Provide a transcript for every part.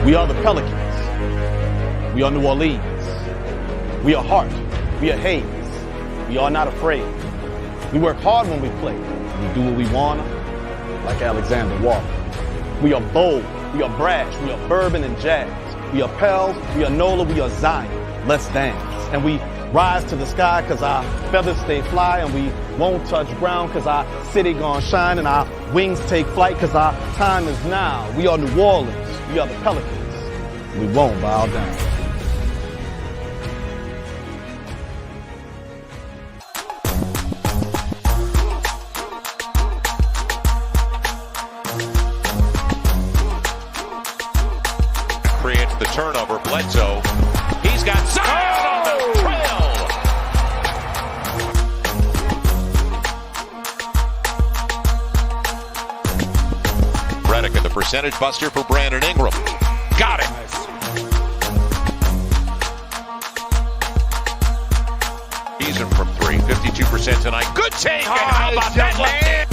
We are the Pelicans. We are New Orleans. We are Hart. We are Hayes. We are not afraid. We work hard when we play. We do what we want, like Alexander Walker. We are bold. We are brash. We are bourbon and jazz. We are Pels. We are Nola. We are Zion. Let's dance. And we rise to the sky because our feathers stay fly, and we won't touch ground because our city gon' shine, and our wings take flight because our time is now. We are New Orleans. We are the Pelicans. We won't bow down. Creates the turnover. Bledsoe. He's got Zion on the trail. Redick, the percentage buster for Brandon Ingram. Got it. He's in from three. 52% tonight. Good take. And how about that, man?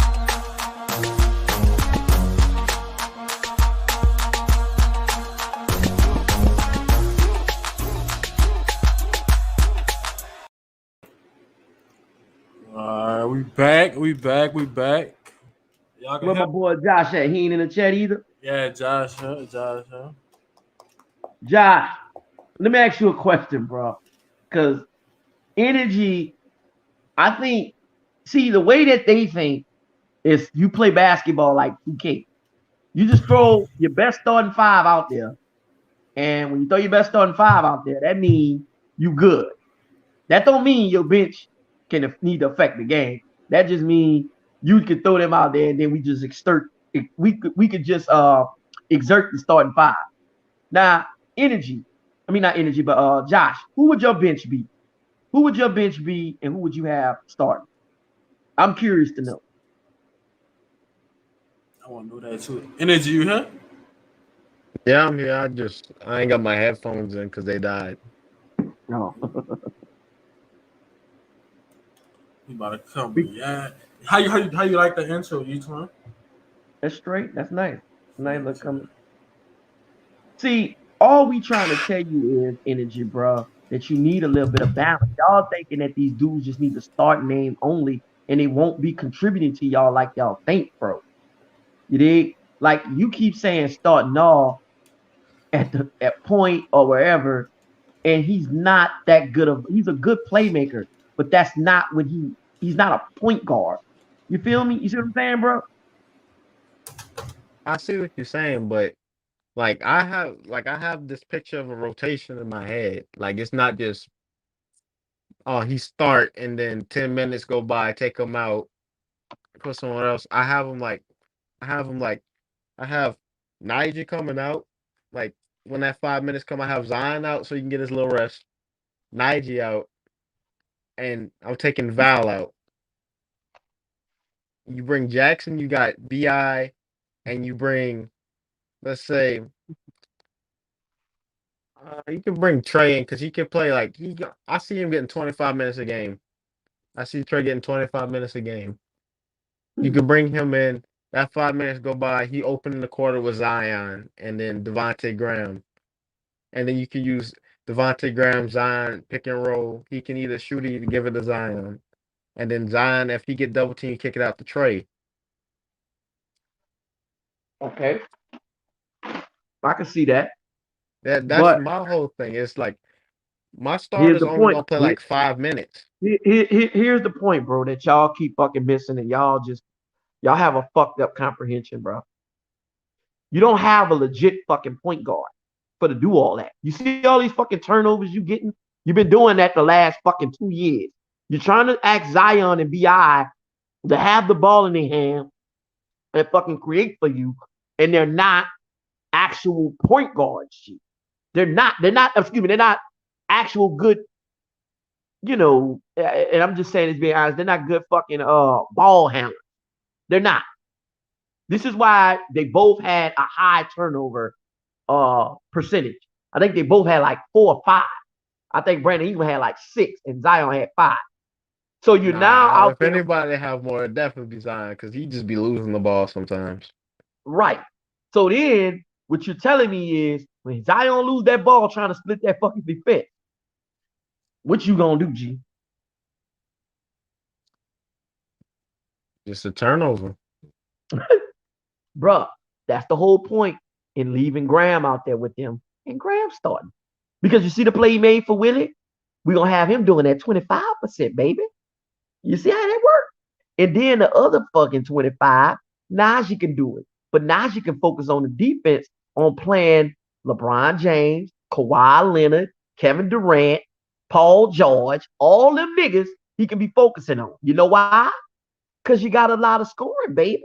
We back. Y'all can Where my help. boy Josh at? He ain't in the chat either. Yeah, Josh. Josh, let me ask you a question, bro. Because energy, I think, see, the way that they think is you play basketball like 2K. You just throw your best starting five out there. And when you throw your best starting five out there, that means you good. That don't mean your bench need to affect the game. That just means you can throw them out there, and then we just exert. We could just exert the starting five. Now, energy. I mean, not energy, but Josh, who would your bench be? Who would your bench be, and who would you have starting? I'm curious to know. I want to know that too. Energy, you here? Yeah, I'm here. I ain't got my headphones in because they died. No. You about to come, yeah. How you like the intro, you twin? That's straight. That's nice. Nice look coming. See, all we trying to tell you is energy, bro. That you need a little bit of balance. Y'all thinking that these dudes just need to start name only, and they won't be contributing to y'all like y'all think, bro. You dig? Like you keep saying starting off at point or wherever, and he's not that good of. He's a good playmaker, but that's not when he's not a point guard. You feel me? You see what I'm saying, bro? I see what you're saying, but like I have this picture of a rotation in my head. Like it's not just he start and then 10 minutes go by, take him out, put someone else. I have Nigel coming out. Like when that 5 minutes come, I have Zion out so you can get his little rest. Nigel out, and I'm taking Val out. You bring Jackson, you got BI, and you bring, let's say, you can bring Trey in because he can play like I see him getting 25 minutes a game. I see Trey getting 25 minutes a game. You can bring him in. That 5 minutes go by. He opening the quarter with Zion and then Devontae Graham, and then you can use Devontae Graham, Zion pick and roll. He can either shoot it or give it to Zion, and then Zion, if he get double team, kick it out to Trey. Okay, I can see that. That's But my whole thing. It's like my here's starters the only point. gonna play like 5 minutes. Here's the point, bro, that y'all keep fucking missing, and y'all have a fucked up comprehension, bro. You don't have a legit fucking point guard to do all that. You see all these fucking turnovers you getting? You've been doing that the last fucking 2 years. You're trying to ask Zion and BI to have the ball in their hand and fucking create for you, and they're not actual point guards. They're not, they're not actual good, and I'm just saying this being honest, they're not good fucking ball handlers. They're not. This is why they both had a high turnover percentage. I think they both had like 4 or 5. I think Brandon even had like 6 and Zion had 5. So you're now out If there. anybody have more, it'd definitely be Zion because he just be losing the ball sometimes. Right. So then What you're telling me is when Zion lose that ball trying to split that fucking defense, what you gonna do, G? Just a turnover. Bruh, that's the whole point in leaving Graham out there with them and Graham starting. Because you see the play he made for Willie? We're going to have him doing that 25%, baby. You see how that works? And then the other fucking 25, Najee can do it. But Najee can focus on the defense on playing LeBron James, Kawhi Leonard, Kevin Durant, Paul George, all them niggas he can be focusing on. You know why? Because you got a lot of scoring, baby.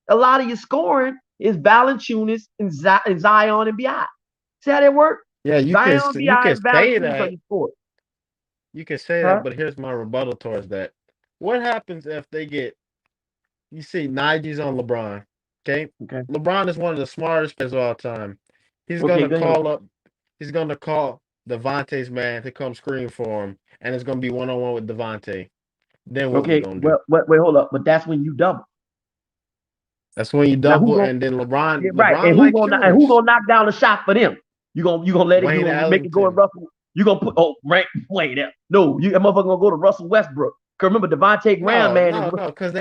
A lot of your scoring is Valanciunas and Zion and BI. See how that work? Yeah, Zion, BI, and say Valanciunas are that. your score. You can say Huh? that, but here's my rebuttal towards that. What happens if they get, you see, Najee's on LeBron, okay? Okay. LeBron is one of the smartest players of all time. He's Okay, gonna go ahead. he's gonna call Devontae's man to come screen for him, and it's gonna be one-on-one with Devontae. Then what we Okay, gonna do? well, wait, hold up. But that's when you double. That's when you Now who double, gonna and then yeah, right? LeBron like And who shooters. gonna knock down the shot for them? You gonna let it Wayne make it go in Ellington. Russell? You gonna put wait there? No, that motherfucker gonna go to Russell Westbrook. Cause remember Devontae Graham, No, man, is no, no, because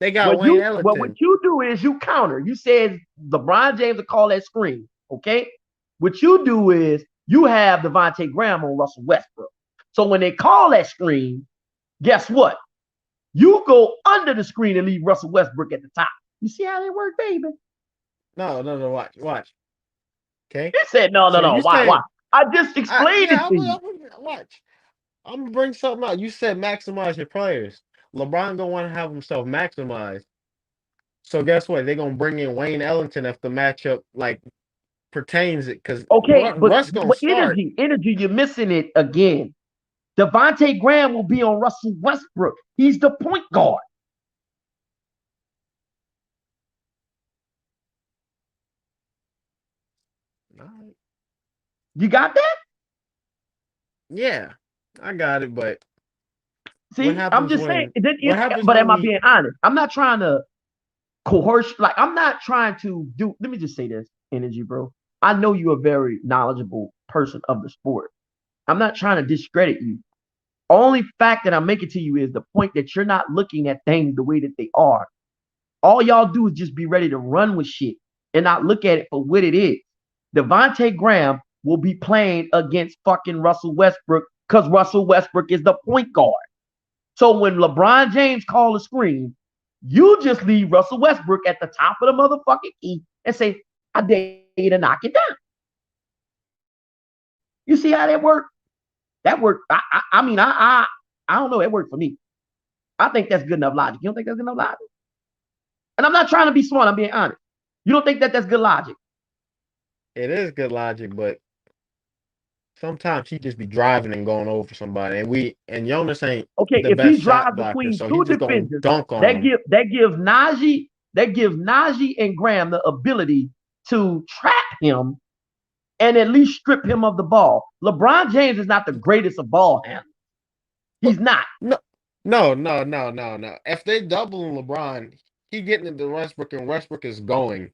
they got Wayne what Ellington. you do is you counter. You said LeBron James will call that screen. Okay. What you do is you have Devontae Graham on Russell Westbrook. So when they call that screen, guess what? You go under the screen and leave Russell Westbrook at the top. You see how they work, baby? No, watch. Okay, He said, no. so you Why? saying, I just explained it to you. watch. I'm gonna bring something out. You said maximize your players. LeBron gonna want to have himself maximized. So guess what? They're gonna bring in Wayne Ellington if the matchup like pertains it, because Okay, but Russ gonna start. energy, you're missing it again. Devontae Graham will be on Russell Westbrook. He's the point guard. Alright. You got that? Yeah, I got it, but See, I'm just saying. what happens But when am I we being honest? I'm not trying to coerce. Like, I'm not trying to do. Let me just say this, energy, bro. I know you're a very knowledgeable person of the sport. I'm not trying to discredit you. Only fact that I'm making to you is the point that you're not looking at things the way that they are. All y'all do is just be ready to run with shit and not look at it for what it is. Devontae Graham will be playing against fucking Russell Westbrook because Russell Westbrook is the point guard. So when LeBron James call a screen, you just leave Russell Westbrook at the top of the motherfucking key and say, I dare you to knock it down. You see how that worked? That worked. I don't know. It worked for me. I think that's good enough logic. You don't think that's good enough logic? And I'm not trying to be smart. I'm being honest. You don't think that that's good logic? it is good logic, but sometimes he just be driving and going over somebody, and Jonas ain't Okay, the if he best shot drives blocker, between so he two just gonna defenders, dunk on that him. gives Najee and Graham the ability to trap him and at least strip him of the ball. LeBron James is not the greatest of ball handlers. He's not. No. If they double LeBron, he getting into Westbrook, and Westbrook is going.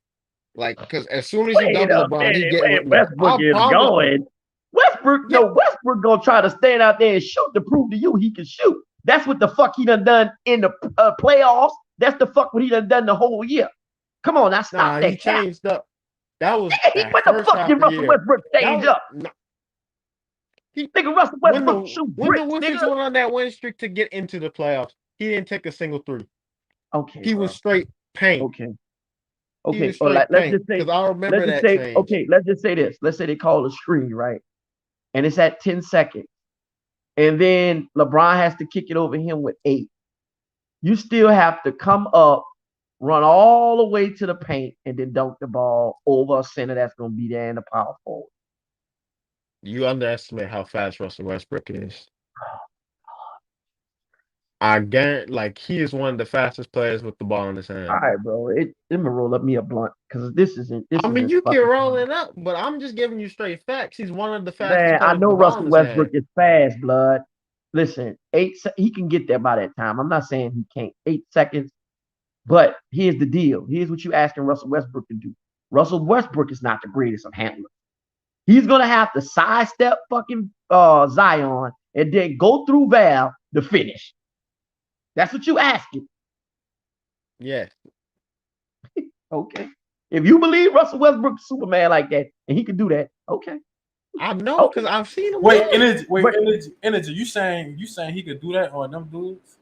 Like, because as soon as you Wait double a LeBron, he minute. getting Wait, with me. Westbrook I is promise you. going. Westbrook, Yeah, no, Westbrook gonna try to stand out there and shoot to prove to you he can shoot. That's what the fuck he done in the playoffs. That's the fuck what he done the whole year. Come on, now stop nah, he that cap. changed up. That was He that when the first fuck half did of the Russell year. Westbrook That change was up? no, he Nigga, Russell when Westbrook shoot the bricks, nigga. Wizards went on that win streak to get into the playoffs. He didn't take a single three. Okay, He was bro. straight paint. Okay. He Okay. was Or like straight paint. Because I remember that change. let's just say this. Let's say they call a screen, right? And it's at 10 seconds. And then LeBron has to kick it over him with 8. You still have to come up, run all the way to the paint, and then dunk the ball over a center that's gonna be there in the power forward. You underestimate how fast Russell Westbrook is. I guarantee, like, he is one of the fastest players with the ball in his All hand. right, bro. Let me roll up me a blunt because this isn't I mean, you can fucking roll it up, but I'm just giving you straight facts. He's one of the fastest man. I players with know the ball in Russell his Westbrook hand. is fast, blood. Listen, he can get there by that time. I'm not saying he can't. 8 seconds, but here's the deal. Here's what you asking Russell Westbrook to do. Russell Westbrook is not the greatest of handlers. He's gonna have to sidestep fucking Zion and then go through Val to finish. That's what you asking. Yes. Okay. If you believe Russell Westbrook's Superman like that and he can do that, okay. I know because I've seen him. Wait, do it. energy. You saying he could do that on them dudes?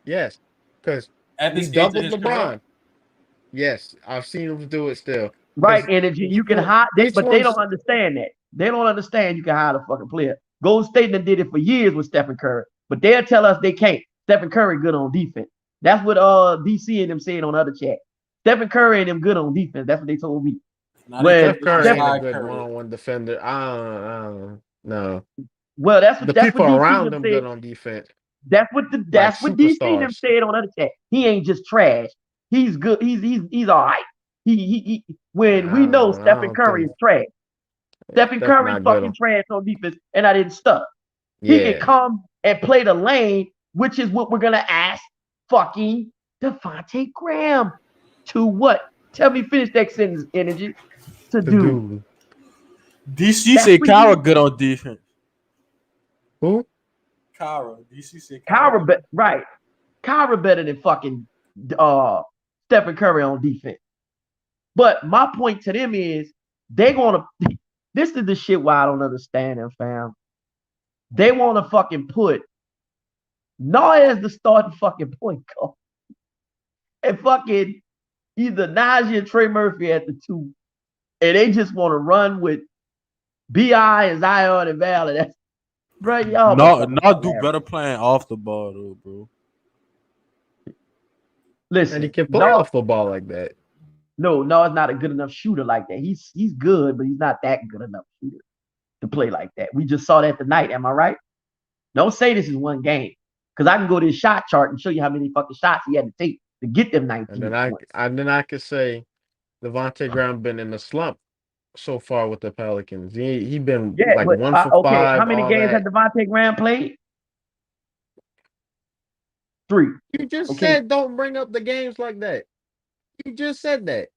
Yes, because At he this stage of doubled his LeBron. career? Yes, I've seen him do it still. Right, energy. You can hide that, but they one's- don't understand that. They don't understand you can hide a fucking player. Golden State did it for years with Stephen Curry, but they'll tell us they can't. Stephen Curry good on defense. That's what DC and them said on the other chat. Stephen Curry and them good on defense. That's what they told me. Nah, When Steph Curry ain't a Steph good Curry. one-on-one defender. No. well, that's The what people DC around them him said. good on defense. That's what DC them superstars. said on the other chat. He ain't just trash. He's good. He's all right. He when we know Stephen Curry is trash. Stephen Curry is fucking trash on defense, and I didn't stuck. Yeah. He can come and play the lane, which is what we're gonna ask fucking Devontae Graham to what? Tell me, finish that sentence, energy. To do. DC That's said what Kyra you- good on defense. Who? Kyra. DC said Kyra, right? Kyra better than fucking Stephen Curry on defense. But my point to them is they gonna. This is the shit why I don't understand them, fam. They want to fucking put Noah as the starting fucking point guard and fucking either Najee or Trey Murphy at the 2, and they just want to run with Bi and Zion and Val. And that's bro, y'all. Not do better playing off the ball though, bro. Listen, And he can play off the ball like that. No, it's not a good enough shooter like that. He's good, but he's not that good enough shooter to play like that. We just saw that tonight. Am I right? Don't say this is one game, because I can go to his shot chart and show you how many fucking shots he had to take to get them 19 points. And then I could say Devontae Graham been in the slump so far with the Pelicans. He been like 1 for 5. How many games had Devontae Graham played? 3. You just said don't bring up the games like that. You just said that.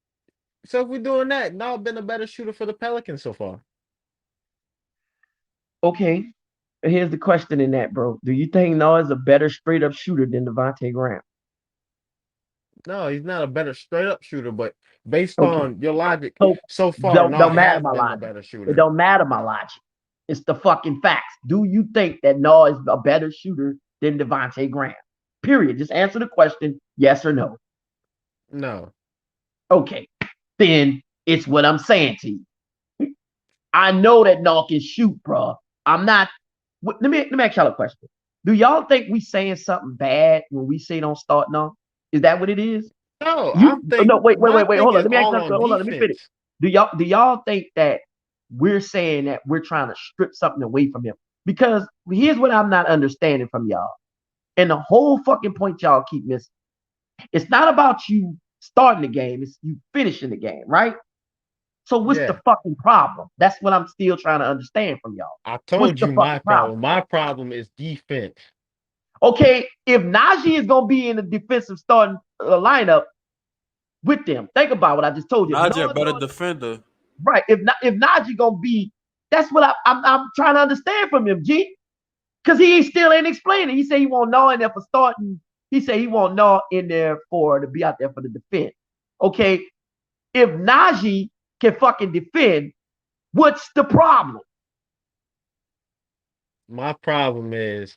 So if we're doing that, now been a better shooter for the Pelicans so far. Okay. Here's the question in that, bro. Do you think Noah's a better straight up shooter than Devontae Graham? No, he's not a better straight up shooter, but based on your logic, so far, don't matter my been logic. a better shooter. It don't matter my logic. It's the fucking facts. Do you think that Noah is a better shooter than Devontae Graham? Period. Just answer the question, yes or no. No. Okay. Then it's what I'm saying to you. I know that Noah can shoot, bro. I'm not. Let me ask y'all a question. Do y'all think we saying something bad when we say don't start Noah? Is that what it is? No, wait. Hold on. Let me ask you something. Hold on. Let me defense. finish. Do y'all think that we're saying that we're trying to strip something away from him? Because here's what I'm not understanding from y'all. And the whole fucking point y'all keep missing. It's not about you starting the game. It's you finishing the game, right? So what's the fucking problem? That's what I'm still trying to understand from y'all. I told you my problem. My problem is defense. Okay, if Najee is gonna be in the defensive starting lineup with them, think about what I just told you. Najee a better defender, right? If Najee gonna be, that's what I'm trying to understand from him, G. Because he still ain't explaining. He said he want Noah in there for starting. He said he want Noah in there to be out there for the defense. Okay, if Najee can fucking defend, what's the problem? My problem is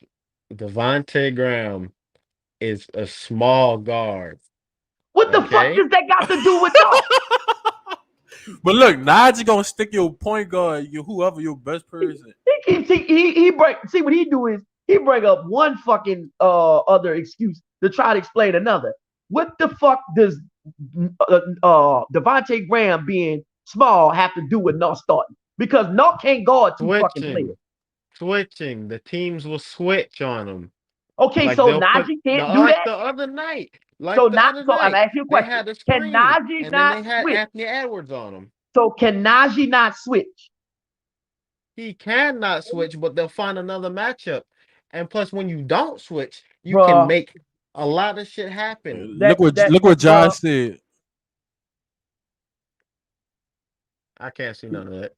Devontae Graham is a small guard. What the fuck does that got to do with Noah? But look, Najee gonna stick your point guard, whoever your best person. He break. See what he do is he bring up one fucking other excuse to try to explain another. What the fuck does Devontae Graham being small have to do with not starting? Because not can't guard two fucking players. Switching. The teams will switch on him. Okay, so Najee can't do that. The other night. I'm asking you a question. They had a Can screen, Najee and not then they had switch? Anthony Edwards on him. So can Najee not switch? He cannot switch, but they'll find another matchup. And plus, when you don't switch, you can make a lot of shit happen. Look what Josh said. I can't see none of that.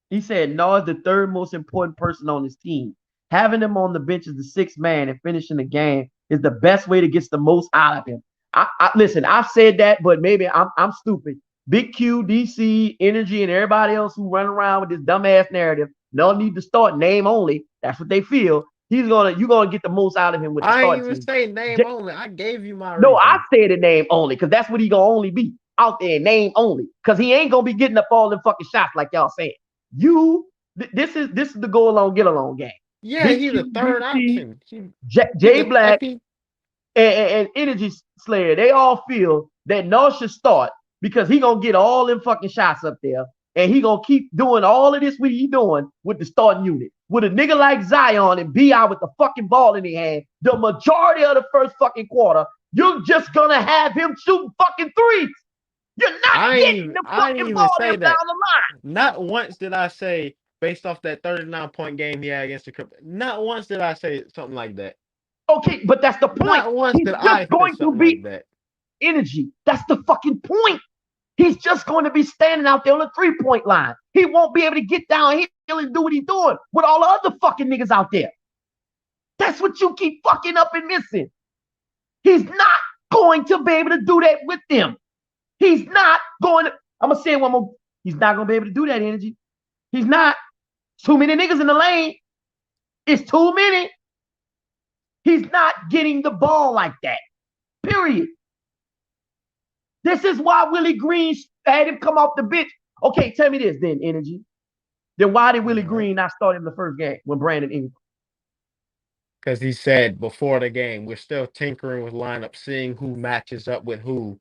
He said, "No, is the third most important person on his team. Having him on the bench as the sixth man and finishing the game is the best way to get the most out of him." Listen. I've said that, but maybe I'm stupid. Big Q, DC, Energy, and everybody else who run around with this dumbass narrative, no need to start name only. That's what they feel. You're gonna get the most out of him with the I ain't start even team. say name only. I gave you my No, I reason. said the name only because that's what he gonna only be out there, name only. Because he ain't gonna be getting up all them fucking shots like y'all saying. This is the go along, get along game. Yeah, Big he's a Q, third DC, option. Jay If Black, he and Energy Slayer, they all feel that Null should start because he gonna get all them fucking shots up there, and he gonna keep doing all of this what he doing with the starting unit. With a nigga like Zion and BI with the fucking ball in his hand, the majority of the first fucking quarter, you're just gonna have him shooting fucking threes. You're not getting the I ain't fucking even ball say down that. the line. Not once did I say, based off that 39-point game he had against the Clippers, not once did I say something like that. Okay, but that's the point. Not once He's did just I say going to something like be that. Energy. That's the fucking point. He's just going to be standing out there on the 3-point line. He won't be able to get down here and do what he's doing with all the other fucking niggas out there. That's what you keep fucking up and missing. He's not going to be able to do that with them. He's not going to, I'm going to say it one more. He's not going to be able to do that, Energy. He's not. Too many niggas in the lane. It's too many. He's not getting the ball like that. Period. This is why Willie Green had him come off the bench. Okay, tell me this then, Energy. Then why did Willie Green not start in the first game when Brandon Ingram? Because he said before the game, we're still tinkering with lineup, seeing who matches up with who.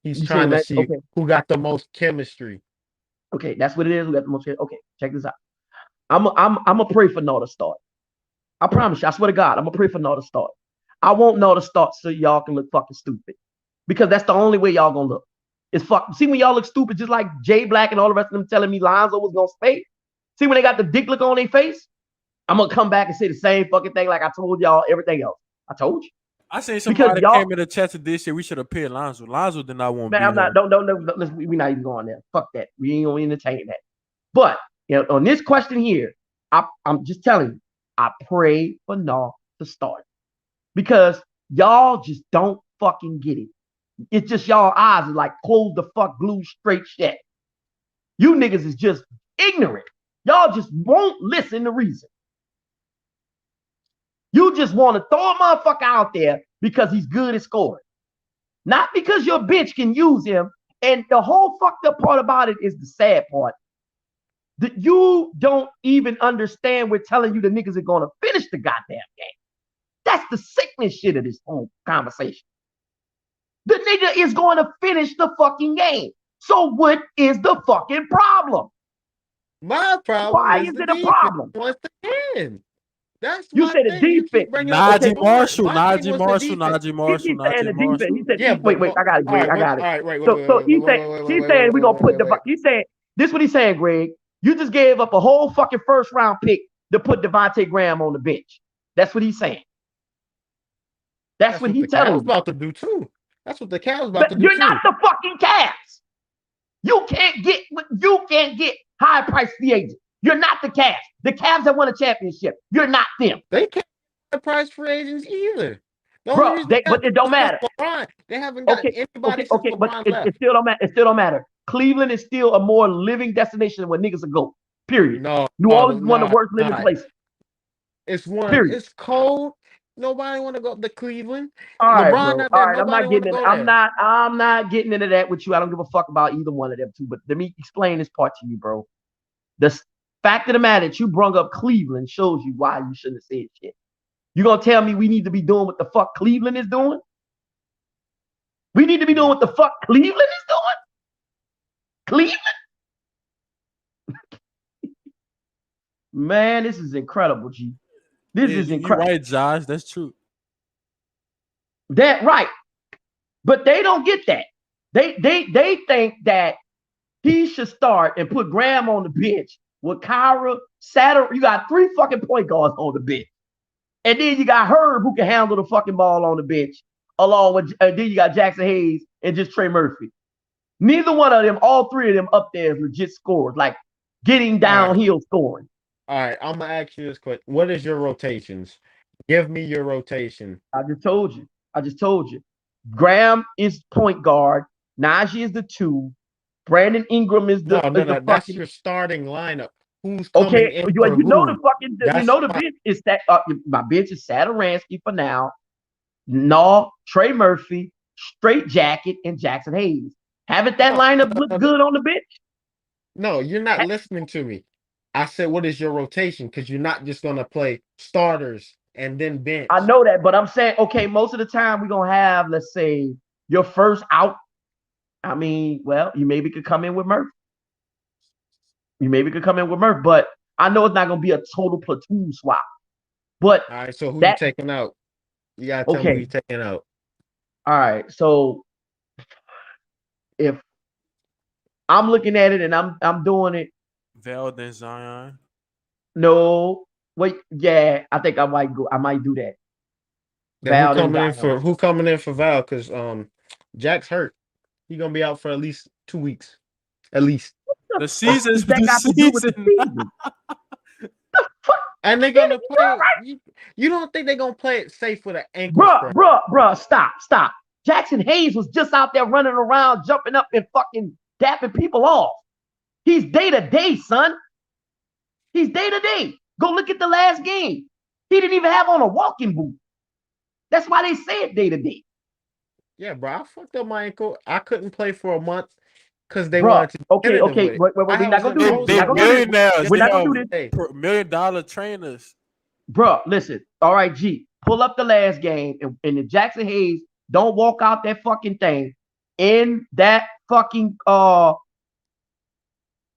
He's trying to see who got the most chemistry. Okay, that's what it is. Who got the most chemistry? Okay, check this out. I'm gonna pray for Nor to start. I promise you. I swear to God, I'm gonna pray for Nor to start. I want Nor to start so y'all can look fucking stupid. Because that's the only way y'all gonna look. It's fuck. See when y'all look stupid, just like Jay Black and all the rest of them telling me Lonzo was gonna stay. See when they got the dick look on their face? I'm gonna come back and say the same fucking thing like I told y'all everything else. I told you. I seen somebody came in the chat today said we should have paid Lonzo. Lonzo did not want to be I'm not. Don't. We're not even going there. Fuck that. We ain't gonna entertain that. But on this question here, I'm just telling you, I pray for Nor to start because y'all just don't fucking get it. It's just y'all eyes are like closed the fuck glued straight shut. You niggas is just ignorant. Y'all just won't listen to reason. You just want to throw a motherfucker out there because he's good at scoring. Not because your bitch can use him. And the whole fucked up part about it is the sad part. That you don't even understand we're telling you the niggas are going to finish the goddamn game. That's the sickness shit of this whole conversation. The nigga is going to finish the fucking game. So what is the fucking problem? My problem Why is is the it a defense problem? once again. That's You my said the thing. You defense. keep bringing up Najee Marshall, my thing Najee was the Marshall, defense. Najee Marshall, He keeps saying the Najee Marshall. defense. He said, Yeah, wait, I got it, Greg. I got it. All right, wait. So he's saying we're gonna put he's saying this is what he's saying, Greg. You just gave up a whole fucking first round pick to put Devontae Graham on the bench. That's what he's saying. That's what he's telling you. about to do too. That's what the Cavs about But to do you're too. not the fucking Cavs. You can't get high price free agents. You're not the Cavs. The Cavs have won a championship. You're not them. They can't get price free agents either. The Bro, only reason but it don't matter. LeBron, they haven't got anybody since but LeBron it left. still don't matter. It still don't matter. Cleveland is still a more living destination where niggas will go. Period. No, New Orleans is one of the worst living places. It's one. Period. It's cold. Nobody want to go to Cleveland. All right, LeBron bro. not there. All right, Nobody want to go there. I'm not getting into that with you. I don't give a fuck about either one of them two. But let me explain this part to you, bro. The fact of the matter that you brung up Cleveland shows you why you shouldn't have said shit. You gonna tell me we need to be doing what the fuck Cleveland is doing? We need to be doing what the fuck Cleveland is doing? Cleveland? Man, this is incredible, G. This is incredible. You're right, Josh. That's true. That right. But they don't get that. They think that he should start and put Graham on the bench with Kyra, Saturn. You got 3 fucking point guards on the bench. And then you got Herb who can handle the fucking ball on the bench, along with then you got Jackson Hayes and just Trey Murphy. Neither one of them, all three of them up there is legit scores, like getting downhill scoring. All right, I'm gonna ask you this question: what is your rotations? Give me your rotation. I just told you. Graham is point guard. Najee is the 2. Brandon Ingram is No, no, the no. That's fucking your starting lineup. Who's coming okay. in You for know the who? fucking That's the bench is that my bench is Saturansky for now. No, Trey Murphy, Straight Jacket, and Jackson Hayes. Haven't that lineup look good on the bench? no, you're not listening to me. I said, what is your rotation? Because you're not just gonna play starters and then bench. I know that, but I'm saying, okay, most of the time we're gonna have, let's say, your first out. I mean, well, you maybe could come in with Murph. But I know it's not gonna be a total platoon swap. But All right, so who you that taking out? You gotta tell me who okay. you taking out. All right. So if I'm looking at it and I'm doing it, Val then Zion. no, wait, yeah, I think I might do that. Then who Val and coming in Zion. for Val? Because Jack's hurt. He gonna be out for at least 2 weeks. At least. The season's That the got to do with the season. season. The fuck? And they're gonna play. You don't think they're gonna play it safe with an ankle sprain? Bruh, stop. Jackson Hayes was just out there running around, jumping up and fucking dapping people off. He's day to day, son. He's day to day. Go look at the last game. He didn't even have on a walking boot. That's why they said day to day. Yeah, bro. I fucked up my ankle. I couldn't play for a month because they Bruh, wanted to be okay, competitive with it. wait, we're not gonna do this. They millionaires. We're They not gonna have do this. $1 million trainers. Bruh, listen. All right, G, pull up the last game, and if Jackson Hayes don't walk out that fucking thing in that fucking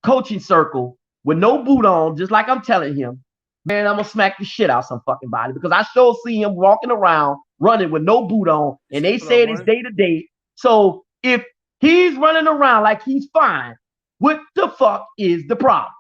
coaching circle with no boot on, just like I'm telling him, man, I'm gonna smack the shit out some fucking body because I sure see him walking around running with no boot on, and they said it's day to day. So if he's running around like he's fine, what the fuck is the problem?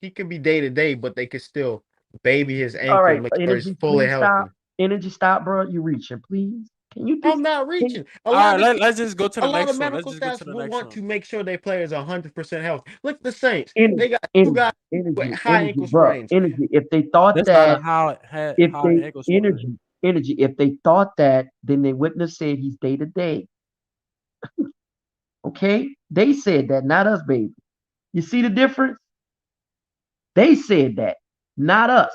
He could be day to day, but they could still baby his ankle All right, and make sure he's energy, fully please healthy. stop. Energy, stop, bro. You reaching, please? Can you? I'm not reaching. All right, let's just go to the A lot next of one. medical Let's just go staff to the will next want one. to make sure their players are 100% healthy. Look at the Saints. Energy, They got 2 guys with high ankle bro. sprains. Energy. If they thought That's that, not a high ankle sprain. energy. If they thought that, then they wouldn't have said he's day to day. Okay, they said that, not us, baby. You see the difference? They said that, not us.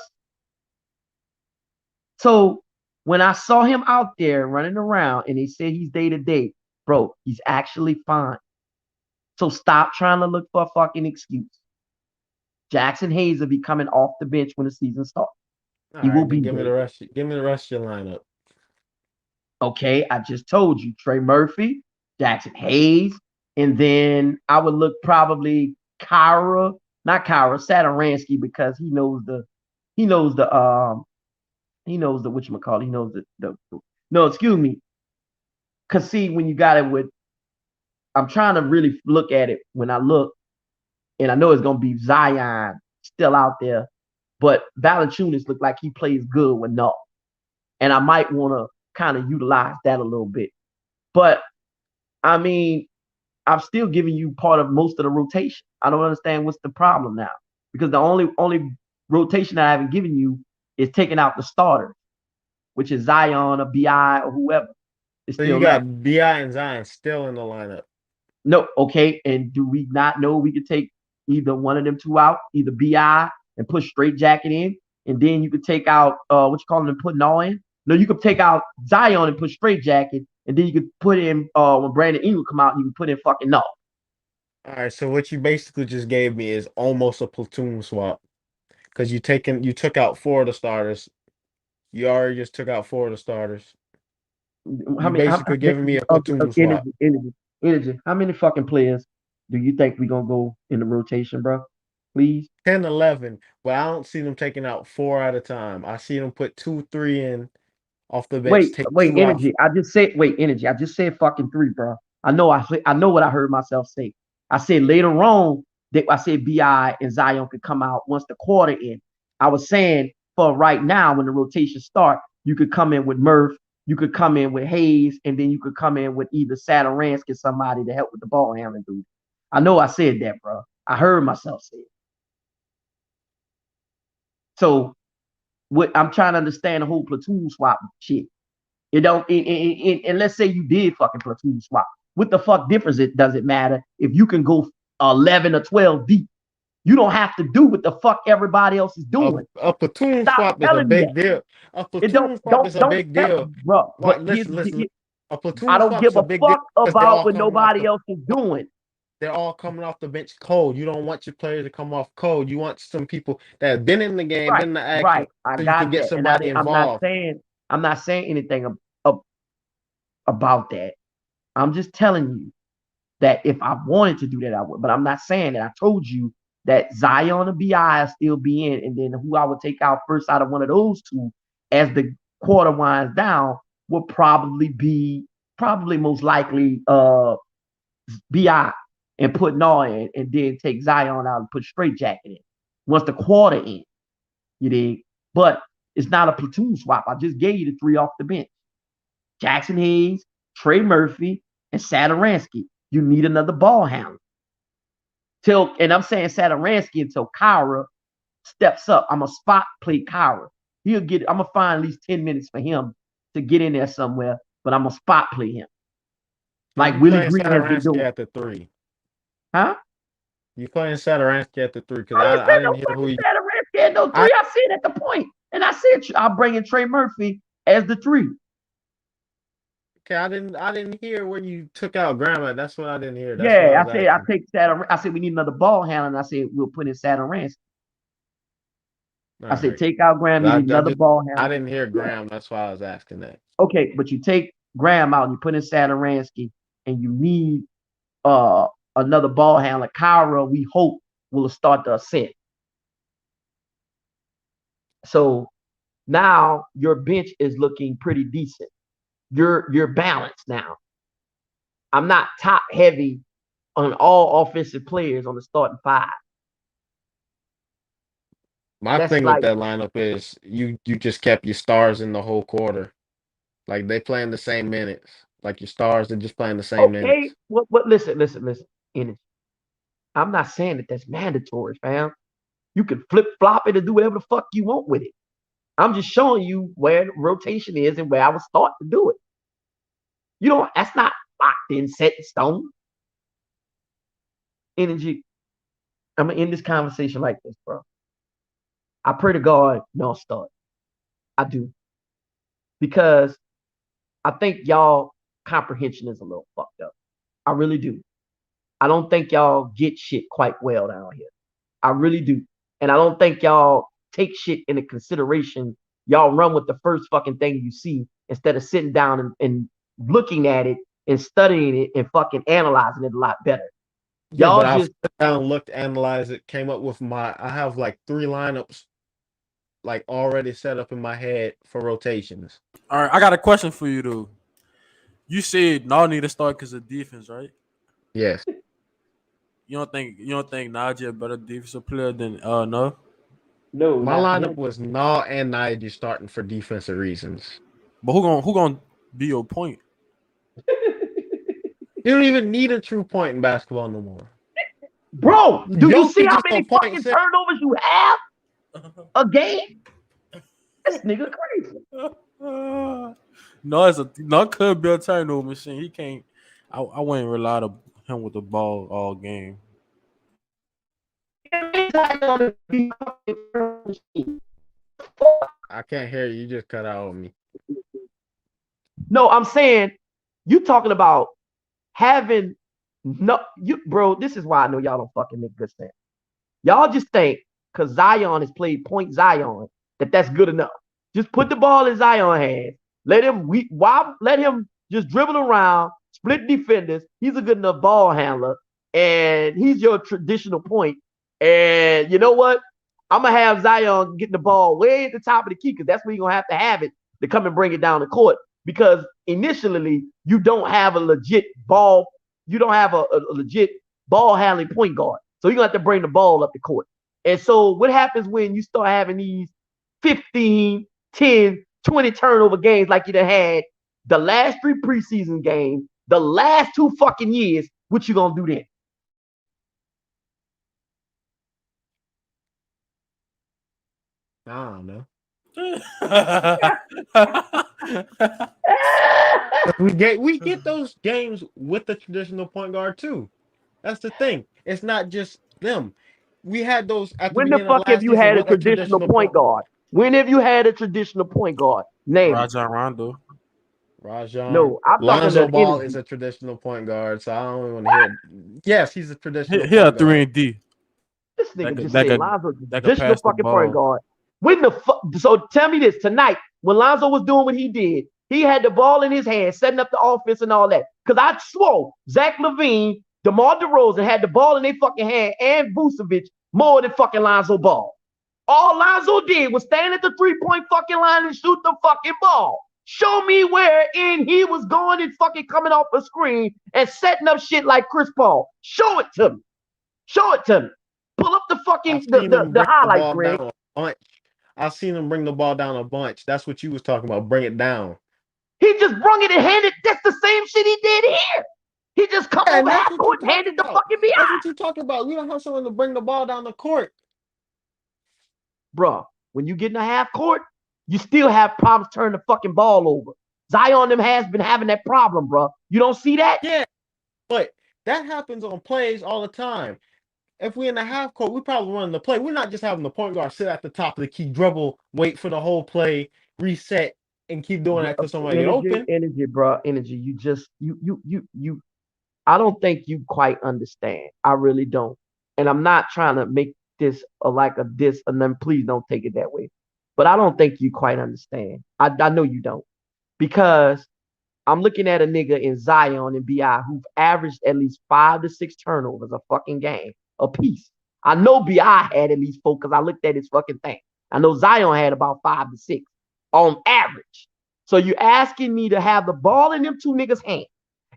So when I saw him out there running around and they said he's day to day, bro, he's actually fine. So stop trying to look for a fucking excuse. Jackson Hayes will be coming off the bench when the season starts. He will be. Give me the rest. Give me the rest of your lineup. Okay, I just told you Trey Murphy, Jackson Hayes, and then I would look probably Saturansky because he knows the whatchamacallit, he knows the no, excuse me. Cause see, when you got it with, I'm trying to really look at it when I look, and I know it's gonna be Zion still out there, but Valanciunas look like he plays good with no, and I might want to kind of utilize that a little bit. But I mean, I'm still giving you part of most of the rotation. I don't understand what's the problem now, because the only rotation that I haven't given you is taking out the starters, which is Zion or BI or whoever. So you got BI and Zion still in the lineup. No, okay. And do we not know we could take either one of them two out, either BI and put Straight Jacket in, and then you could take out what you call them and put all in? No, you could take out Zion and put Straight Jacket, and then you could put in when Brandon Ingram come out, you can put in fucking no. All right, so what you basically just gave me is almost a platoon swap because you took out 4 of the starters. You already just took out 4 of the starters. How many? Basically giving me a platoon swap. Energy. How many fucking players do you think we're gonna go in the rotation, bro? Please. 10, 11, but I don't see them taking out 4 at a time. I see them put 2, 3 in off the bench. Wait, energy. I just said fucking 3, bro. I know what I heard myself say. I said later on that I said BI and Zion could come out once the quarter in. I was saying for right now when the rotation start, you could come in with Murph, you could come in with Hayes, and then you could come in with either Satoransky or somebody to help with the ball handling dude. I know I said that, bro. I heard myself say it. So what I'm trying to understand the whole platoon swap shit. It don't and let's say you did fucking platoon swap. What the fuck difference does it matter if you can go 11 or 12 deep? You don't have to do what the fuck everybody else is doing. A platoon Stop swap is a telling me big that. deal. A It platoon swap is a don't big tell deal. me, bro. What? But Listen. A I platoon don't swap is give a a big deal fuck because they're about all what coming off nobody else is doing. They're all coming off the bench cold. You don't want your players to come off cold. You want some people that have been in the game, been in the action, Right. I so you can got get that. And somebody involved. I'm not saying anything about that. I'm just telling you that if I wanted to do that, I would. But I'm not saying that. I told you that Zion and BI will still be in, and then who I would take out first out of one of those two as the quarter winds down would probably most likely BI and put Naw in, and then take Zion out and put Straight Jacket in. Once the quarter in, you dig? But it's not a platoon swap. I just gave you the three off the bench. Jackson Hayes, Trey Murphy, and Satoransky. You need another ball handler. And I'm saying Satoransky until Kyra steps up. I'm a spot play Kyra. I'm gonna find at least 10 minutes for him to get in there somewhere, but I'm gonna spot play him. Like Willie Green has been doing. At the 3. Huh? You playing Satoransky at the 3 because I I didn't hear who you. Satoransky at no 3. I said at the point, and I said I'll bring in Trey Murphy as the 3. Okay, I didn't hear where you took out Grandma. That's what I didn't hear. That's Yeah, what I take Satoransky. I said we need another ball handler, and I said we'll put in Satoransky. I said take out Graham. You need another ball handler. I didn't hear Graham. That's why I was asking that. Okay, but you take Graham out and you put in Satoransky, and you need another ball handler. Kyra, we hope, will start the ascent. So now your bench is looking pretty decent. You're balanced now. I'm not top heavy on all offensive players on the starting 5. My thing with that lineup is you just kept your stars in the whole quarter. Like they playing the same minutes. Like your stars are just playing the same minutes. Okay, listen. Energy. I'm not saying that that's mandatory, fam. You can flip flop it and do whatever the fuck you want with it. I'm just showing you where the rotation is and where I would start to do it. That's not locked in, set in stone. Energy. I'm gonna end this conversation like this, bro. I pray to God no start. I do. Because I think y'all comprehension is a little fucked up. I really do. I don't think y'all get shit quite well down here. I really do. And I don't think y'all take shit into consideration. Y'all run with the first fucking thing you see instead of sitting down and looking at it and studying it and fucking analyzing it a lot better. Y'all just sat down, looked, analyzed it, came up with I have like 3 lineups like already set up in my head for rotations. All right, I got a question for you though. You said Naw need to start because of defense, right? Yes. You don't think Najee a better defensive player than No? No. My lineup was Naw and Najee starting for defensive reasons. But who gonna be your point? You don't even need a true point in basketball no more. Bro, do you see how many fucking turnovers you have a game? This nigga crazy. No could be a turnover machine. He can't. I wouldn't rely on him with the ball all game. I can't hear you. You just cut out on me. No, I'm saying you talking about having bro. This is why I know y'all don't fucking make good sense. Y'all just think because Zion has played point Zion that's good enough. Just put the ball in Zion's hands. Let him just dribble around, split defenders. He's a good enough ball handler, and he's your traditional point. And you know what? I'm gonna have Zion getting the ball way at the top of the key because that's where you're gonna have it to come and bring it down the court. Because initially you don't have a legit ball, you don't have a legit ball handling point guard. So you're gonna have to bring the ball up the court. And so what happens when you start having these 15, 10, 20 turnover games like you done had the last 3 preseason games, the last 2 fucking years, what you gonna do then? I don't know. We get those games with the traditional point guard too. That's the thing. It's not just them. We had those at the When the beginning of fuck have last you season had a with a traditional traditional point point. guard? When have you had a traditional point guard? Name it. Rajon Rondo. Rajon. No, I'm talking Lonzo about Ball energy. is a traditional point guard, so I don't want to hear it. Yes, he's a traditional He a point guard. 3&D. This That nigga could just that said could Lonzo that could traditional pass the fucking point ball. guard. When the fuck? So tell me this tonight. When Lonzo was doing what he did, he had the ball in his hand, setting up the offense and all that. Because I swore Zach LaVine, DeMar DeRozan had the ball in their fucking hand and Vucevic more than fucking Lonzo Ball. All Lonzo did was stand at the 3-point fucking line and shoot the fucking ball. Show me where in he was going and fucking coming off a screen and setting up shit like Chris Paul. Show it to me. Show it to me. Pull up the fucking I've seen him the bring the highlights, ball Greg. down a bunch. I've seen him bring the ball down a bunch. That's what you was talking about. Bring it down. He just brung it and handed. That's the same shit he did here. He just come Yeah, over and that's half what court you're and handed talking the about. fucking That's BI. what you're talking about. You don't have someone to bring the ball down the court. Bruh, when you get in the half court, you still have problems turning the fucking ball over. Zion them has been having that problem, bruh. You don't see that? Yeah, but that happens on plays all the time. If we're in the half court, we probably run the play. We're not just having the point guard sit at the top of the key, dribble, wait for the whole play, reset, and keep doing that until somebody get open. Energy, bro. Energy. You just you. I don't think you quite understand. I really don't. And I'm not trying to make this like a diss, and then please don't take it that way. But I don't think you quite understand. I know you don't. Because I'm looking at a nigga in Zion and BI who've averaged at least 5 to 6 turnovers a fucking game a piece. I know BI had at least 4 because I looked at his fucking thing. I know Zion had about 5 to 6 on average. So you're asking me to have the ball in them 2 niggas' hands.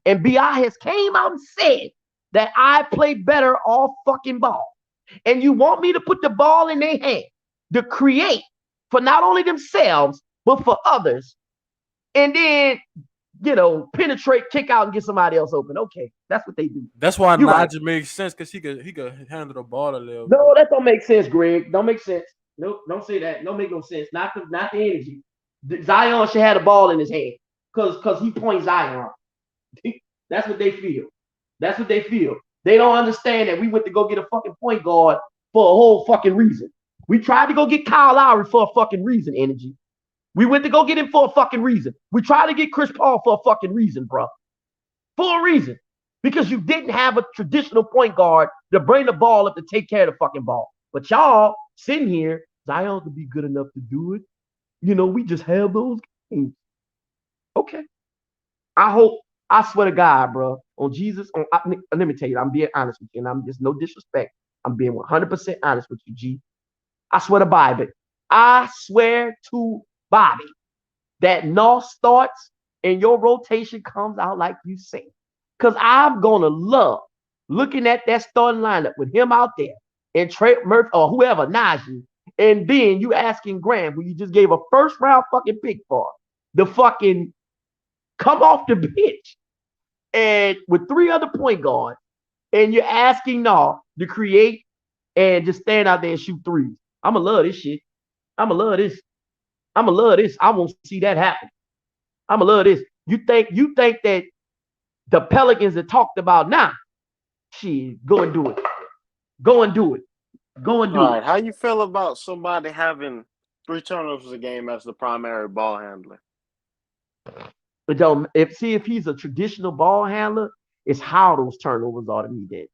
And BI has came out and said that I play better off fucking ball. And you want me to put the ball in their hand to create for not only themselves, but for others. And then, penetrate, kick out, and get somebody else open. Okay, that's what they do. That's why You're Najee right. makes sense because he could handle the ball a little No, bit. that don't make sense, Greg. Don't make sense. Nope, don't say that. Don't make no sense. Not the energy. Zion should have the ball in his hand because he points Zion. That's what they feel. That's what they feel. They don't understand that we went to go get a fucking point guard for a whole fucking reason. We tried to go get Kyle Lowry for a fucking reason, energy. We went to go get him for a fucking reason. We tried to get Chris Paul for a fucking reason, bro. For a reason. Because you didn't have a traditional point guard to bring the ball up to take care of the fucking ball. But y'all sitting here, Zion could be good enough to do it. We just have those games. Okay. I swear to God, bro, on Jesus, let me tell you, I'm being honest with you, and I'm just no disrespect. I'm being 100% honest with you, G. I swear to Bobby. I swear to Bobby that North starts and your rotation comes out like you say. Because I'm going to love looking at that starting lineup with him out there and Trey Murphy or whoever, Najee, and then you asking Graham, who you just gave a first round fucking pick for, the fucking come off the bench and with 3 other point guards, and you're asking Nah to create and just stand out there and shoot threes. I'ma love this shit. I'ma love this. I'ma love this. I won't see that happen. I'ma love this. You think that the Pelicans that talked about now? Shit, go and do it. Go and do it. Go and do All it. right, how you feel about somebody having 3 turnovers a game as the primary ball handler? But don't if he's a traditional ball handler, it's how those turnovers are to me then.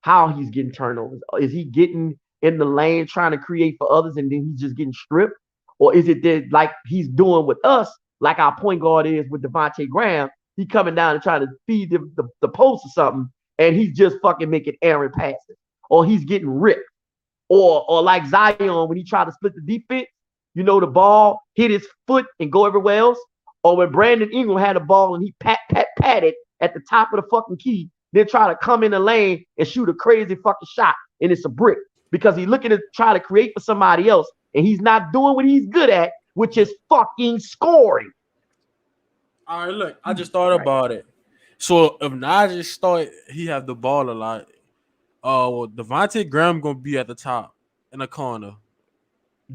How he's getting turnovers. Is he getting in the lane trying to create for others and then he's just getting stripped? Or is it that like he's doing with us, like our point guard is with Devontae Graham? He coming down and trying to feed the post or something, and he's just fucking making errant passes. Or he's getting ripped. Or like Zion when he tried to split the defense, the ball hit his foot and go everywhere else. Or when Brandon Ingram had a ball and he patted at the top of the fucking key, then try to come in the lane and shoot a crazy fucking shot, and it's a brick because he's looking to try to create for somebody else, and he's not doing what he's good at, which is fucking scoring. All right, look, I just thought about it. So if Najee start, he have the ball a lot. Well, Devontae Graham gonna be at the top in the corner.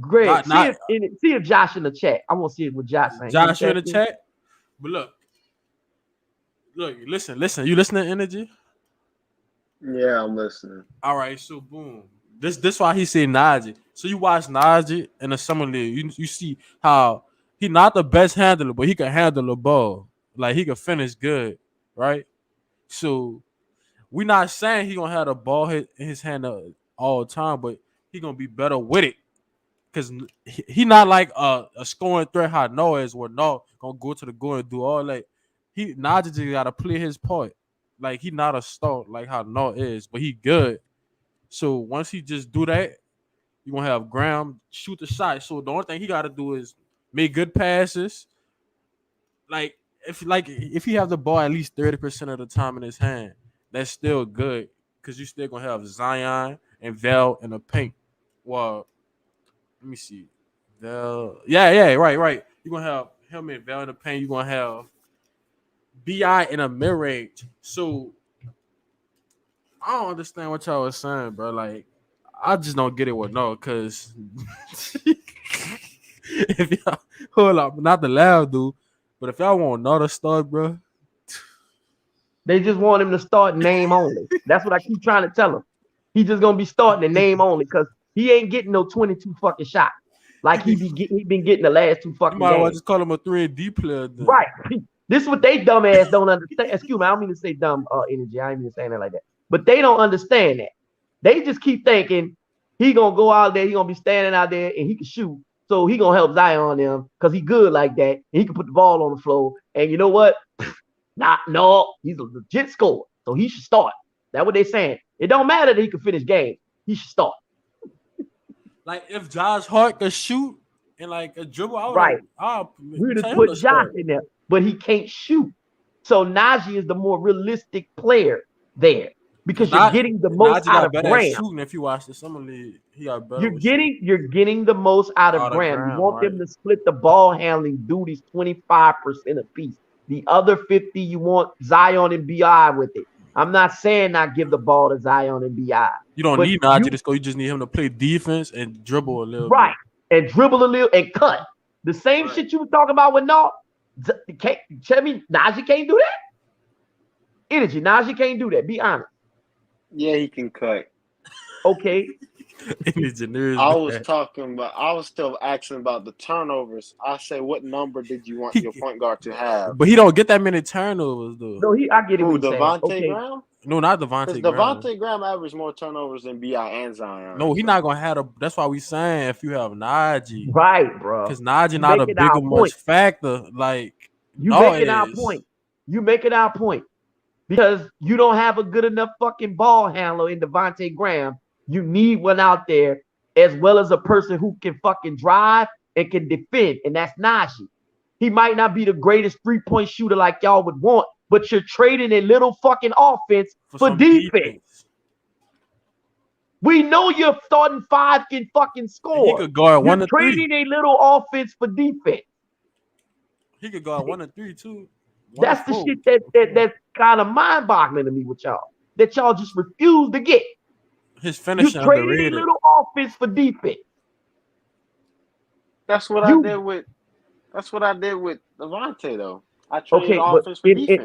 Greg, Not see if Josh in the chat. I want to see it with Josh saying. He Josh, you in the too? chat. But look, listen. You listening to Energy? Yeah, I'm listening. All right, so boom. This why he said Najee. So you watch Najee in the summer league. You see how he not the best handler, but he can handle the ball. Like he can finish good, right? So we not saying he gonna have the ball hit in his hand all the time, but he gonna be better with it. Cause he not like a scoring threat how Noah is, where Noah gonna go to the goal and do all that. He Najee just gotta play his part. Like he not a star like how Noah is, but he good. So once he just do that, you gonna have Graham shoot the shot. So the only thing he gotta do is make good passes. If he have the ball at least 30% of the time in his hand, that's still good. Cause you still gonna have Zion and Vel in the paint. Well, let me see. Vel, yeah, right. You're gonna have him and Vel in the paint. You're gonna have BI in a mid range. So I don't understand what y'all was saying, bro. Like, I just don't get it with no, cause if y'all hold up, not the loud dude, but if y'all want another start, bro, They just want him to start name only. That's what I keep trying to tell him. He just gonna be starting the name only because he ain't getting no 22 fucking shots like he been getting the last 2 you fucking might as well games. just call him a 3&D player. Then. Right. This is what they dumb ass don't understand. Excuse me, I don't mean to say dumb energy. I ain't even saying that like that. But they don't understand that. They just keep thinking he gonna go out there, he gonna be standing out there and he can shoot. So he gonna help Zion them because he good like that. And he can put the ball on the floor. And you know what? No, he's a legit scorer. So he should start. That's what they saying. It don't matter that he can finish games. He should start. Like if Josh Hart could shoot and like a dribble, Right. I'll We would tell have him to put Josh start. in there, but he can't shoot. So Najee is the more realistic player there Cause because you're not getting the most Najee out got of better at Graham. shooting. If you watch the summer league, he got better You're with shooting. getting the most out of Out of Graham. You Graham, want right? them to split the ball handling duties 25% apiece. The other 50, you want Zion and BI with it. I'm not saying not give the ball to Zion and BI, You don't but need Najee to score. You just need him to play defense and dribble a little right bit. and dribble a little and cut. The same Right. shit you were talking about with Naw. Tell me Najee can't do that. Energy, Najee can't do that. Be honest. Yeah, he can cut. Okay. Engineers, I was man. talking about. I was still asking about the turnovers. I say, what number did you want your point guard to have? But he don't get that many turnovers though. No, I get it Who, what he's saying. Devontae Okay. Graham? No, not Because Devontae Graham. Devontae Graham averaged more turnovers than Bi and Zion. No, he not gonna have a. That's why we saying if you have Najee, Right, bro. because Najee You not a making our bigger much point. factor like You no making our is. point. You making our point. Because you don't have a good enough fucking ball handler in Devontae Graham. You need one out there as well as a person who can fucking drive and can defend, and that's Najee. He might not be the greatest three-point shooter like y'all would want, but you're trading a little fucking offense for Some defense. We know your starting 5 can fucking score. He could guard 1 You're to 3. trading a little offense for defense. He could guard 1 to 3 too. That's the shit that's kind of mind-boggling to me with y'all. That y'all just refuse to get. His You finishing traded a underrated. little offense for defense. That's what I did with. That's what I did with Devontae though. I traded offense for defense.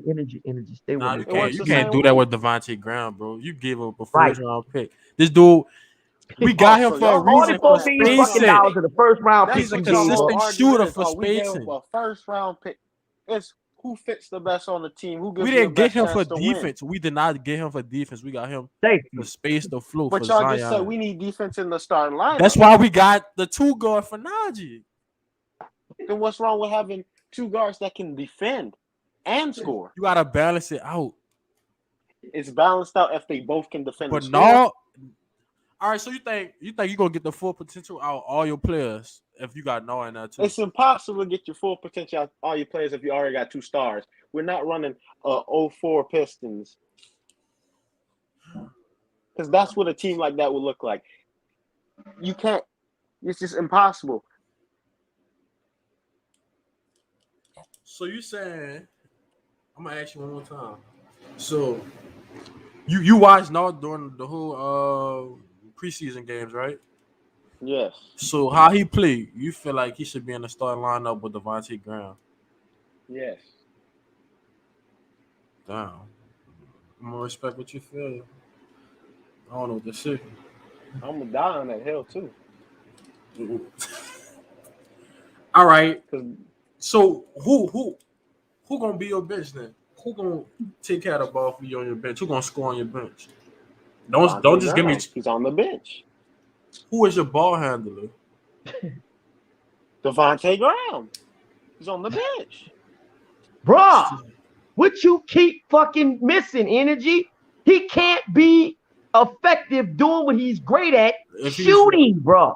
Energy. Stay Nah, with you me. works can't. You the can't same do that way. with Devontae Graham, bro. You gave up a Right. first round pick. This dude, we got him so for a y'all reason for $44 million fucking spacing. dollars in the first round That's He's a pick what you gave y'all up. whole consistent argument shooter is. for We gave him spacing. a first round pick. It's who fits the best on the team. Who gives We you the didn't get best him for chance to win. defense. We did not get him for defense. We got him Thank to you. space the floor for But y'all just said Zion. we need defense in the starting lineup. That's why we got the 2 guard for Najee. Then what's wrong with having 2 guards that can defend and score? You gotta balance it out. It's balanced out if they both can defend But and score. no. All right, so you think you're gonna get the full potential out of all your players if you got Noah in that too? It's impossible to get your full potential out of all your players if you already got 2 stars. We're not running 04 Pistons. Because that's what a team like that would look like. You can't. It's just impossible. So you saying? I'm gonna ask you one more time. So you watched Nard during the whole preseason games, right? Yes. So how he played, you feel like he should be in the starting lineup with Devontae Graham? Yes. Damn, I'm gonna respect what you feel. I don't know what to say. I'm gonna die on that hill too. All right. 'Cause So who gonna be your bench then? Who gonna take care of the ball for you on your bench? Who gonna score on your bench? Don't just give me. He's on the bench. Who is your ball handler? Devontae Graham. He's on the bench. Bruh, what you keep fucking missing, energy? He can't be effective doing what he's great at, shooting, bruh.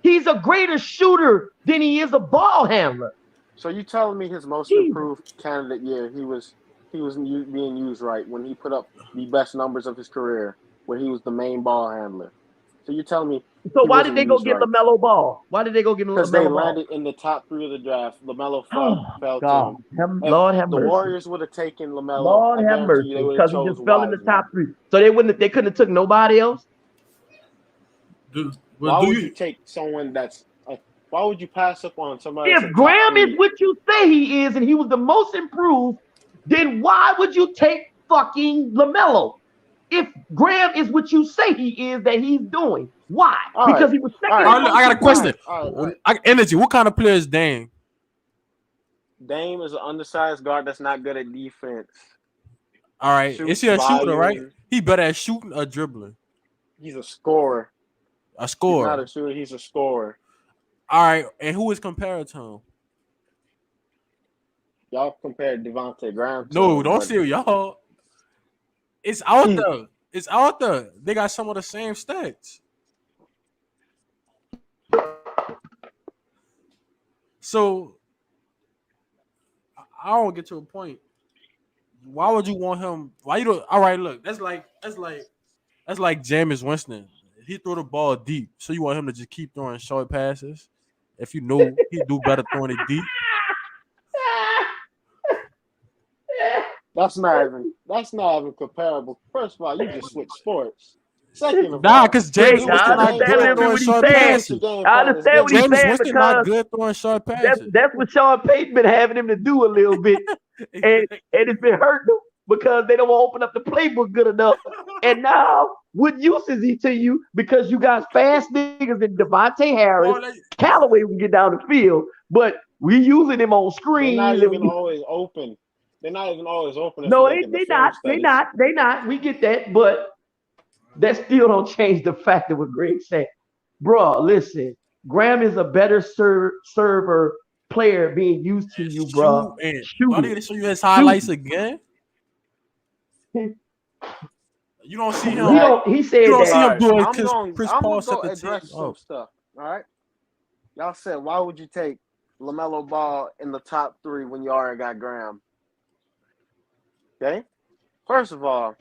He's a greater shooter than he is a ball handler. So you telling me his most improved candidate year, he was being used right when he put up the best numbers of his career, when he was the main ball handler. So you're telling me. So why did they go get LaMelo Ball? Why did they go get LaMelo Ball? Because they landed in the top 3 of the draft. LaMelo fell to him. Lord have mercy. The Warriors would have taken LaMelo. Lord have mercy, because he just fell in the top 3. So they couldn't have took nobody else. Why would you take someone that's? Why would you pass up on somebody? If Graham is what you say he is, and he was the most improved, then why would you take fucking LaMelo? If Graham is what you say he is, that he's doing, why? Because he was second. I got a question. Energy. What kind of player is Dame? Dame is an undersized guard that's not good at defense. All right, is he a shooter? Right? He better at shooting or dribbling. He's a scorer. A scorer. He's not a shooter. He's a scorer. All right, and who is compared to him? Y'all compared Devontae Graham to No, him, don't say y'all. It's out there. It's out there. They got some of the same stats. So I don't get to a point. Why would you want him? Why you don't? All right, look, that's like Jameis Winston. He threw the ball deep, so you want him to just keep throwing short passes? If you know he do better throwing it deep. That's not even comparable. First of all, you just switch sports. Second of all, because James Winston not good throwing short passes. I understand what he's saying, Winston not good throwing short passes. That's what Sean Payton been having him to do a little bit, and it's been hurting them because they don't want to open up the playbook good enough. And now, what use is he to you? Because you got fast niggas in Devontae Harris, Callaway can get down the field, but we using him on screens. They're not even always open. They're not even always open. No, they not. We get that, but that still don't change the fact that what Greg said. Bro, listen, Graham is a better server player being used to you, bro. I need to show you his highlights again. You don't see him. He said you don't that. see him doing Chris Paul set the address some stuff. All right. Y'all said, why would you take LaMelo Ball in the top 3 when you already got Graham? Okay. First of all,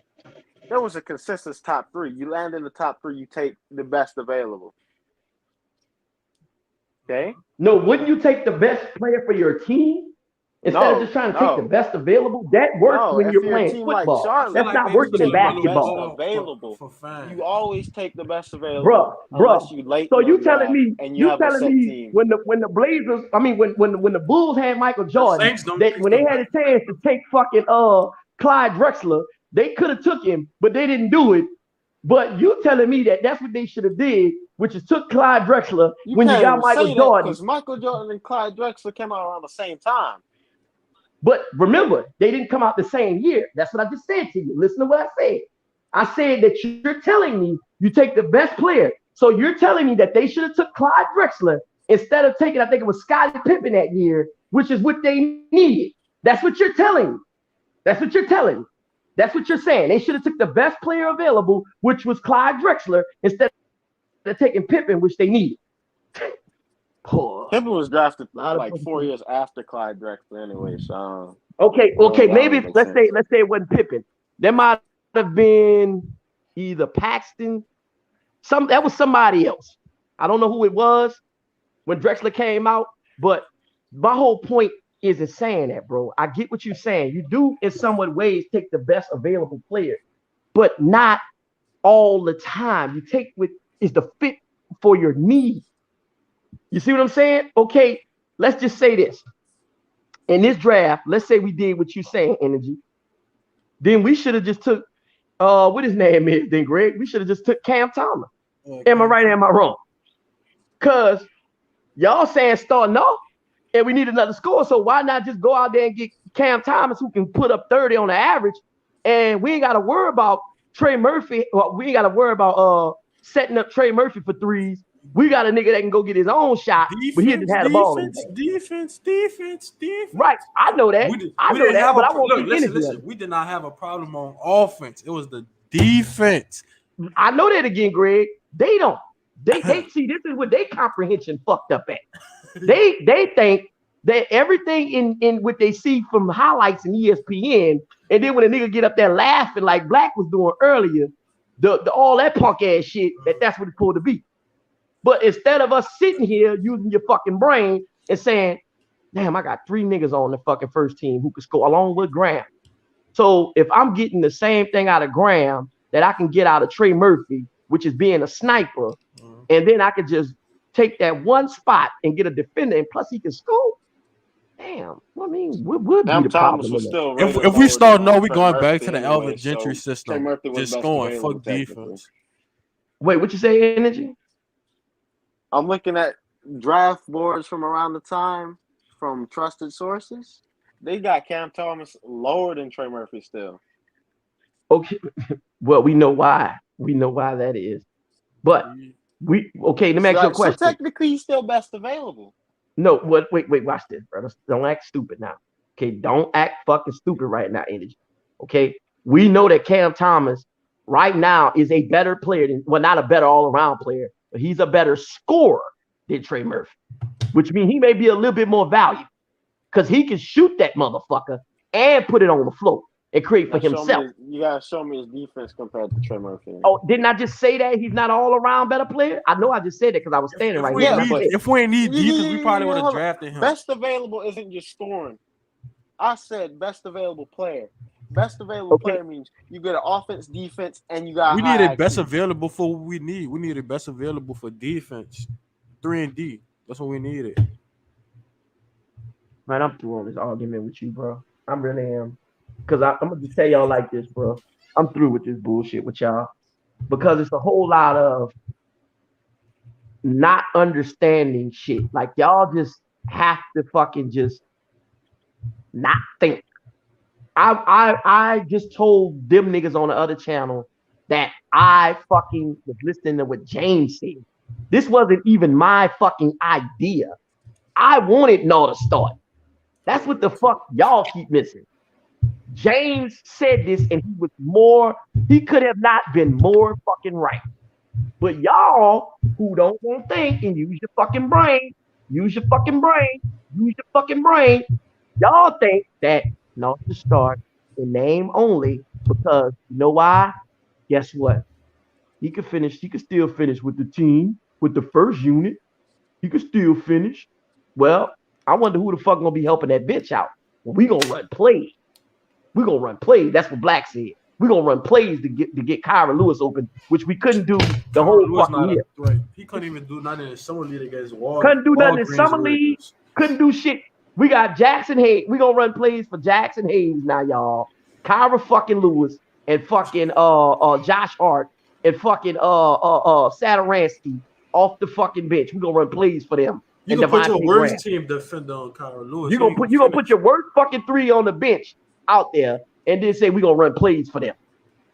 there was a consensus top 3. You land in the top 3, you take the best available. Okay. No, wouldn't you take the best player for your team instead of just trying to take the best available? That works when you're playing football. Like that's not working in basketball. Available. You always take the best available. Bro. So you telling me when the Blazers, when the Bulls had Michael Jordan, when they had a chance to take fucking Clyde Drexler, they could have took him, but they didn't do it. But you telling me that that's what they should have did, which is took Clyde Drexler when you got Michael Jordan. Because Michael Jordan and Clyde Drexler came out around the same time. But remember, they didn't come out the same year. That's what I just said to you. Listen to what I said. I said that you're telling me you take the best player. So you're telling me that they should have took Clyde Drexler instead of taking, I think it was Scottie Pippen that year, which is what they needed. That's what you're telling me. That's what you're telling me. That's what you're saying. They should have took the best player available, which was Clyde Drexler, instead of taking Pippen, which they needed. Pippen was drafted like 4 years after Clyde Drexler anyway. So okay. Maybe let's say it wasn't Pippen. There might have been either Paxton. That was somebody else. I don't know who it was when Drexler came out. But my whole point isn't saying that, bro. I get what you're saying. You do, in somewhat ways, take the best available player, but not all the time. You take what is the fit for your need. You see what I'm saying? Okay, let's just say this. In this draft, let's say we did what you saying, Energy. Then we should have just took what his name is, then Greg. We should have just took Cam Thomas. Am I right or am I wrong? Because y'all saying starting off, and we need another score. So why not just go out there and get Cam Thomas, who can put up 30 on the average, and we ain't got to worry about Trey Murphy. Well, we ain't got to worry about setting up Trey Murphy for threes. We got a nigga that can go get his own shot, but he just had the ball. Defense. Right, I know that. I know that, but I won't listen. We did not have a problem on offense. It was the defense. I know that again, Greg. They don't. They see this is what they comprehension fucked up at. They think that everything in what they see from highlights and ESPN, and then when a nigga get up there laughing like Black was doing earlier, the all that punk ass shit, that's what it's supposed to be. But instead of us sitting here using your fucking brain and saying, damn, I got 3 niggas on the fucking first team who can score along with Graham. So if I'm getting the same thing out of Graham that I can get out of Trey Murphy, which is being a sniper, and then I could just take that one spot and get a defender, and plus he can score. Damn, I mean, what would be the problem? If we start, we going back to the Elvin Gentry system, just scoring, fuck defense. Wait, what you say, Energy? I'm looking at draft boards from around the time from trusted sources. They got Cam Thomas lower than Trey Murphy still. Okay, well, we know why. We know why that is. But let me ask you a question. So technically, he's still best available. No, wait, watch this, brother. Don't act stupid now. Okay, don't act fucking stupid right now, Energy. Okay, we know that Cam Thomas right now is a better player than, well, not a better all-around player, but he's a better scorer than Trey Murphy, which means he may be a little bit more valuable because he can shoot that motherfucker and put it on the floor and create for himself. You gotta show me his defense compared to Trey Murphy. Oh, didn't I just say that he's not an all-around better player? I know I just said that because I was standing right here. If we ain't need defense, we probably would have drafted him. Best available isn't just scoring. I said best available player. Best available player means you get an offense, defense, and you got. We needed best available for what we need. We needed best available for defense. 3&D. That's what we needed. Man, I'm through on this argument with you, bro. I really am. Because I'm going to just tell y'all like this, bro. I'm through with this bullshit with y'all. Because it's a whole lot of not understanding shit. Like, y'all just have to fucking just not think. I just told them niggas on the other channel that I fucking was listening to what James said. This wasn't even my fucking idea. I wanted Naw to start. That's what the fuck y'all keep missing. James said this, and he could have not been more fucking right. But y'all who don't want to think and use your fucking brain, y'all think that Naw to start in name only because you know why? Guess what? He could still finish with the team, with the first unit. He could still finish. Well, I wonder who the fuck gonna be helping that bitch out. Well, we gonna run plays. That's what Black said. We're gonna run plays to get Kyra Lewis open, which we couldn't do the whole fucking year. He couldn't even do nothing in summer league against Wall. Couldn't do nothing in summer league. Couldn't do shit. We got Jackson Hayes. We're gonna run plays for Jackson Hayes now, y'all. Kyra fucking Lewis and fucking Josh Hart and fucking Saturansky off the fucking bench. We're gonna run plays for them. You can put your worst team defender on Kyra Lewis. You gonna put your worst fucking 3 on the bench out there and then say we're gonna run plays for them.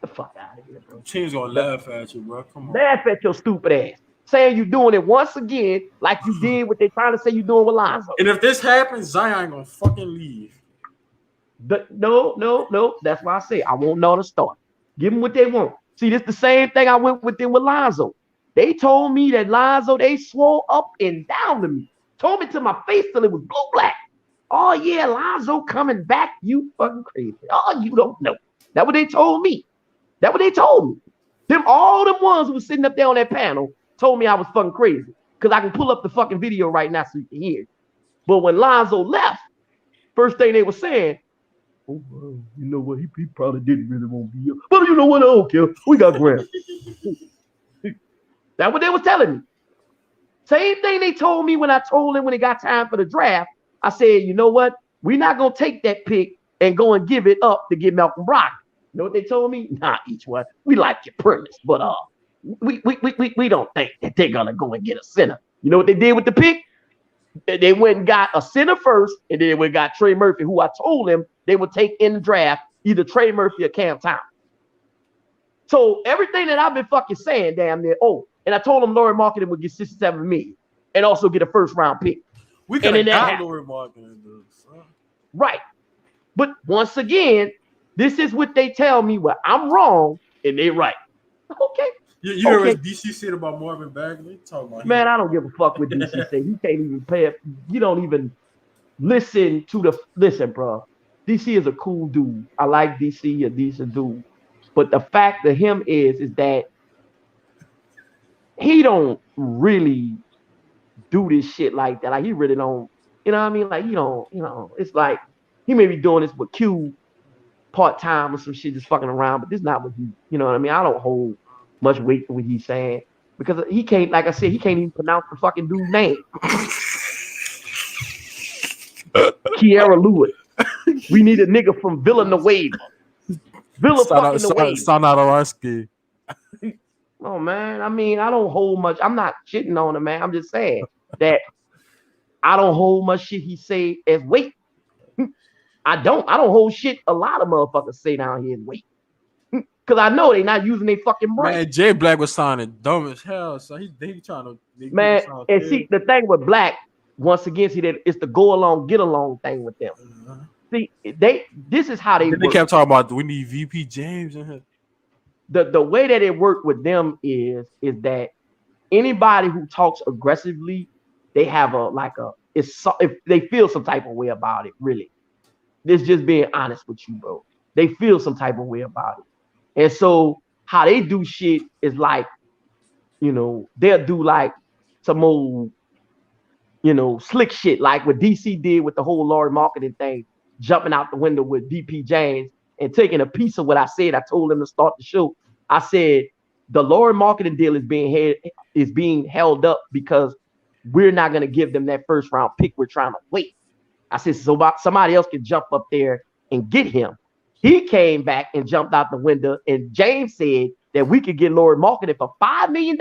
The fuck out of here, bro. Team's gonna laugh at you, bro. Come on. Laugh at your stupid ass. Saying you doing it once again like you did what they trying to say you doing with Lonzo. And if this happens, Zion ain't gonna fucking leave. No. That's why I say I want Naw to start. Give them what they want. See, this the same thing I went with them with Lonzo. They told me that Lonzo, they swore up and down to me. Told me to my face till it was blue black. Oh, yeah, Lonzo coming back. You fucking crazy. Oh, you don't know. That's what they told me. All them ones who was sitting up there on that panel told me I was fucking crazy. Because I can pull up the fucking video right now so you can hear it. But when Lonzo left, first thing they were saying, oh, well, you know what? He probably didn't really want to be here. But you know what? I don't care. We got Graham. That's what they was telling me. Same thing they told me when I told them when it got time for the draft. I said, you know what? We're not going to take that pick and go and give it up to get Malcolm Brogdon. You know what they told me? Nah, each one. We like your premise, but we don't think that they're going to go and get a center. You know what they did with the pick? They went and got a center first, and then we got Trey Murphy, who I told them they would take in the draft either Trey Murphy or Cam Thomas. So everything that I've been fucking saying, damn near, and I told them Lauri Markkanen would get $67 million and also get a first round pick. We could have got Lauri Markkanen. Right. But once again, this is what they tell me where I'm wrong and they right. Okay. You heard what DC said about Marvin Bagley? Talk about Man, I don't give a fuck what DC say. He can't even pay it. You don't even listen, bro. DC is a cool dude. I like DC, a decent dude. But the fact of him is that he don't really do this shit like that. Like he really don't, you know what I mean? Like, it's like he may be doing this with Q part-time or some shit, just fucking around, but this is not what he, you know what I mean? I don't hold much weight for what he's saying because he can't, like I said, he can't even pronounce the fucking dude's name. Kiera Lewis. We need a nigga from Villanueva. Sanadarsky. Oh man, I mean, I don't hold much. I'm not shitting on him, man. I'm just saying that I don't hold much shit he say as weight. I don't hold shit a lot of motherfuckers say down here as weight. Because I know they not using their fucking brain. Man, Jay Black was sounding dumb as hell. So he trying to man. And see, the thing with Black, once again, see that it's the go along, get along thing with them. Uh-huh. See, this is how they work. They kept talking about we need VP James in here. The way that it worked with them is that anybody who talks aggressively, they have if they feel some type of way about it, really. It's just being honest with you, bro. They feel some type of way about it. And so how they do shit is like, they'll do like some old, slick shit, like what DC did with the whole Lauri Markkanen thing, jumping out the window with VP James and taking a piece of what I said. I told him to start the show. I said the Lauri Markkanen deal is being held up because we're not going to give them that first round pick. We're trying to wait. I said, so somebody else can jump up there and get him. He came back and jumped out the window, and James said that we could get Lauri Markkanen for $5 million.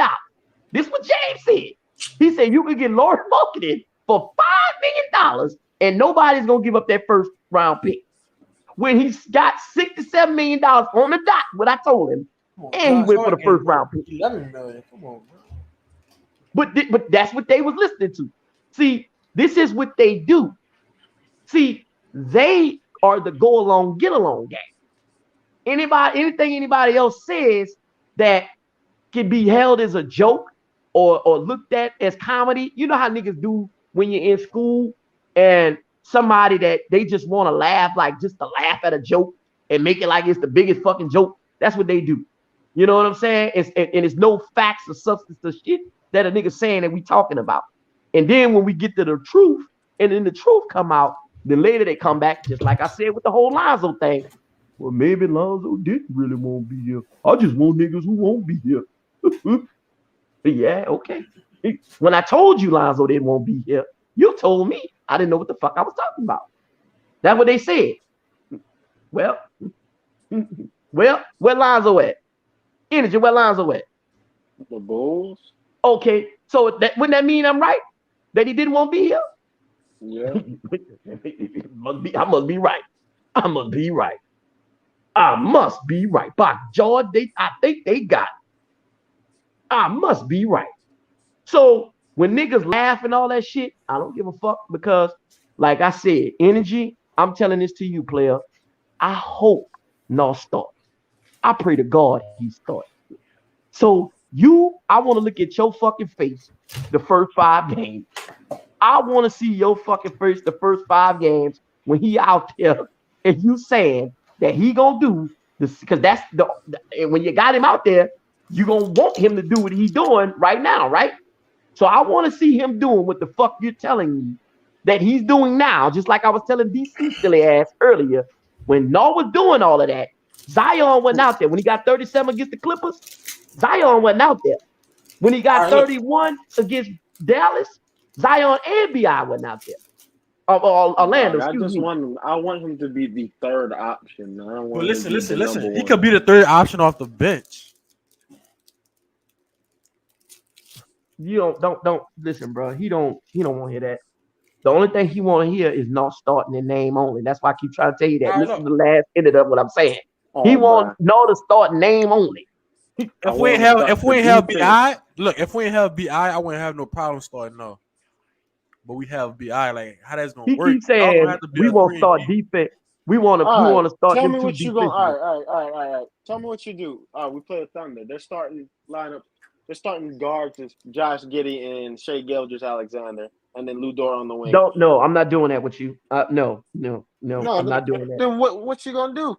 This is what James said. He said you could get Lauri Markkanen for $5 million, and nobody's going to give up that first round pick. When he's got $6 to $7 million on the dot, what I told him, and he went for the first round pick. $11 million. Come on, bro. But that's what they was listening to. See, this is what they do. See, they are the go along, get along gang. Anything anybody else says that can be held as a joke or looked at as comedy. You know how niggas do when you're in school and somebody that they just want to laugh, like just to laugh at a joke and make it like it's the biggest fucking joke. That's what they do. You know what I'm saying? It's no facts or substance or shit that a nigga saying that we talking about. And then when we get to the truth, and then the truth come out, then later they come back, just like I said with the whole Lonzo thing. Well, maybe Lonzo didn't really want to be here. I just want niggas who won't be here. Yeah, okay. When I told you Lonzo didn't want to be here, you told me I didn't know what the fuck I was talking about. That's what they said. Well, where Lonzo at? Energy, where Lonzo at? The Bulls? Okay, so wouldn't that mean I'm right? That he didn't want to be here? Yeah. I must be right. I must be right. By George, I think they got it. I must be right. So when niggas laugh and all that shit, I don't give a fuck because, like I said, energy, I'm telling this to you, player. I hope North starts. I pray to God he starts. So I want to look at your fucking face the first 5 games. I want to see your fucking face the first 5 games when he out there and you saying that he gonna do this because that's when you got him out there, you gonna want him to do what he's doing right now, right? So I want to see him doing what the fuck you're telling me that he's doing now, just like I was telling DC silly ass earlier, when Noah was doing all of that, Zion wasn't out there. When he got 37 against the Clippers, Zion wasn't out there. When he got 31 against Dallas, Zion and BI wasn't out there. Orlando, excuse me. I want him to be the third option. I don't want But listen. He could be the third option off the bench. You don't listen, bro. He don't want to hear that. The only thing he want to hear is not starting in name only. That's why I keep trying to tell you that. Listen to the last ended up what I'm saying. He want no to start name only. If we ain't have BI, I wouldn't have no problem starting no. But we have BI, like how that's gonna work. He keep saying we won't start defense. We want to start. Tell me what you going. All right. Tell me what you do. We play the Thunder. They're starting lineup. They're starting guards is Josh Giddey and Shai Gilgeous-Alexander, and then Lou Dort on the wing. No, I'm not doing that with you. No, I'm not doing that. Then what you gonna do?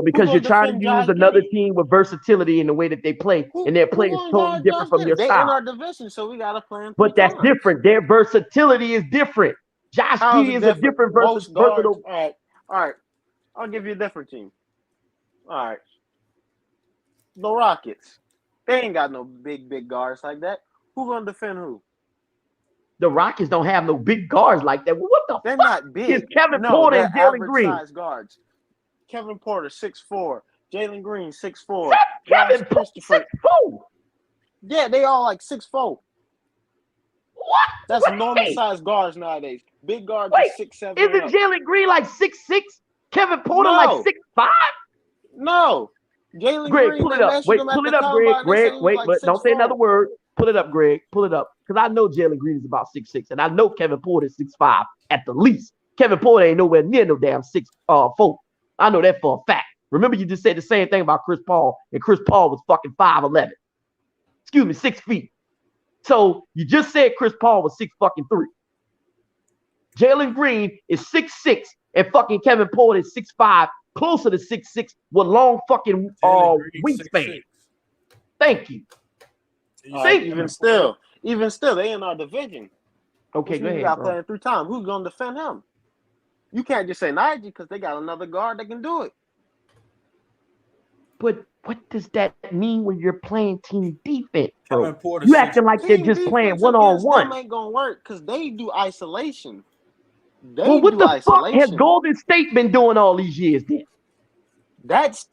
Because you're trying to use another team with versatility in the way that they play, and their play is totally different from your style. They're in our division, so we gotta play them. But that's different. Their versatility is different. Josh Giddey is a different versatile. All right. I'll give you a different team. All right. The Rockets. They ain't got no big guards like that. Who gonna defend who? The Rockets don't have no big guards like that. Well, what the They're fuck not big. is Kevin Porter and Jalen Green? Size guards. Kevin Porter 6'4", Jalen Green 6'4". Kevin Porter 6'4". Yeah, they all like 6'4". What? That's normal size guards nowadays. Big guards are 6'7". Isn't Jalen Green like 6'6"? Kevin Porter like 6'5"? No. Jalen Greg, Green, pull it up. Wait, pull it up, Greg. Wait, but don't say another word. Pull it up, Greg. Pull it up. Because I know Jalen Green is about 6'6", and I know Kevin Porter is 6'5" at the least. Kevin Porter ain't nowhere near no damn 6'4". I know that for a fact. Remember, you just said the same thing about Chris Paul, and Chris Paul was fucking 5'11". Excuse me, 6 feet. So you just said Chris Paul was 6'3". Jalen Green is 6'6", and fucking Kevin Porter is 6'5", closer to 6'6", with long fucking wingspan. Thank you. Even still, they in our division. Okay, go ahead. You got playing through time. Who's gonna defend him? You can't just say Nige because they got another guard that can do it. But what does that mean when you're playing team defense, bro? You acting like they're just playing one-on-one. Them ain't gonna work because they do isolation. What the fuck has Golden State been doing all these years then? That's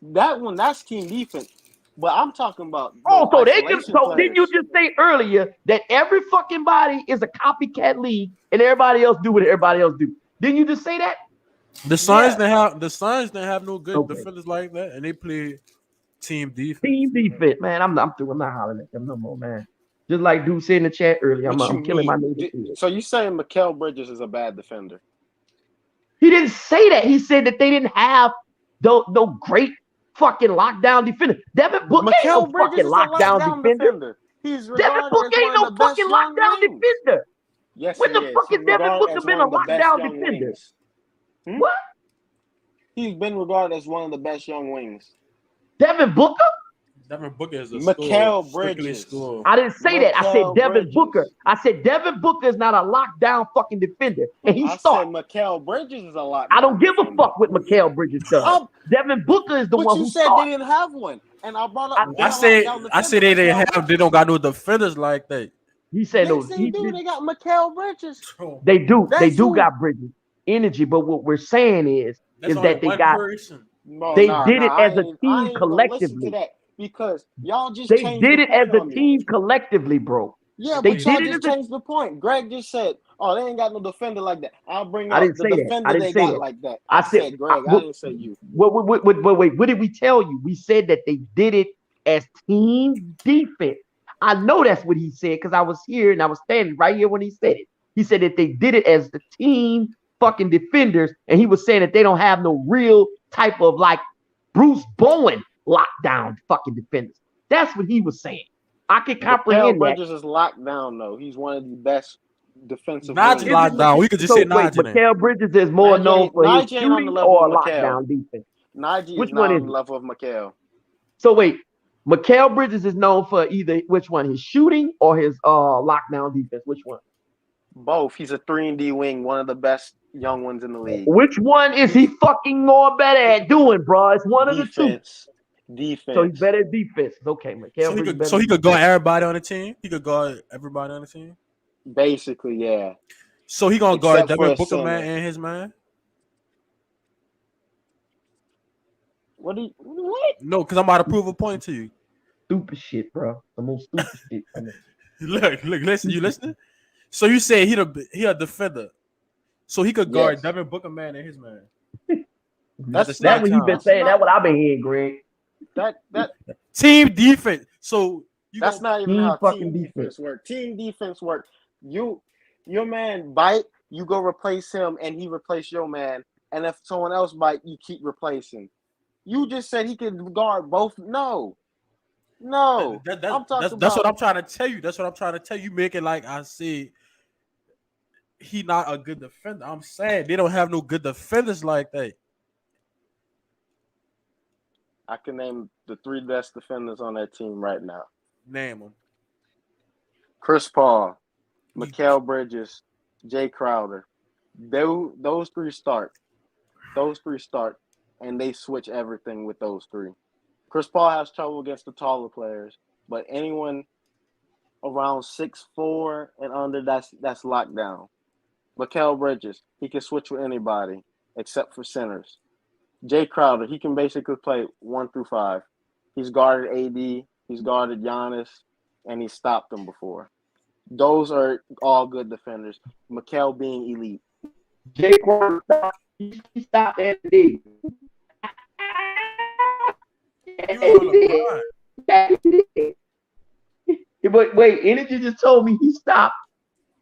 team defense. But I'm talking about. So didn't you just say earlier that every fucking body is a copycat league and everybody else do what everybody else do? Didn't you just say that? The Suns didn't have no good defenders like that, and they play team defense. Team defense, man. I'm through. I'm not hollering at them no more, man. Just like dude said in the chat earlier, I'm killing my nigga. So you saying Mikal Bridges is a bad defender? He didn't say that. He said that they didn't have no great fucking lockdown defender. Devin Booker ain't no fucking lockdown defender. Devin Booker ain't no fucking lockdown defender. Yes, when the fuck has Devin Booker been a lockdown defender? What? He's been regarded as one of the best young wings. Devin Booker? Devin Booker is a Mikal Bridges. I didn't say that. I said Devin Booker. I said Devin Booker is not a lockdown fucking defender. And he started. Mikal Bridges is a lockdown. I don't give a fuck what Mikal Bridges does. Devin Booker is the one who said they didn't have one. And I brought up. I said they didn't have. They don't got no defenders like that. He said no. They got Mikal Bridges. They do. They do got Bridges energy. But what we're saying is that they got. They did it as a team collectively. Because y'all just they did it as a team collectively, bro. Yeah, but y'all just changed the point. Greg just said, "Oh, they ain't got no defender like that." I'll bring up the defender they got like that. I said, Greg. I didn't say you. Wait. What did we tell you? We said that they did it as team defense. I know that's what he said because I was here and I was standing right here when he said it. He said that they did it as the team fucking defenders, and he was saying that they don't have no real type of like Bruce Bowen lockdown fucking defenders. That's what he was saying. I can comprehend that. Bridges is locked down though. He's one of the best defensive. Not locked down. We could just say Nige. Mikal Bridges is more known for his shooting or lockdown defense. Which one is on the level of Mikal? So wait, Mikal Bridges is known for either which one, his shooting or his lockdown defense. Which one? Both. He's a 3&D wing, one of the best young ones in the league. Which one is he fucking more better at doing, bro? It's one of the two. Defense. So he's better at defense. Okay, Mikal. So he could guard everybody on the team. He could guard everybody on the team. Basically, yeah. So he gonna Except guard for Devin a Booker, center. man, and his man. What? No, because I'm about to prove a point to you. Stupid shit, bro. The most stupid shit. Look, listen. You listening? So you say he a defender. So he could guard Yes. Devin Booker, man, and his man. That's what you've been saying. That's what I've been hearing, Greg. That team defense. So that's not even team how fucking team defense work. Team defense work. Your man bite, you go replace him, and he replace your man. And if someone else bite, you keep replacing. You just said he could guard both. No. That's what I'm trying to tell you. That's what I'm trying to tell you. You make it like I said. He not a good defender. I'm saying they don't have no good defenders like that. I can name the 3 best defenders on that team right now. Name them. Chris Paul, Mikal Bridges, Jay Crowder. Those three start. And they switch everything with those 3. Chris Paul has trouble against the taller players, but anyone around 6'4" and under, that's locked down. Mikal Bridges, he can switch with anybody except for centers. Jay Crowder, he can basically play 1 through 5. He's guarded AD, he's guarded Giannis, and he stopped them before. Those are all good defenders. Mikal being elite. Jay Crowder, he stopped at the Wait, Energy just told me he stopped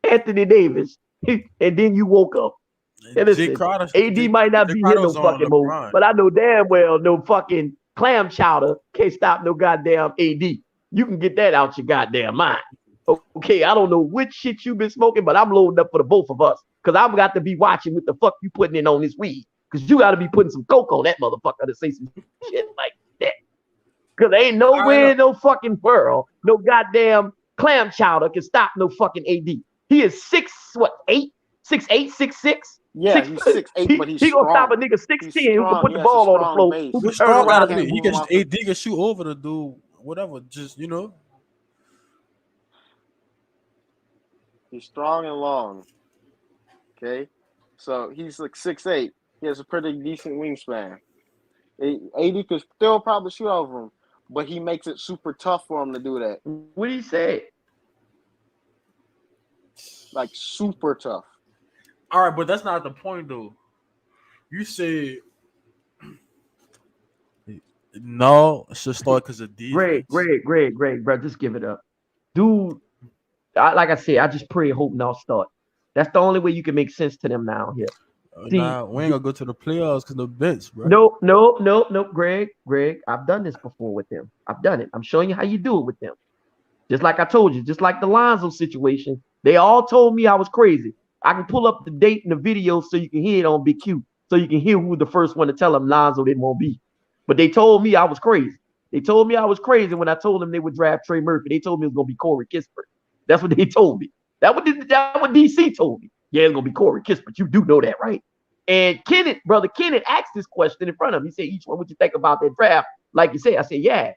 Anthony Davis, and then you woke up. And listen, AD might not be in no fucking mode, but I know damn well no fucking clam chowder can't stop no goddamn AD. You can get that out your goddamn mind. Okay, I don't know which shit you been smoking, but I'm loading up for the both of us because I've got to be watching what the fuck you putting in on this weed because you got to be putting some coke on that motherfucker to say some shit like that. Because there ain't nowhere in no fucking world no goddamn clam chowder can stop no fucking AD. He is 6'8", 6'6". Yeah, he's 6'8", but he's he strong. Gonna stop a nigga 6'10" who can put the ball on the floor. Who can turn around and he can AD can shoot over the dude, whatever. Just He's strong and long. Okay, so he's like 6'8". He has a pretty decent wingspan. AD could still probably shoot over him, but he makes it super tough for him to do that. What do you say? Like super tough. All right, but that's not the point, though. You say no, it should start because of defense. Greg, bro, just give it up, dude. Like I said, I just pray and hope now start. That's the only way you can make sense to them now here. See, we ain't gonna go to the playoffs because the bench, bro. No, Greg. I've done this before with them. I've done it. I'm showing you how you do it with them. Just like I told you, just like the Lonzo situation, they all told me I was crazy. I can pull up the date and the video so you can hear it on BQ, so you can hear who was the first one to tell them Lonzo didn't want to be. But they told me I was crazy. They told me I was crazy when I told them they would draft Trey Murphy. They told me it was gonna be Corey Kispert. That's what they told me. That what DC told me. Yeah, it's gonna be Corey Kispert. You do know that, right? And brother Kenneth asked this question in front of him. He said, "Each one, what you think about that draft?" Like you said, I said, "Yeah."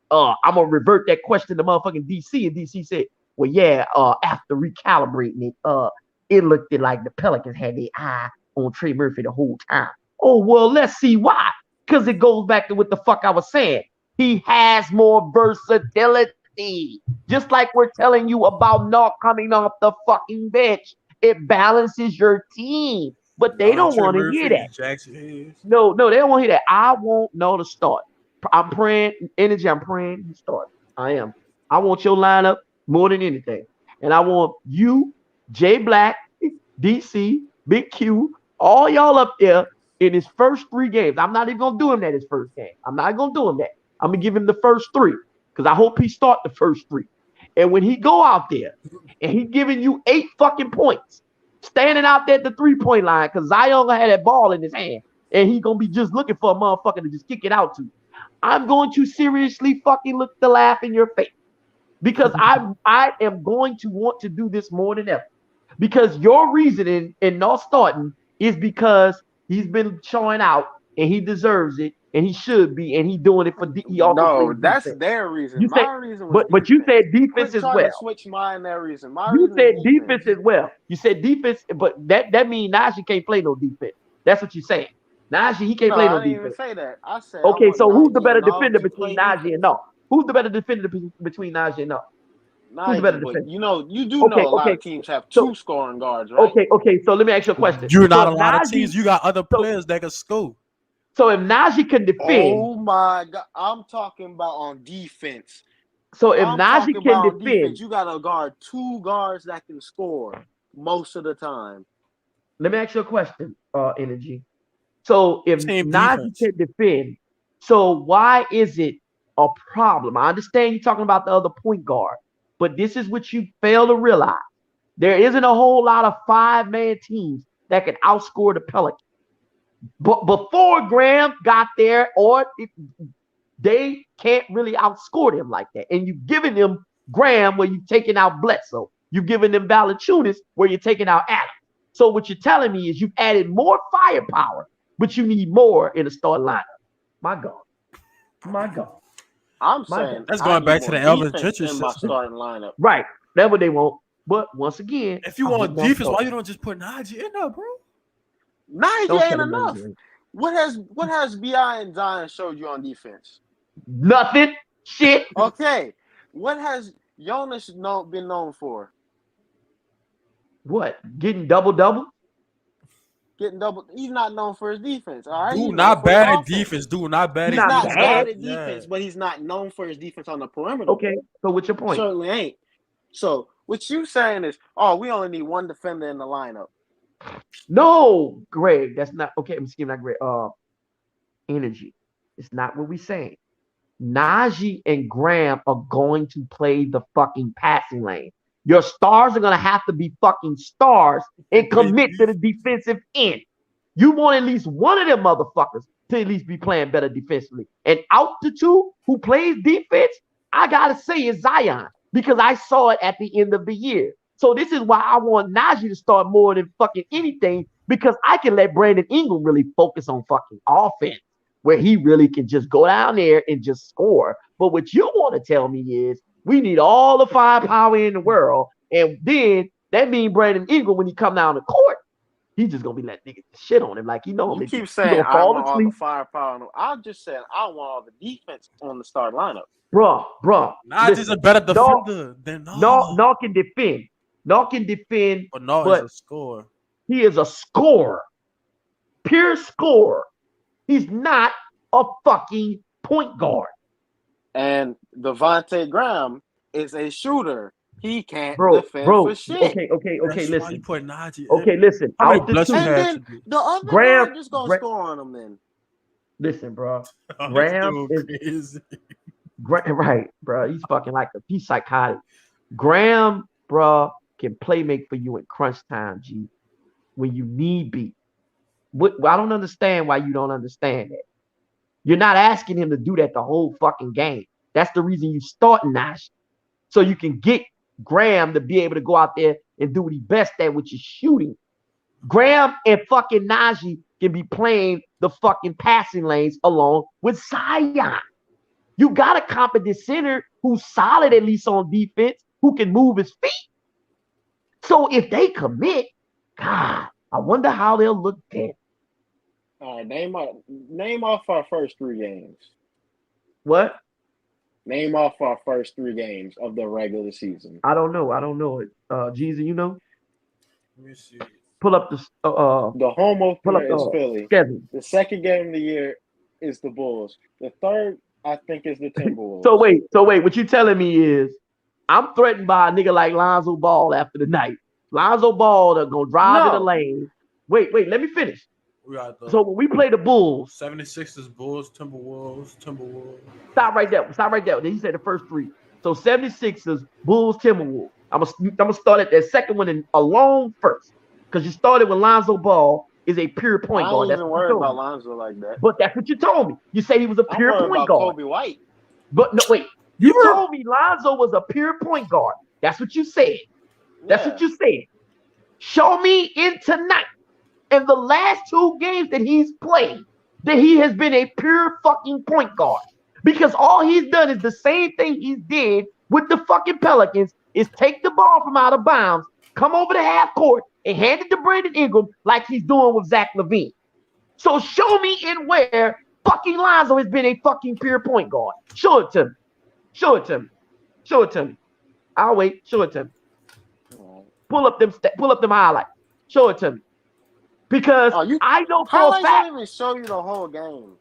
I'm gonna revert that question to motherfucking DC, and DC said, "Well, yeah." After recalibrating it, it looked like the Pelicans had their eye on Trey Murphy the whole time. Oh well, let's see why. Because it goes back to what the fuck I was saying. He has more versatility. Just like we're telling you about not coming off the fucking bench. It balances your team. But they don't want to hear that. No, they don't want to hear that. I want no to start. I'm praying, Energy, I'm praying you start. I am. I want your lineup more than anything. And I want you, Jay Black, DC, Big Q, all y'all up there in his first 3 games. I'm not even going to do him that his first game. I'm not going to do him that. I'm going to give him the first 3 because I hope he start the first 3. And when he go out there and he giving you 8 fucking points, standing out there at the 3-point line because Zion gonna have that ball in his hand and he gonna be just looking for a motherfucker to just kick it out to. I'm going to seriously fucking look to laugh in your face because I am going to want to do this more than ever. Because your reasoning in not starting is because he's been showing out and he deserves it and he should be and he doing it for he also No, plays that's defense. their reason. You say, My reason was but you defense. said defense Quit as trying to well. switch my and their reason. My You reason said is defense defense. as well. You said defense, but that means Najee can't play no defense. That's what you're saying. Najee, he can't No, play I no didn't even defense. say that. I said I Okay, want so who's the Najee better and all defender to between play Najee and defense. no? Who's the better defender between Najee and no? Who's the better Najee, but defender? you know, you do know a lot Okay. of teams have So two scoring guards, right? okay. So let me ask you a question. You're So not a if lot of Najee, teams. You got other so players that can score. so if Najee can defend, Oh my God, I'm talking about on defense. so if I'm Najee talking can about on defend, defense. You got to guard two guards that can score most of the time. let me ask you a question, Energy. So if Team Najee defense. can defend, so why is it a problem? I understand you're talking about the other point guard, but this is what you fail to realize. There isn't a whole lot of 5-man teams that can outscore the Pelicans. But before Graham got there, they can't really outscore them like that. And you've given them Graham where you've taken out Bledsoe. You've given them Valanciunas where you're taking out Adams. So what you're telling me is you've added more firepower, but you need more in the start lineup. My God. I'm My saying God. That's I going need back to more the Elvin defense Gentry in my system. starting lineup. Right. That's what they want. But once again, If you want defense, why you don't just put Najee in there, bro? Najee Don't ain't tell them enough. nothing. What has Bi and Zion showed you on defense? Nothing. Shit. Okay, what has Jonas been known for? What? Getting double? Getting double. He's not known for his defense. All right, he's Dude, known not for his bad at offense. defense. Dude, not bad He's at He's not not defense. bad bad. at defense, Yeah. but he's not known for his defense on the perimeter. Okay. So what's your point? Certainly ain't. So what you saying is, oh, we only need one defender in the lineup. No, Greg. That's not okay. I'm skipping that, Greg. Energy. It's not what we're saying. Najee and Graham are going to play the fucking passing lane. Your stars are going to have to be fucking stars and commit to the defensive end. You want at least one of them motherfuckers to at least be playing better defensively. And out the two who plays defense, I got to say is Zion because I saw it at the end of the year. So this is why I want Najee to start more than fucking anything because I can let Brandon Ingram really focus on fucking offense where he really can just go down there and just score. But what you want to tell me is we need all the firepower in the world. And then that means Brandon Ingram, when he come down the court, he's just going to be letting niggas shit on him like he normally You keep do. saying He gonna I fall want all the asleep. firepower. I'm just saying I want all the defense on the start lineup. Bruh. Najee's a better defender than No can defend. No can defend, But no is but a scorer. he is a scorer. Pure scorer. He's not a fucking point guard. And Devontae Graham is a shooter. He can't Bro, defend for shit. Okay, That's why listen. you put Najee in. Okay, listen. How many Out the blessings two. you And had then today? the other Graham- guy just gonna Gra- score on him then. Listen, bro. Oh, this Graham dude is crazy. right, bro. He's fucking he's psychotic. Graham, bro, can play make for you in crunch time, G, when you need be. I don't understand why you don't understand that. You're not asking him to do that the whole fucking game. That's the reason you starting Nash. So you can get Graham to be able to go out there and do what he best at, which is shooting. Graham and fucking Najee can be playing the fucking passing lanes along with Zion. You got a competent center who's solid at least on defense, who can move his feet. So if they commit, God, I wonder how they'll look then. All right, name off our first 3 games. What? Name off our first 3 games of the regular season. I don't know it. Jeezy, you know? Let me see. Pull up the The home pull up opener is the Philly. schedule. The second game of the year is the Bulls. The third, I think, is the Timberwolves. So wait, what you telling me is I'm threatened by a nigga like Lonzo Ball after the night. Lonzo Ball are gonna drive in the lane. Wait, let me finish. We got the So when we play the Bulls, 76ers, Bulls, Timberwolves. stop right there. Then he said the first 3. So 76ers, Bulls, Timberwolves. I'm gonna start at that second one alone first. Because you started with Lonzo Ball is a pure point guard. I ain't even worried about Lonzo like that. But that's what you told me. You said he was a I'm pure worried point about guard. Kobe White. But no, wait. You told me Lonzo was a pure point guard. That's what you said. That's what you said. Show me in tonight, in the last 2 games that he's played, that he has been a pure fucking point guard. Because all he's done is the same thing he did with the fucking Pelicans, is take the ball from out of bounds, come over the half court, and hand it to Brandon Ingram like he's doing with Zach LaVine. So show me in where fucking Lonzo has been a fucking pure point guard. Show it to me. Show it to me. Show it to me. I'll wait. Show it to me. Pull up them highlights. Show it to me. Because I know for a highlights fact. don't even show you the whole game.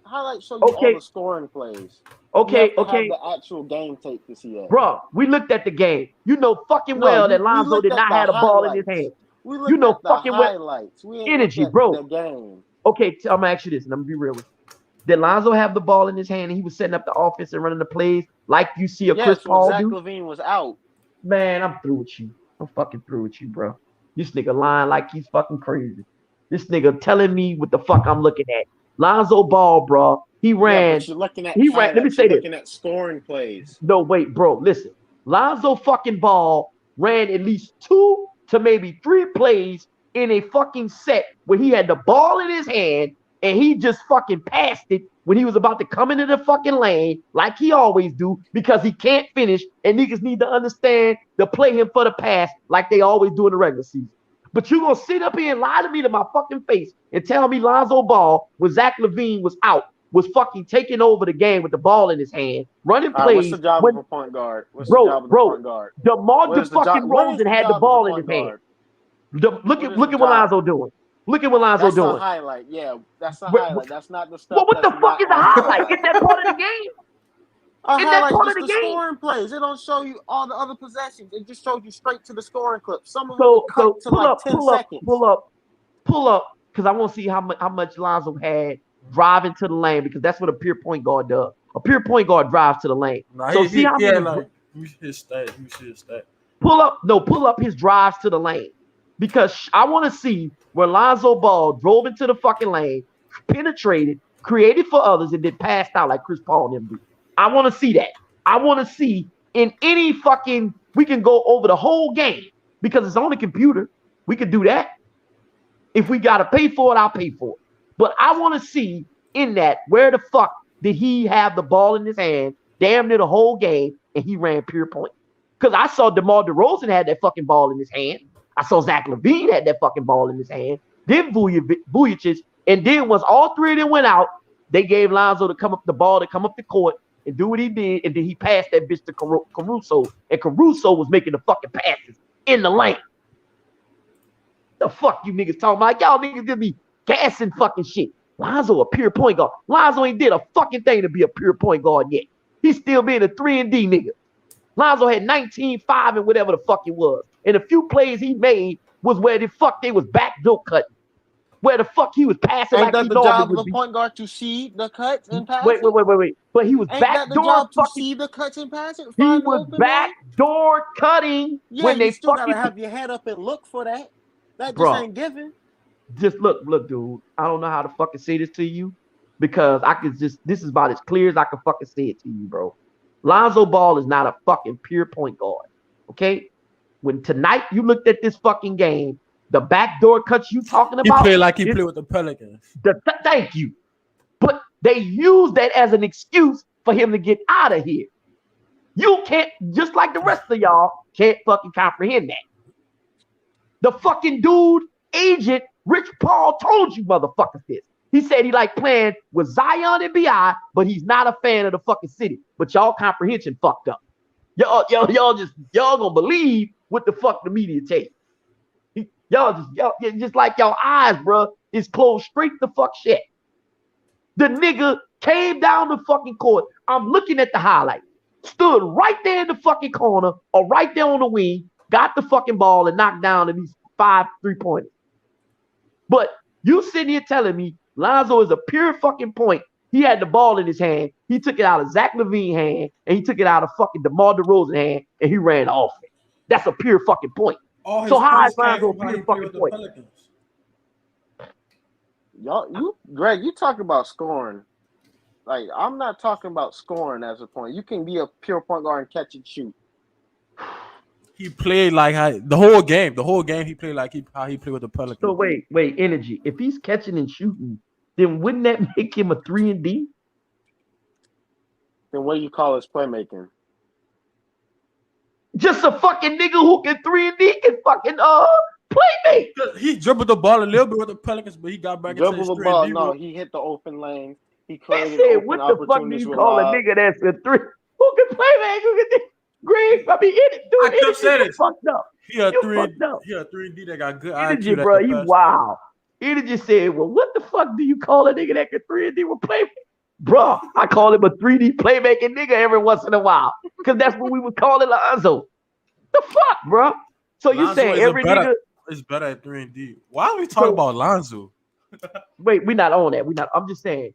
Highlights show you all the scoring plays. Okay. Have the actual game tape to see that. Bro, we looked at the game. You know fucking well that Lonzo did not have a ball in his hand. You know fucking highlights. Well. Energy, bro. The game. Okay, I'm gonna ask you this, and I'm gonna be real with you. Did Lonzo have the ball in his hand and he was setting up the offense and running the plays like you see a Chris Paul Zach do? LaVine was out. Man, I'm through with you. I'm fucking through with you, bro. This nigga lying like he's fucking crazy. This nigga telling me what the fuck I'm looking at. Lonzo Ball, bro. He ran. But you're looking at Let me say this. Looking at scoring plays. No, wait, bro. Listen. Lonzo fucking Ball ran at least 2 to maybe 3 plays in a fucking set where he had the ball in his hand and he just fucking passed it when he was about to come into the fucking lane like he always do because he can't finish and niggas need to understand to play him for the pass like they always do in the regular season. But you gonna sit up here and lie to me to my fucking face and tell me Lonzo Ball, when Zach LaVine was out, was fucking taking over the game with the ball in his hand, running plays. What's the job of a point guard? What's the job of the point guard? DeMar DeFucking had the ball in his hand. Look at what Lonzo doing. Look at what Lonzo doing. That's a highlight. Yeah, that's a highlight. That's not the stuff. Well, what the fuck is a highlight? Is that part of the game? Is that part of the game? Scoring plays. It don't show you all the other possessions. It just shows you straight to the scoring clip. Some of them cut to like 10 seconds. Pull up, because I want to see how much Lonzo had driving to the lane, because that's what a pure point guard does. A pure point guard drives to the lane. So see how many. Let me see his stat. Pull up his drives to the lane. Because I want to see where Lonzo Ball drove into the fucking lane, penetrated, created for others, and then passed out like Chris Paul and them do. I want to see that. I want to see in any fucking, we can go over the whole game because it's on the computer. We can do that. If we got to pay for it, I'll pay for it. But I want to see in that, where the fuck did he have the ball in his hand damn near the whole game and he ran pure point? Because I saw DeMar DeRozan had that fucking ball in his hand. I saw Zach LaVine had that fucking ball in his hand. Then Vujacic. And then once all 3 of them went out, they gave Lonzo to come up the court and do what he did. And then he passed that bitch to Caruso. And Caruso was making the fucking passes in the lane. The fuck you niggas talking about? Y'all niggas just be gassing fucking shit. Lonzo a pure point guard. Lonzo ain't did a fucking thing to be a pure point guard yet. He's still being a 3&D nigga. Lonzo had 19, 5, and whatever the fuck it was. And a few plays he made was where the fuck they was backdoor cutting. Where the fuck he was passing ain't like he the job would of the point guard to see the cuts and pass? Wait. But he was backdoor to see the cuts and pass it? He was backdoor cutting when they still fucking gotta have your head up and look for that. That just ain't given. Just look, dude. I don't know how to fucking say this to you because this is about as clear as I can fucking say it to you, bro. Lonzo Ball is not a fucking pure point guard. Okay? When tonight you looked at this fucking game, the backdoor cuts you talking about. He played like he played with the Pelicans. Thank you. But they use that as an excuse for him to get out of here. You can't, just like the rest of y'all, can't fucking comprehend that. The fucking dude, agent, Rich Paul told you motherfuckers this. He said he like playing with Zion and B.I., but he's not a fan of the fucking city. But y'all comprehension fucked up. Y'all gonna believe what the fuck the media tell you. Y'all just like y'all eyes, bro, is closed straight the fuck shit. The nigga came down the fucking court. I'm looking at the highlight. Stood right there in the fucking corner or right there on the wing, got the fucking ball and knocked down at least 5 3-pointers. But you sitting here telling me Lonzo is a pure fucking point. He had the ball in his hand. He took it out of Zach LaVine's hand and he took it out of fucking DeMar DeRozan's hand and he ran off it. That's a pure fucking point. So how is Lonzo a pure fucking point? Greg, you talk about scoring. Like, I'm not talking about scoring as a point. You can be a pure point guard and catch and shoot. he played like the whole game. The whole game he played like how he played with the Pelicans. So wait, energy. If he's catching and shooting, then wouldn't that make him a 3&D? Then what do you call his playmaking? Just a fucking nigga who can 3&D can fucking playmate. He dribbled the ball a little bit with the Pelicans, but he got back into his Dribble the ball. 3&D. No, he hit the open lane. He They created said, open what the fuck do opportunities you with call a Lob. nigga that's a 3 who can playmate? Who can Greg? I mean, I kept saying it. Fucked up. He a You 3 fucked up. He a 3D that got good Energy, IQ. bro. You wow. Energy said, well, what the fuck do you call a nigga that can 3&D with playmate? Bro, I call him a 3D playmaking nigga every once in a while. Because that's what we would call it, Lonzo. The fuck, bro? So you saying every nigga is better at 3&D. Why are we talking about Lonzo? Wait, we're not on that. I'm just saying.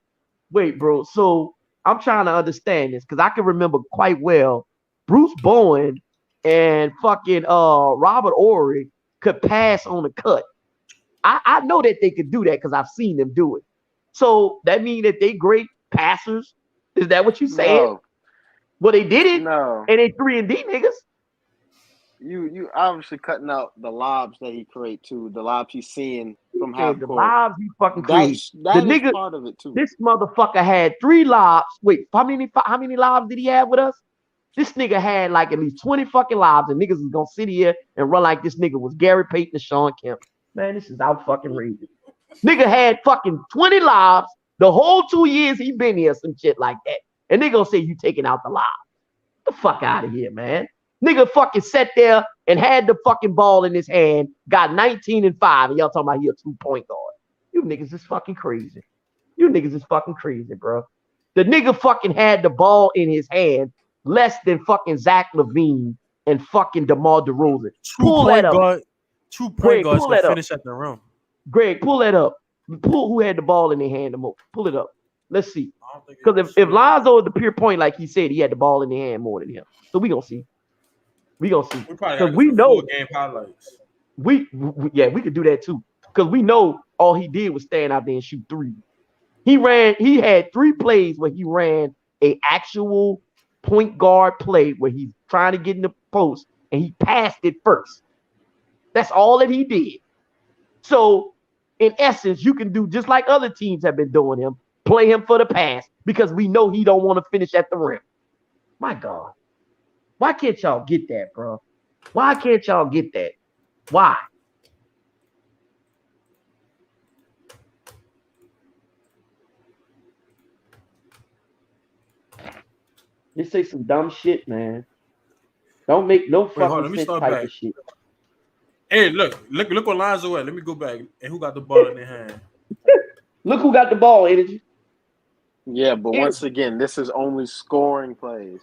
Wait, bro. So I'm trying to understand this because I can remember quite well Bruce Bowen and fucking Robert Ory could pass on the cut. I know that they could do that because I've seen them do it. So that means that they great passers. Is that what you saying? No. Well, they did it. No. And they 3&D niggas. You obviously cutting out the lobs that he create too. The lobs he's seeing from half The court. lobs he fucking creates. That the is nigga, part of it too. This motherfucker had 3 lobs. Wait, how many lobs did he have with us? This nigga had like at least 20 fucking lobs, and niggas is gonna sit here and run like this nigga was Gary Payton and Sean Kemp. Man, this is out fucking raising. Nigga had fucking 20 lobs the whole 2 years he been here, some shit like that. And they gonna say you taking out the lob. The fuck out of here, man. Nigga fucking sat there and had the fucking ball in his hand, got 19 and 5, and y'all talking about he a 2-point guard. You niggas is fucking crazy. You niggas is fucking crazy, bro. The nigga fucking had the ball in his hand less than fucking Zach LaVine and fucking DeMar DeRozan. Pull that up. 2 point guards pull can that up. finish at the rim. Greg, pull that up. Pull who had the ball in their hand the most. Pull it up. Let's see. Because if Lonzo is the pure point, like he said, he had the ball in the hand more than him. So we gonna see. We gonna see. Because we know game highlights. We could do that too. Because we know all he did was stand out there and shoot 3. He had 3 plays where he ran a actual point guard play where he's trying to get in the post and he passed it first. That's all that he did. So in essence, you can do just like other teams have been doing him, play him for the pass because we know he don't want to finish at the rim. My God. Why can't y'all get that, bro? Why can't y'all get that? Why? They say some dumb shit, man. Don't make no fucking sense type of shit. Hey, look what Lonzo at. Let me go back. And who got the ball in their hand? Look who got the ball, Energy. Yeah, but once again, this is only scoring plays.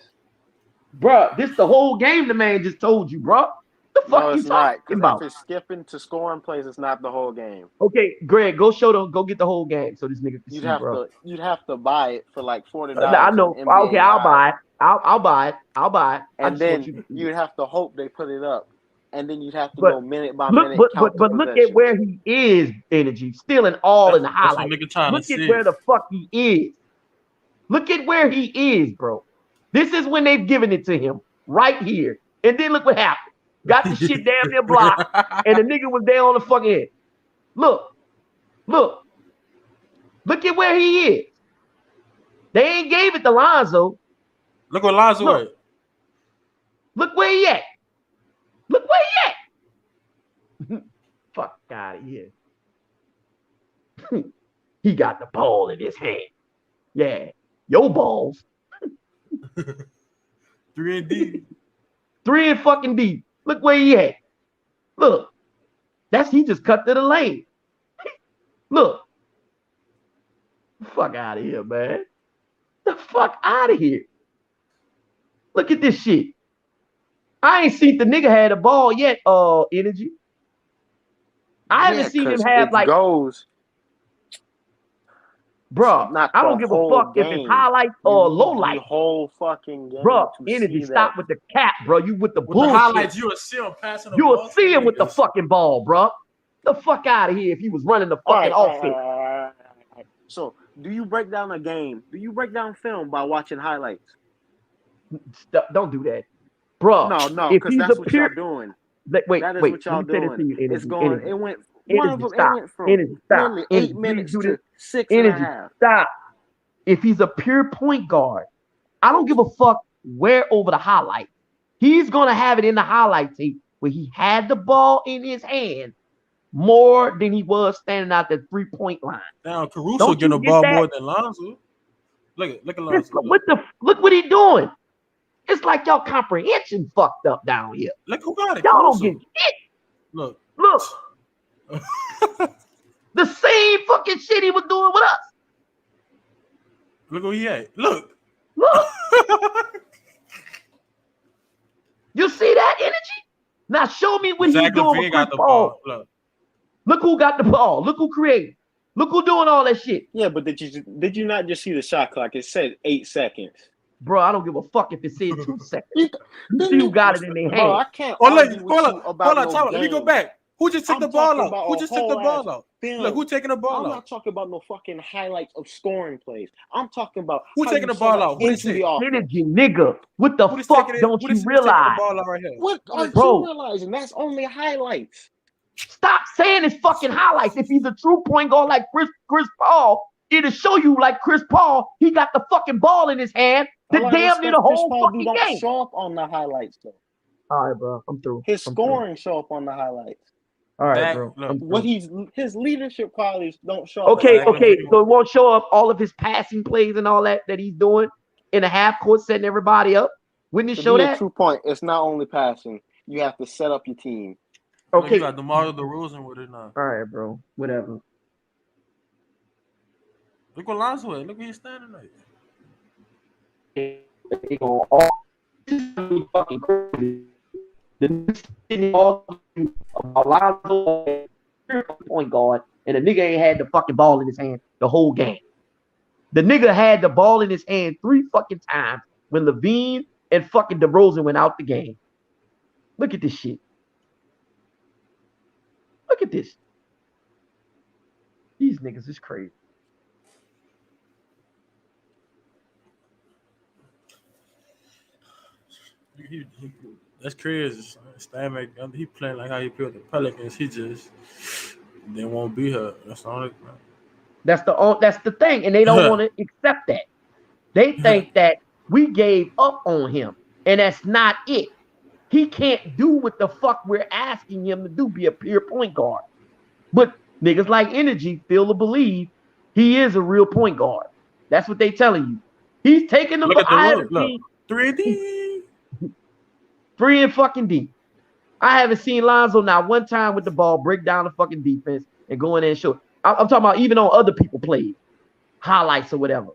Bruh, this the whole game the man just told you, bruh. The fuck you talking about? If it's skipping to scoring plays, it's not the whole game. Okay, Greg, go get the whole game so this nigga can see, bro. You'd have to buy it for like $40. I know. Okay, I'll buy it. I'll buy it. And then you'd have to hope they put it up. And then you'd have to go minute by minute. But look at where he is, Energy. Still in all in the highlights. Look at where the fuck he is. Look at where he is, bro. This is when they've given it to him. Right here. And then look what happened. Got the shit damn near blocked. And the nigga was there on the fucking head. Look. Look at where he is. They ain't gave it to Lonzo. Look where Lonzo at. Look where he at. Look where he at. Fuck out of here. He got the ball in his hand. Yeah. Your balls. 3&D. 3 and fucking D. Look where he at. Look. He just cut to the lane. Look. Fuck out of here, man. The fuck out of here. Look at this shit. I ain't seen the nigga had a ball yet, Energy. I haven't seen him have like goes. Bro, I don't give a fuck if it's highlights or low light. The whole fucking game. Bro, Energy, stop with the cap, bro. You with the bullshit. The highlights, you will see him passing the ball. You will see him with the fucking ball, bro. The fuck out of here if he was running the fucking offense. So, do you break down a game? Do you break down film by watching highlights? Don't do that. bro. No, If because he's that's a what y'all pure, doing. wait, That is wait. what Let y'all me say this to doing. you, energy, It's going. energy, It went. One of energy. them. It Stop, went from energy. Stop, literally energy. 8 Please minutes do this, to 6.5. energy. Stop. If he's a pure point guard, I don't give a fuck where over the highlight. He's gonna have it in the highlight tape where he had the ball in his hand more than he was standing out the 3-point line. Now Caruso Don't getting you the get ball that? more than Lonzo. Look at Lonzo. Look what he doing. It's like y'all comprehension fucked up down here. Look who got it. Y'all Caruso. don't get shit. Look. Look, the same fucking shit he was doing with us. Look where he at. Look. Look. You see that energy? Now show me what he's doing with Chris Paul. Look who got the ball. Look who created. Look who doing all that shit. Yeah, but did you not just see the shot clock? It said 8 seconds. Bro, I don't give a fuck if it said 2 seconds. You see who got it in their hand. Bro, I can't Hold argue with you about no on. Let me go back. Who just took the ball out? Who just took the ball out? Look, who taking the ball out? I'm not talking about no fucking highlights of scoring plays. I'm talking about who taking the ball out. Who into the offense. Energy, nigga. What the fuck don't you realize? What are you realizing? That's only highlights. Stop saying it's fucking highlights. If he's a true point guard like Chris Paul, it'll show you like Chris Paul, he got the fucking ball in his hand the damn near the whole fucking game. Don't show up on the highlights though. All right, bro. I'm through. His scoring show up on the highlights. All right, bro. What his leadership qualities don't show up. Okay. So it won't show up all of his passing plays and all that he's doing in a half court, setting everybody up. Wouldn't it show that? True point. It's not only passing. You have to set up your team. Okay. You got DeMar DeRozan with it now. All right, bro. Whatever. Look what Lonzo at. Look where he's standing They go all fucking crazy. All about Lonzo point guard, and the nigga ain't had the fucking ball in his hand the whole game. The nigga had the ball in his hand 3 fucking times when Levine and fucking DeRozan went out the game. Look at this shit. Look at this. These niggas is crazy. That's crazy. He playing like how he played with the Pelicans. He just they won't be her. That's the only thing. That's the thing, and they don't want to accept that. They think that we gave up on him, and that's not it. He can't do what the fuck we're asking him to do, be a pure point guard. But niggas like Energy feel to believe he is a real point guard. That's what they telling you. He's taking the look at the look. 3&D. 3 and fucking D. I haven't seen Lonzo not one time with the ball break down the fucking defense and go in there and show. I'm talking about even on other people plays, highlights or whatever.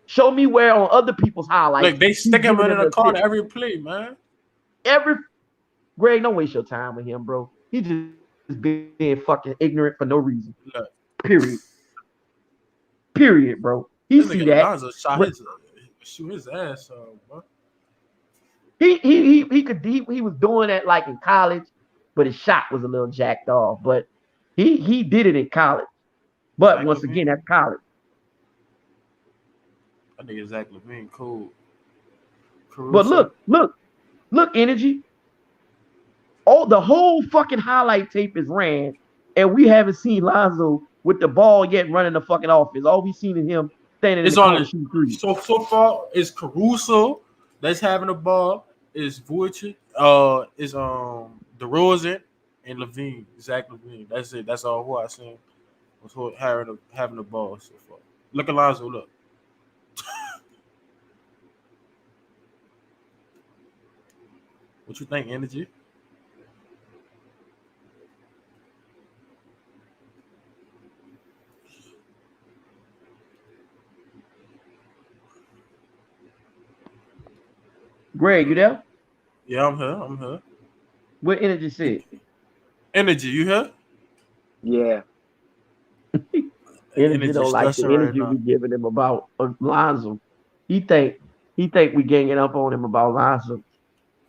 Show me where on other people's highlights. Like they stick him in the corner every play, man. Greg, don't waste your time with him, bro. He just being fucking ignorant for no reason. Look. Period, bro. He see that. Lonzo shot shoot his ass off, bro. He was doing that like in college, but his shot was a little jacked off. But he did it in college. But once again, that's college. I think Zach LaVine cool. But look, Energy. The whole fucking highlight tape is ran, and we haven't seen Lonzo with the ball yet running the fucking offense. All we seen is him standing in the corner shooting threes. So far, it's Caruso that's having the ball. Is Vujic, is DeRozan and Levine, Zach LaVine. That's it. That's all who I seen was having the ball so far. Look at Lonzo. Look. What you think, Energy? Greg, you there? Yeah, I'm here. What Energy said? Energy, you here? Yeah. Energy don't like the energy we giving him about Lonzo. He think we ganging up on him about Lonzo.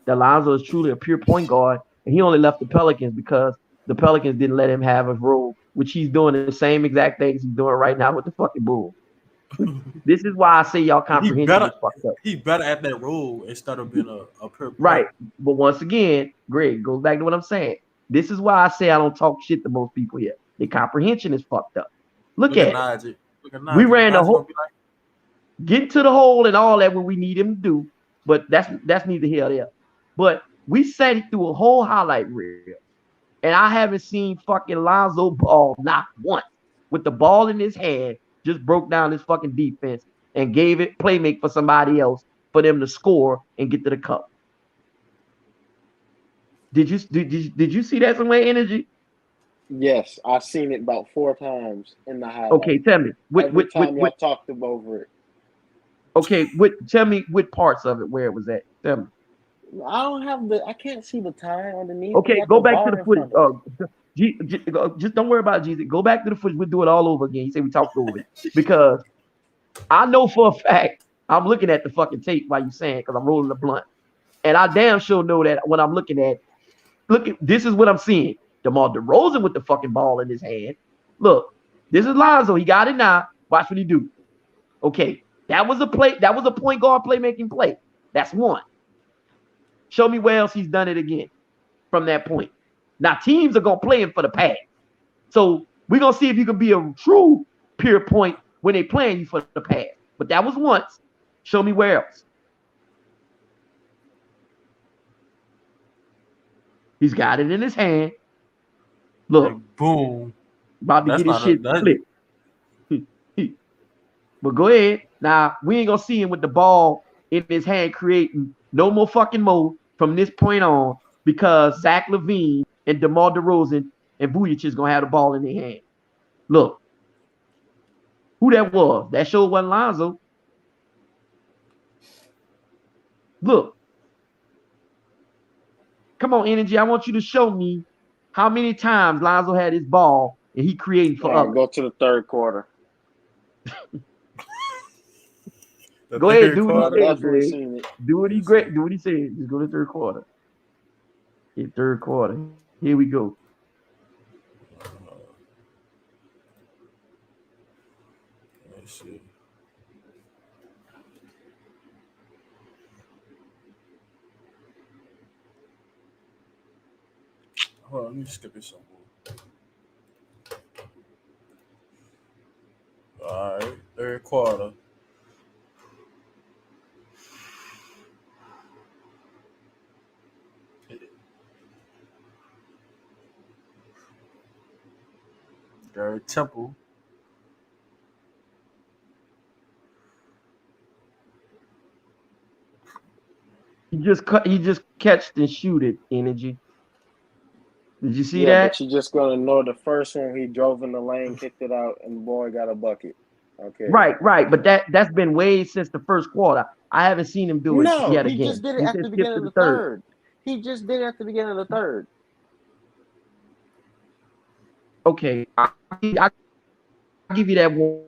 That Lonzo is truly a pure point guard, and he only left the Pelicans because the Pelicans didn't let him have a role, which he's doing the same exact things he's doing right now with the fucking Bulls. This is why I say y'all He comprehension better, is fucked up. he better at that role instead of being a pure Right. But once again, Greg, goes back to what I'm saying. This is why I say I don't talk shit to most people here. The comprehension is fucked up. Look at it. Najee. Look at Najee. We ran the Najee whole gonna be like, get to the hole and all that when we need him to do, but that's neither here nor there. But we sat through a whole highlight reel, and I haven't seen fucking Lonzo Ball not once with the ball in his hand, just broke down his fucking defense and gave it playmate for somebody else for them to score and get to the cup. Did you see that somewhere, Energy? Yes, I've seen it about 4 times in the highlight. Okay, tell me. Every time y'all talked over it. Okay, tell me what parts of it where it was at. Tell me. I can't see the time underneath. Okay, go back to the footage. Just don't worry about Jesus. Go back to the footage. We'll do it all over again. You say we talked over it because I know for a fact I'm looking at the fucking tape while you're saying because I'm rolling the blunt, and I damn sure know that when I'm looking at, this is what I'm seeing. DeMar DeRozan with the fucking ball in his hand. Look, this is Lonzo. He got it now. Watch what he do. Okay, that was a play. That was a point guard playmaking play. That's one. Show me where else he's done it again from that point. Now, teams are going to play him for the pass. So we're going to see if you can be a true pure point when they playing you for the pass. But that was once. Show me where else. He's got it in his hand. Look. like, boom. About to get his shit flipped. But go ahead. Now, we ain't going to see him with the ball in his hand creating no more fucking more from this point on because Zach LaVine and DeMar DeRozan and Vujic is going to have the ball in their hand. Look. Who that was? That sure wasn't Lonzo. Look. Come on, Energy. I want you to show me how many times Lonzo had his ball and he created for others. Go to the third quarter. Go ahead, do what he said, Greg. Do what he great. Do what he said. Just go to the third quarter. In third quarter. Here we go. Let's see. Hold on, let me skip it some more. All right, third quarter. Gary Temple. He just catched and shoot it, Energy. Did you see that? But you just gonna know the first one he drove in the lane, kicked it out, and the boy got a bucket. Okay. Right. But that's been way since the first quarter. I haven't seen him do it yet again. He just did it at the beginning of the third. He just did it at the beginning of the third. Okay, I'll give you that one.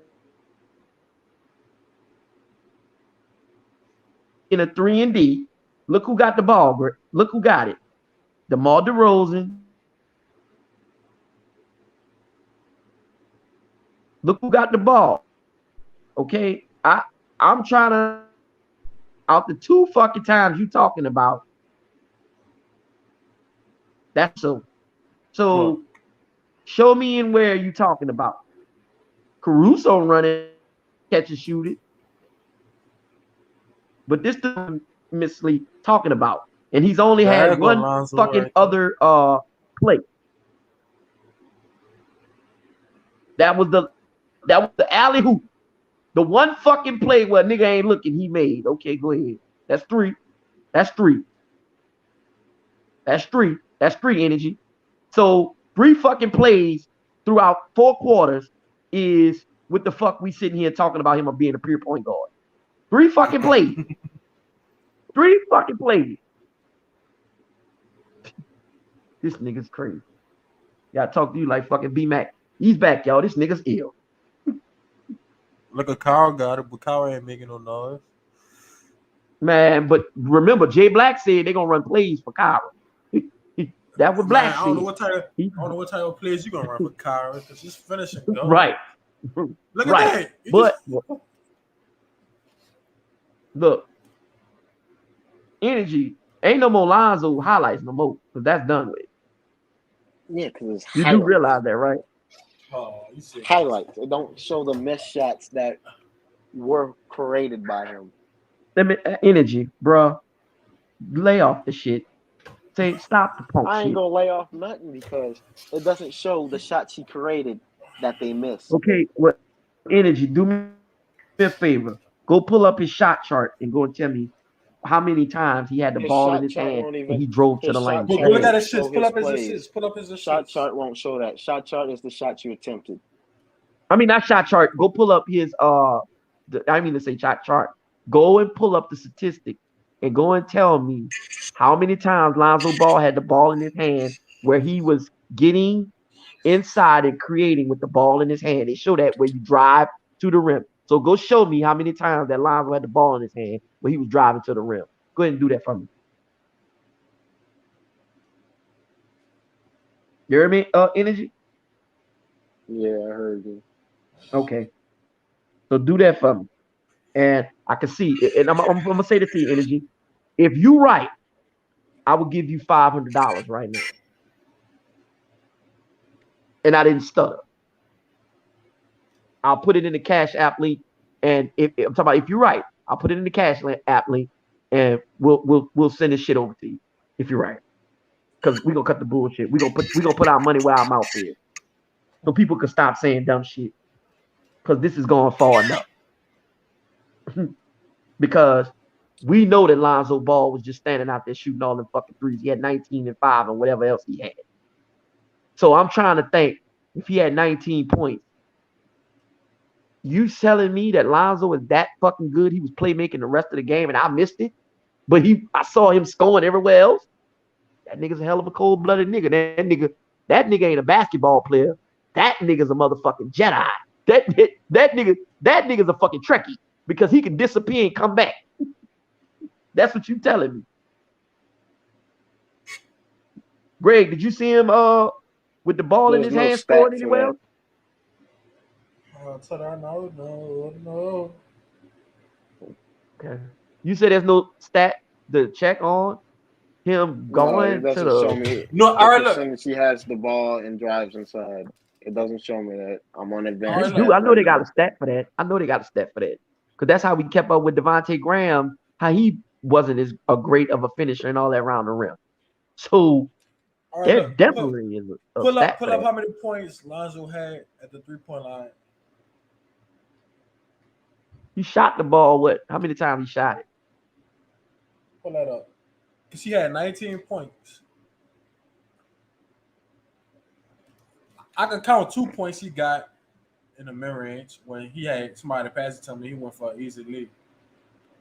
In a 3&D, look who got the ball. Look who got it. DeMar DeRozan. Look who got the ball. Okay, I'm trying to out the 2 fucking times you talking about. That's so. Show me in where you talking about. Caruso running, catch and shoot it. But this is Miss Lee talking about. And he's only had one fucking other play. That was the alley hoop. The one fucking play where nigga ain't looking, he made. Okay, go ahead. That's 3. That's 3. That's 3. That's 3 Energy. So 3 fucking plays throughout 4 quarters is what the fuck we sitting here talking about him being a pure point guard. 3 fucking plays. 3 fucking plays. This nigga's crazy. Gotta talk to you like fucking B-Mac. He's back, y'all. This nigga's ill. Look at Kyle got it, but Kyle ain't making no noise. Man, but remember, Jay Black said they're gonna run plays for Kyra. That was Black. I don't know what type of plays you gonna run for Kyra because he's finishing. Go. Right. Look at that. Look, energy ain't no more Lonzo highlights no more because that's done with. Yeah, because it's You do highlights. realize that, right? Oh, you said Highlights. It don't show the missed shots that were created by him. Let me energy, bro. Lay off the shit. Say stop the punk I ain't shit. gonna lay off nothing because it doesn't show the shots he created that they missed. Okay, what energy? Do me a favor. Go pull up his shot chart and go and tell me how many times he had the His ball in shot his chart hand won't and even. he drove to His the lane. shot Go chart look at won't his show assists. Pull his up his plays. assists. Pull up his Shot assists. chart won't show that. Shot chart is the shot you attempted. I mean, not shot chart. Go pull up his I mean to say shot chart. Go and pull up the statistic and go and tell me how many times Lonzo Ball had the ball in his hand where he was getting inside and creating with the ball in his hand. They show that where you drive to the rim. So go show me how many times that Lonzo had the ball in his hand when he was driving to the rim. Go ahead and do that for me. You hear me? Energy. Yeah, I heard you. Okay. So do that for me. And I can see, and I'm gonna say this to you, energy. If you right, I will give you $500 right now. And I didn't stutter. I'll put it in the Cash App link. And if I'm talking about if you're right, I'll put it in the Cash App link, and we'll send this shit over to you if you're right. Because we're gonna cut the bullshit. We're gonna put our money where our mouth is. So people can stop saying dumb shit. Because this is going far enough. Because we know that Lonzo Ball was just standing out there shooting all them fucking threes. He had 19 and 5 and whatever else he had. So I'm trying to think if he had 19 points. You telling me that Lonzo is that fucking good? He was playmaking the rest of the game and I missed it, but I saw him scoring everywhere else. That nigga's a hell of a cold-blooded nigga. That nigga ain't a basketball player. That nigga's a motherfucking Jedi. That nigga's a fucking Trekkie because he can disappear and come back. That's what you telling me. Greg, did you see him with the ball in There's his no hand stat scoring for anywhere that. else? No. Okay. You said there's no stat to check on him No, it going to doesn't show the. me No, the all right, look. percentage he has the ball and drives inside. It doesn't show me that. I'm on They advanced Alright, do. I stats know right they got now. a stat for that. I know they got a stat for that. Because that's how we kept up with Devontae Graham, how he wasn't as a great of a finisher and all that around the rim. So all right, there look. definitely is a stat for Pull up that. how many points Lonzo had at the 3-point line. He shot the ball, what? How many times he shot it? Pull that up. Because he had 19 points. I can count 2 points he got in the mid range when he had somebody pass it to me. He went for an easy lead.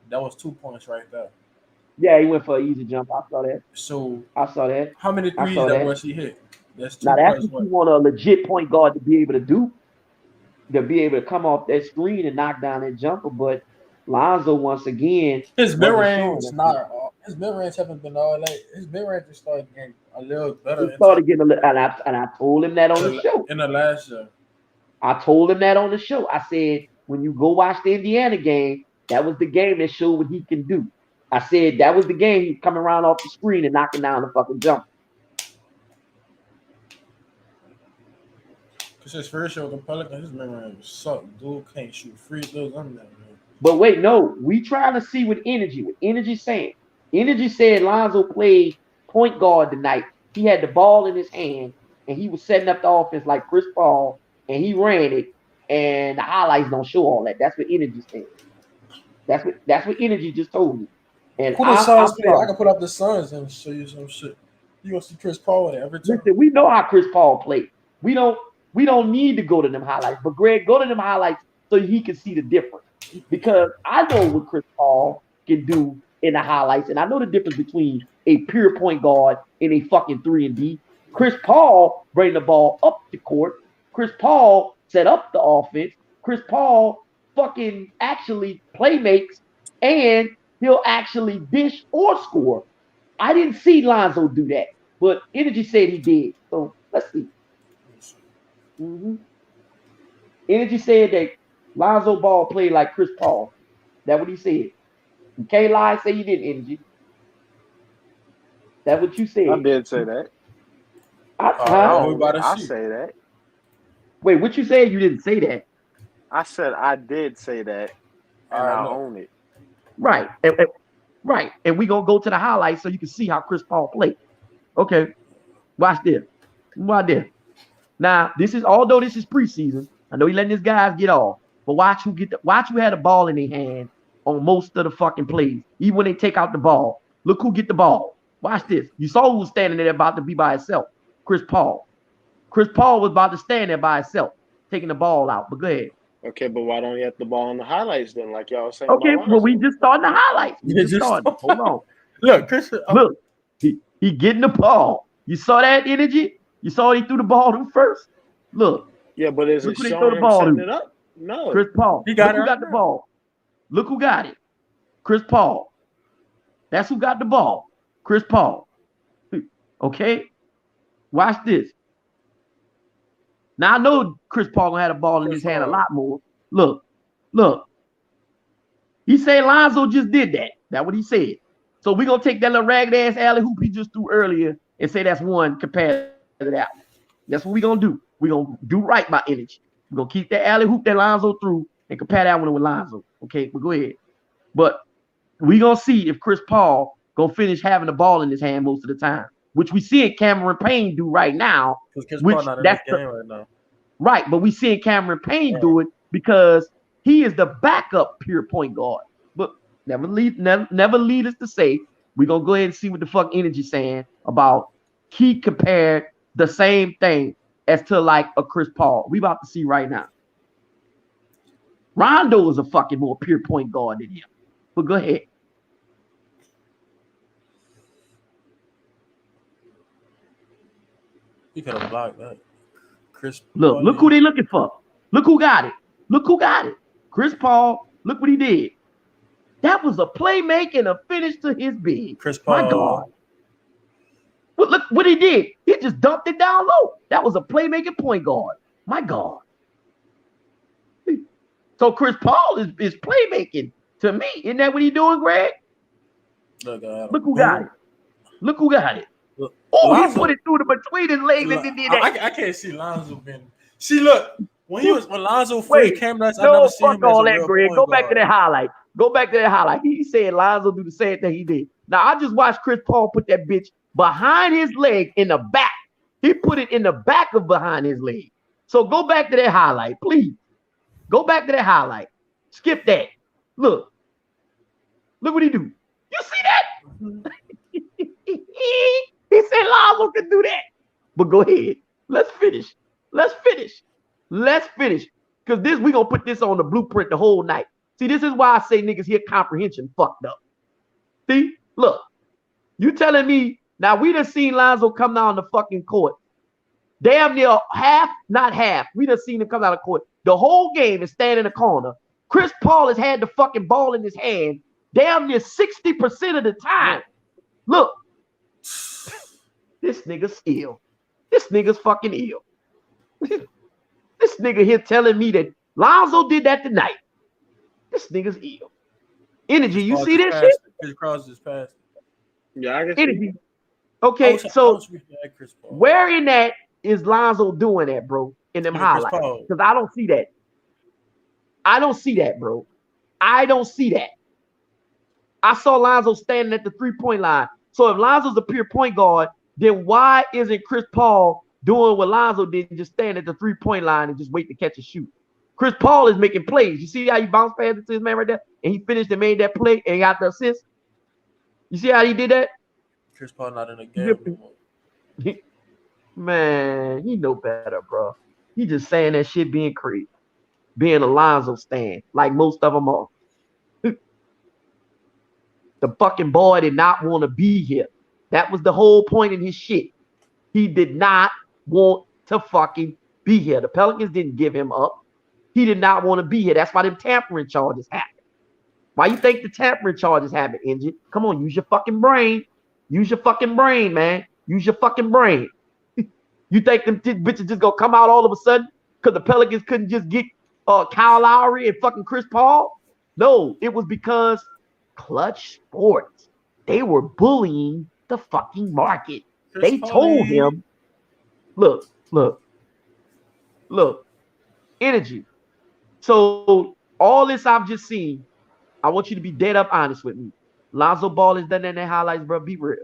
That was 2 points right there. Yeah, he went for an easy jump. I saw that. So I saw that. how many I threes saw that that. was he hit? That's 2 Now that's plus what you what? want a legit point guard to be able to do, to be able to come off that screen and knock down that jumper. But Lonzo once again His mid wasn't showing range, us. his mid range haven't been all that. His mid range just started getting a little better He started getting a little, and I told him that on the show. in the last year. I told him that on the show. I said, when you go watch the Indiana game, that was the game that showed what he can do. I said that was the game he's coming around off the screen and knocking down the fucking jumper. Because his first year with the Pelicans, his mid range sucked. Dude can't shoot free throws. I'm that man. But wait, no, we trying to see what energy saying. Energy said Lonzo played point guard tonight. He had the ball in his hand and he was setting up the offense like Chris Paul and he ran it. And the highlights don't show all that. That's what energy said. That's what energy just told me. And Who the I'm Suns play? I sorry. can put up the Suns and show you some shit. You gonna see Chris Paul in it every time. Listen, we know how Chris Paul played. We don't need to go to them highlights. But Greg, go to them highlights so he can see the difference. Because I know what Chris Paul can do in the highlights, and I know the difference between a pure point guard and a fucking 3&D. Chris Paul bring the ball up the court. Chris Paul set up the offense. Chris Paul fucking actually playmakes, and he'll actually dish or score. I didn't see Lonzo do that, but Energy said he did. So let's see. Mm-hmm. Energy said that Lonzo Ball played like Chris Paul. That what he said. You can't lie and say you didn't, Energy. That's what you said. I did say that. I I we own about it. to I see. say that. Wait, what you said? You didn't say that. I said I did say that, All and right, I look. own it. Right. Right. And we gonna go to the highlights so you can see how Chris Paul played. Okay. Watch this. Watch this. Now, although this is preseason, I know he letting his guys get off, but watch who had the ball in their hand on most of the fucking plays. Even when they take out the ball. Look who get the ball. Watch this. You saw who was standing there about to be by himself. Chris Paul. Chris Paul was about to stand there by himself, taking the ball out. But go ahead. Okay, but why don't you have the ball in the highlights then, like y'all was saying Okay, about well, we Lonzo? just starting the highlights. We just started. Hold on. Look, Chris. Look, he getting the ball. You saw that Energy? You saw he threw the ball to first? Look. Yeah, but is Look it who they throw showing the him ball setting to. it up? No. Chris Paul. He got Look it who right got the now. ball. Look who got it. Chris Paul. That's who got the ball. Chris Paul. Okay? Watch this. Now I know Chris Paul gonna have the ball in his hand a lot more. Look. He said Lonzo just did that. That's what he said. So we're gonna take that little ragged ass alley hoop he just threw earlier and say that's one compared to that one. That's what we're gonna do. We're gonna do right by Energy. We're gonna keep that alley hoop that Lonzo threw and compare that one with Lonzo. Okay, but go ahead. But we're gonna see if Chris Paul gonna finish having the ball in his hand most of the time, which we see Cameron Payne do right now. Because Chris Which Paul not in that's this game right now. right, but we seeing Cameron Payne do it because he is the backup pure point guard. But never lead us to say we're gonna go ahead and see what the fuck Energy saying about he compared the same thing as to like a Chris Paul. We about to see right now. Rondo is a fucking more pure point guard than him. But go ahead. He could have blocked that. Chris Look Paul. who they looking for. Look who got it. Look who got it. Chris Paul, look what he did. That was a playmaking, a finish to his big. Chris Paul. My God. Well, look what he did. He just dumped it down low. That was a playmaking point guard. My God. So Chris Paul is playmaking to me. Isn't that what he doing, Greg? Look who got it. Look who got it. Look, Oh, Lonzo, he put it through the between his legs and did that. I can't see Lonzo being. See, look, when Lonzo first Wait, came to us, I no, never seen him fuck as all a that, real Greg. point Go back to guard. that highlight. Go back to that highlight. He said Lonzo do the same thing he did. Now I just watched Chris Paul put that bitch behind his leg in the back. He put it in the back of behind his leg. So go back to that highlight, please. Go back to that highlight. Skip that. Look what he do. You see that? He said Lonzo can do that. But go ahead. Let's finish. Because this, we gonna put this on the blueprint the whole night. See, this is why I say niggas here comprehension fucked up. See, look, you telling me now we done seen Lonzo come down the fucking court. Damn near half, not half. We done seen him come out of court. The whole game is standing in the corner. Chris Paul has had the fucking ball in his hand damn near 60% of the time. Look, this nigga's ill. This nigga's fucking ill. This nigga here telling me that Lonzo did that tonight. This nigga's ill. Energy, you see this shit? Chris Cross just passed. Yeah, I guess. Energy. Okay, so Chris Paul. where in that is Lonzo doing that, bro? In them highlights? Because I don't see that. I don't see that, bro. I don't see that. I saw Lonzo standing at the 3-point line. So if Lonzo's a pure point guard, then why isn't Chris Paul doing what Lonzo did and just stand at the 3-point line and just wait to catch a shoot? Chris Paul is making plays. You see how he bounced past it to his man right there? And he finished and made that play and got the assist? You see how he did that? Chris Paul not in the game anymore. Man, he know better, bro. He just saying that shit being crazy. Being a Lonzo stand, like most of them are. The fucking boy did not want to be here. That was the whole point in his shit. He did not want to fucking be here. The Pelicans didn't give him up. He did not want to be here. That's why them tampering charges happened. Why you think the tampering charges happen, Engine? Come on, use your fucking brain. Use your fucking brain, man. Use your fucking brain. You think them bitches just gonna come out all of a sudden because the Pelicans couldn't just get Kyle Lowry and fucking Chris Paul? No, it was because Clutch Sports. They were bullying the fucking market. Chris They told Paul. him, look, energy. So all this I've just seen, I want you to be dead up honest with me. Lonzo Ball has done that in their highlights, bro. Be real.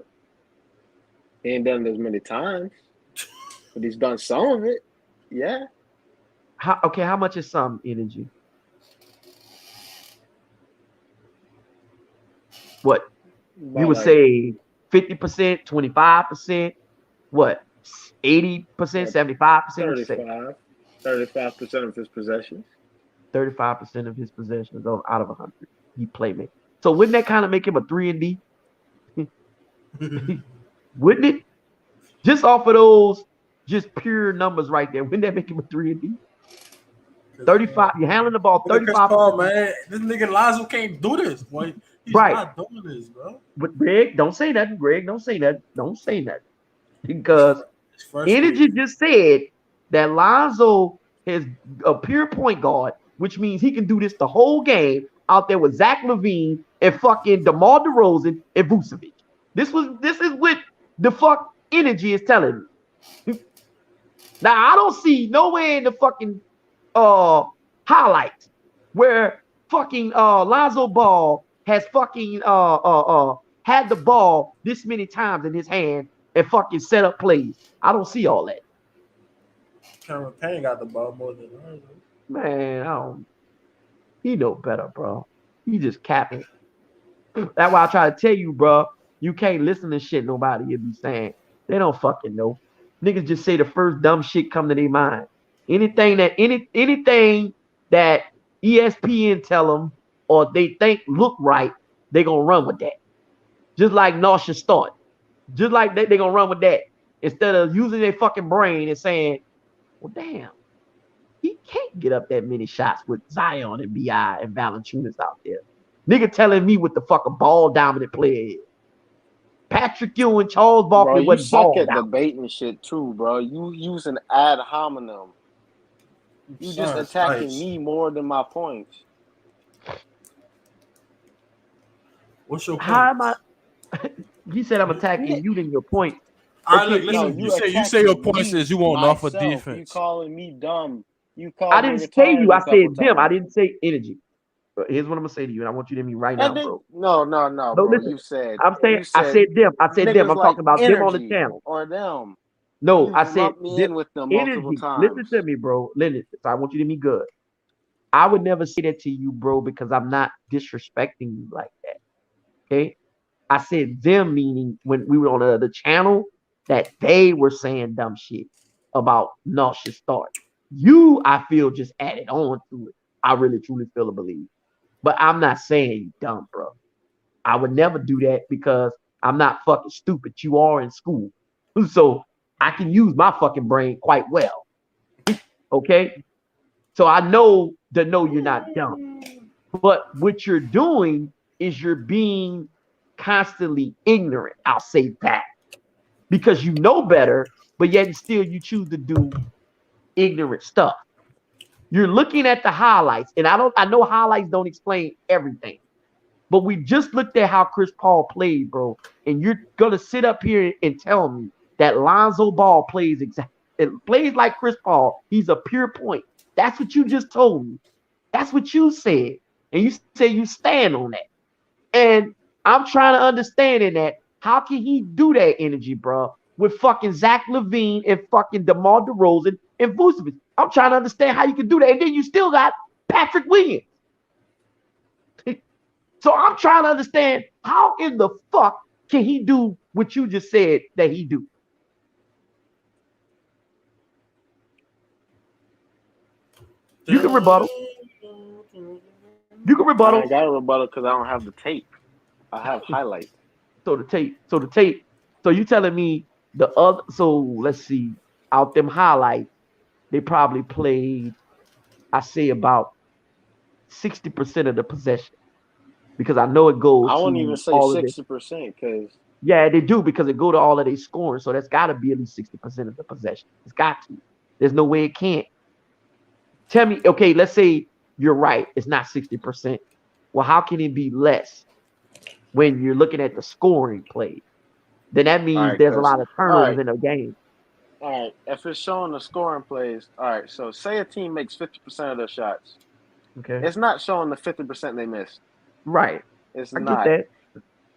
He ain't done it as many times, but he's done some of it. Yeah. How much is some energy? What? You would say 50%, 25%, what? 80%, 75%? 35% of his possessions. 35% of his possessions out of 100. He playmaker. So wouldn't that kind of make him a 3&D? Wouldn't it? Just off of those just pure numbers right there, wouldn't that make him a 3&D? 35. You're handling the ball 35. Paul, man, this nigga Lonzo can't do this, boy. He's not doing this, bro. But Greg, don't say that. Greg, don't say that. Don't say that. Because Energy just said that Lonzo is a pure point guard, which means he can do this the whole game out there with Zach LaVine and fucking DeMar DeRozan and Vucevic. This is what the fuck Energy is telling me. Now I don't see nowhere in the fucking highlights where fucking Lonzo Ball has fucking had the ball this many times in his hand and fucking set up plays. I don't see all that. Cameron Payne got the ball more than Lonzo. Man, he know better, bro. He just capping. That's why I try to tell you, bro. You can't listen to shit nobody you be saying. They don't fucking know. Niggas just say the first dumb shit come to their mind. Anything that ESPN tell them or they think look right, they gonna run with that. Just like nauseous start. Just like that, they gonna run with that. Instead of using their fucking brain and saying, well, damn, he can't get up that many shots with Zion and B.I. and Valanciunas out there. Nigga telling me what the fucking ball dominant player is. Patrick Ewing, Charles Barkley, bro, you suck at debating shit too, bro. You using ad hominem. You just attacking me more than my points. What's your point? How am I? He said I'm attacking you than your point. All right, look, listen. You say your point is you want off of defense. You calling me dumb. I didn't say you. I said them. I didn't say energy. But here's what I'm gonna say to you, and I want you to hear me right now, bro. No, bro. Listen, You said. I'm saying. I said them. I said them. I'm talking about them on the channel. Or them. No, I said me in with them multiple times. Listen to me, bro. Listen. So I want you to be good. I would never say that to you, bro, because I'm not disrespecting you like that. Okay. I said them meaning when we were on the other channel that they were saying dumb shit about nauseous start. You, I feel, just added on to it. I really truly feel and believe. But I'm not saying you dumb, bro. I would never do that because I'm not fucking stupid. You are in school. So I can use my fucking brain quite well. Okay? So I know you're not dumb. But what you're doing is you're being constantly ignorant. I'll say that. Because you know better, but yet still you choose to do ignorant stuff. You're looking at the highlights, and I know highlights don't explain everything. But we just looked at how Chris Paul played, bro. And you're gonna sit up here and tell me that Lonzo Ball plays like Chris Paul. He's a pure point. That's what you just told me. That's what you said. And you say you stand on that. And I'm trying to understand in that, how can he do that energy, bro, with fucking Zach LaVine and fucking DeMar DeRozan and Vucevic? I'm trying to understand how you can do that. And then you still got Patrick Williams. So I'm trying to understand how in the fuck can he do what you just said that he do? You can rebuttal. You can rebuttal. I got a rebuttal because I don't have the tape. I have highlights. So the tape. So you telling me the other? So let's see. Out them highlights, they probably played, I say, about 60% of the possession, because I know it goes. I wouldn't even say 60% because. Yeah, they do, because it go to all of their scoring. So that's got to be at least 60% of the possession. It's got to. There's no way it can't. Tell me, okay, let's say you're right. It's not 60%. Well, how can it be less? when you're looking at the scoring play, then that All means right, there's a because lot of all turnovers right, in the game. all right. If it's showing the scoring plays, all right. So say a team makes 50% of their shots. Okay. It's not showing the 50% they missed. Right. It's I get not. that.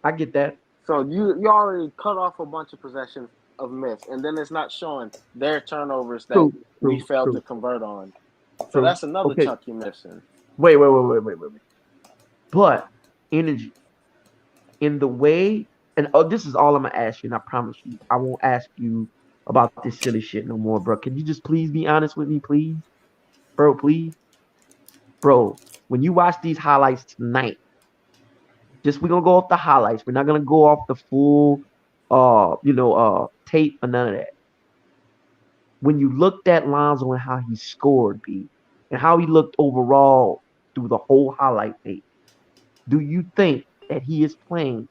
I get that. So you already cut off a bunch of possessions of miss, and then it's not showing their turnovers that True. we True. failed to True. convert on. So True. that's another Okay. chunk you're missing. Wait. But energy in the way, and this is all I'm gonna ask you, and I promise you, I won't ask you about this silly shit no more, bro. Can you just please be honest with me, please, bro? Please, bro. When you watch these highlights tonight, just we're gonna go off the highlights. We're not gonna go off the full, tape or none of that. When you looked at Lonzo and how he scored, B, and how he looked overall through the whole highlight tape, do you think that he is playing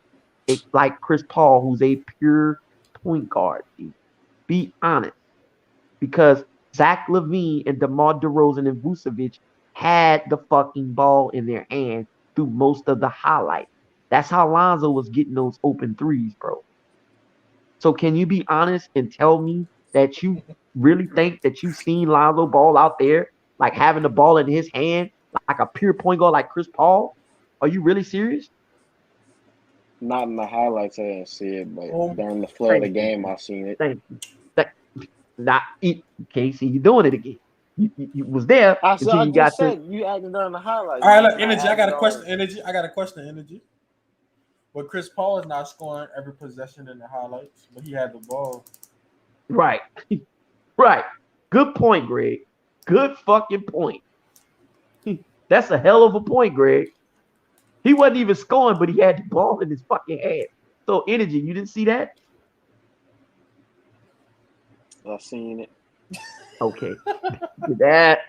it like Chris Paul, who's a pure point guard? B? Be honest, because Zach LaVine and DeMar DeRozan and Vucevic had the fucking ball in their hand through most of the highlight. That's how Lonzo was getting those open threes, bro. So can you be honest and tell me that you really think that you've seen Lonzo ball out there, like having the ball in his hand, like a pure point guard like Chris Paul? Are you really serious? Not in the highlights, I didn't see it, but Oh, during the flow of the Thank you. game, I've seen it. Thank you. That, not okay, see you doing it again. You was there until I you got just to said you acting during the highlights. all right, You're look, not energy. I got acting a question. on. Energy. I got a question. Energy. But Chris Paul is not scoring every possession in the highlights, but he had the ball. right. Right. Good point, Greg. Good fucking point. That's a hell of a point, Greg. He wasn't even scoring, but he had the ball in his fucking hand. So energy, you didn't see that? I've seen it. Okay. That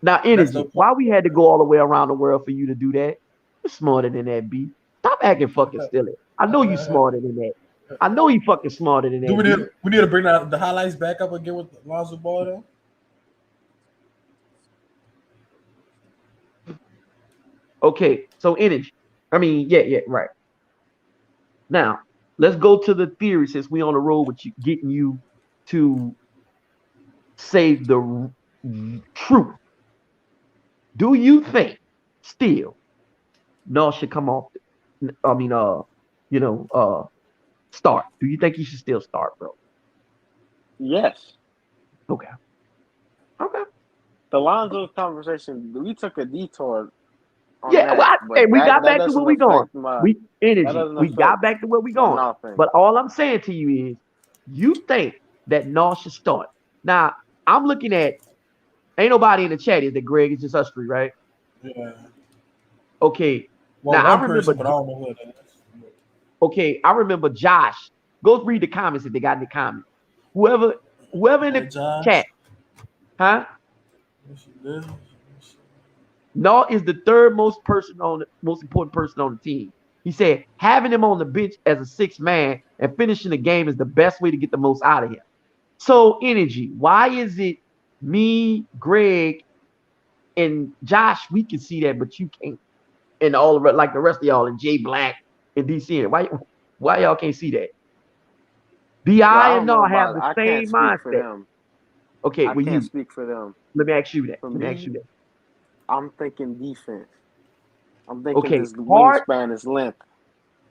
now That's the energy. point. Why we had to go all the way around the world for you to do that? You're smarter than that, B. Stop acting fucking silly. I know you smarter than that. I know you fucking smarter than Do that, B. we need to bring the highlights back up again with Lonzo Ball though? Okay, so energy. I mean, yeah, right. Now, let's go to the theory since we on the road with you, getting you to say the truth. Do you think still no should come off? I mean, start. Do you think he should still start, bro? Yes. Okay. Okay. The Lonzo conversation, we took a detour on Yeah. that, Hey, but we got that back to where doesn't we going. affect my We that energy. doesn't We got affect back to where we my going. nothing. But all I'm saying to you is, you think that no should start. Now, I'm looking at. Ain't nobody in the chat. Is that Greg? It's just us three, right? Yeah. Okay. Well, Now I one remember. person, but I don't know who that is. Okay, I remember Josh. Go read the comments if they got any comments. Whoever in Hey, the chat, Josh. huh? Yes, you did. No is the third most important person on the team. He said having him on the bench as a sixth man and finishing the game is the best way to get the most out of him. So energy. Why is it me, Greg, and Josh? We can see that, but you can't. And all of it, like the rest of y'all, and Jay Black and DC. Why y'all can't see that? Yeah, Bi I and don't know Null have about it. the I can't same speak for mindset. them. Okay, I well, can't you. speak for them. Let me ask you that. For Let me ask me, you that. I'm thinking defense. I'm thinking Okay, his Hart. wingspan is length.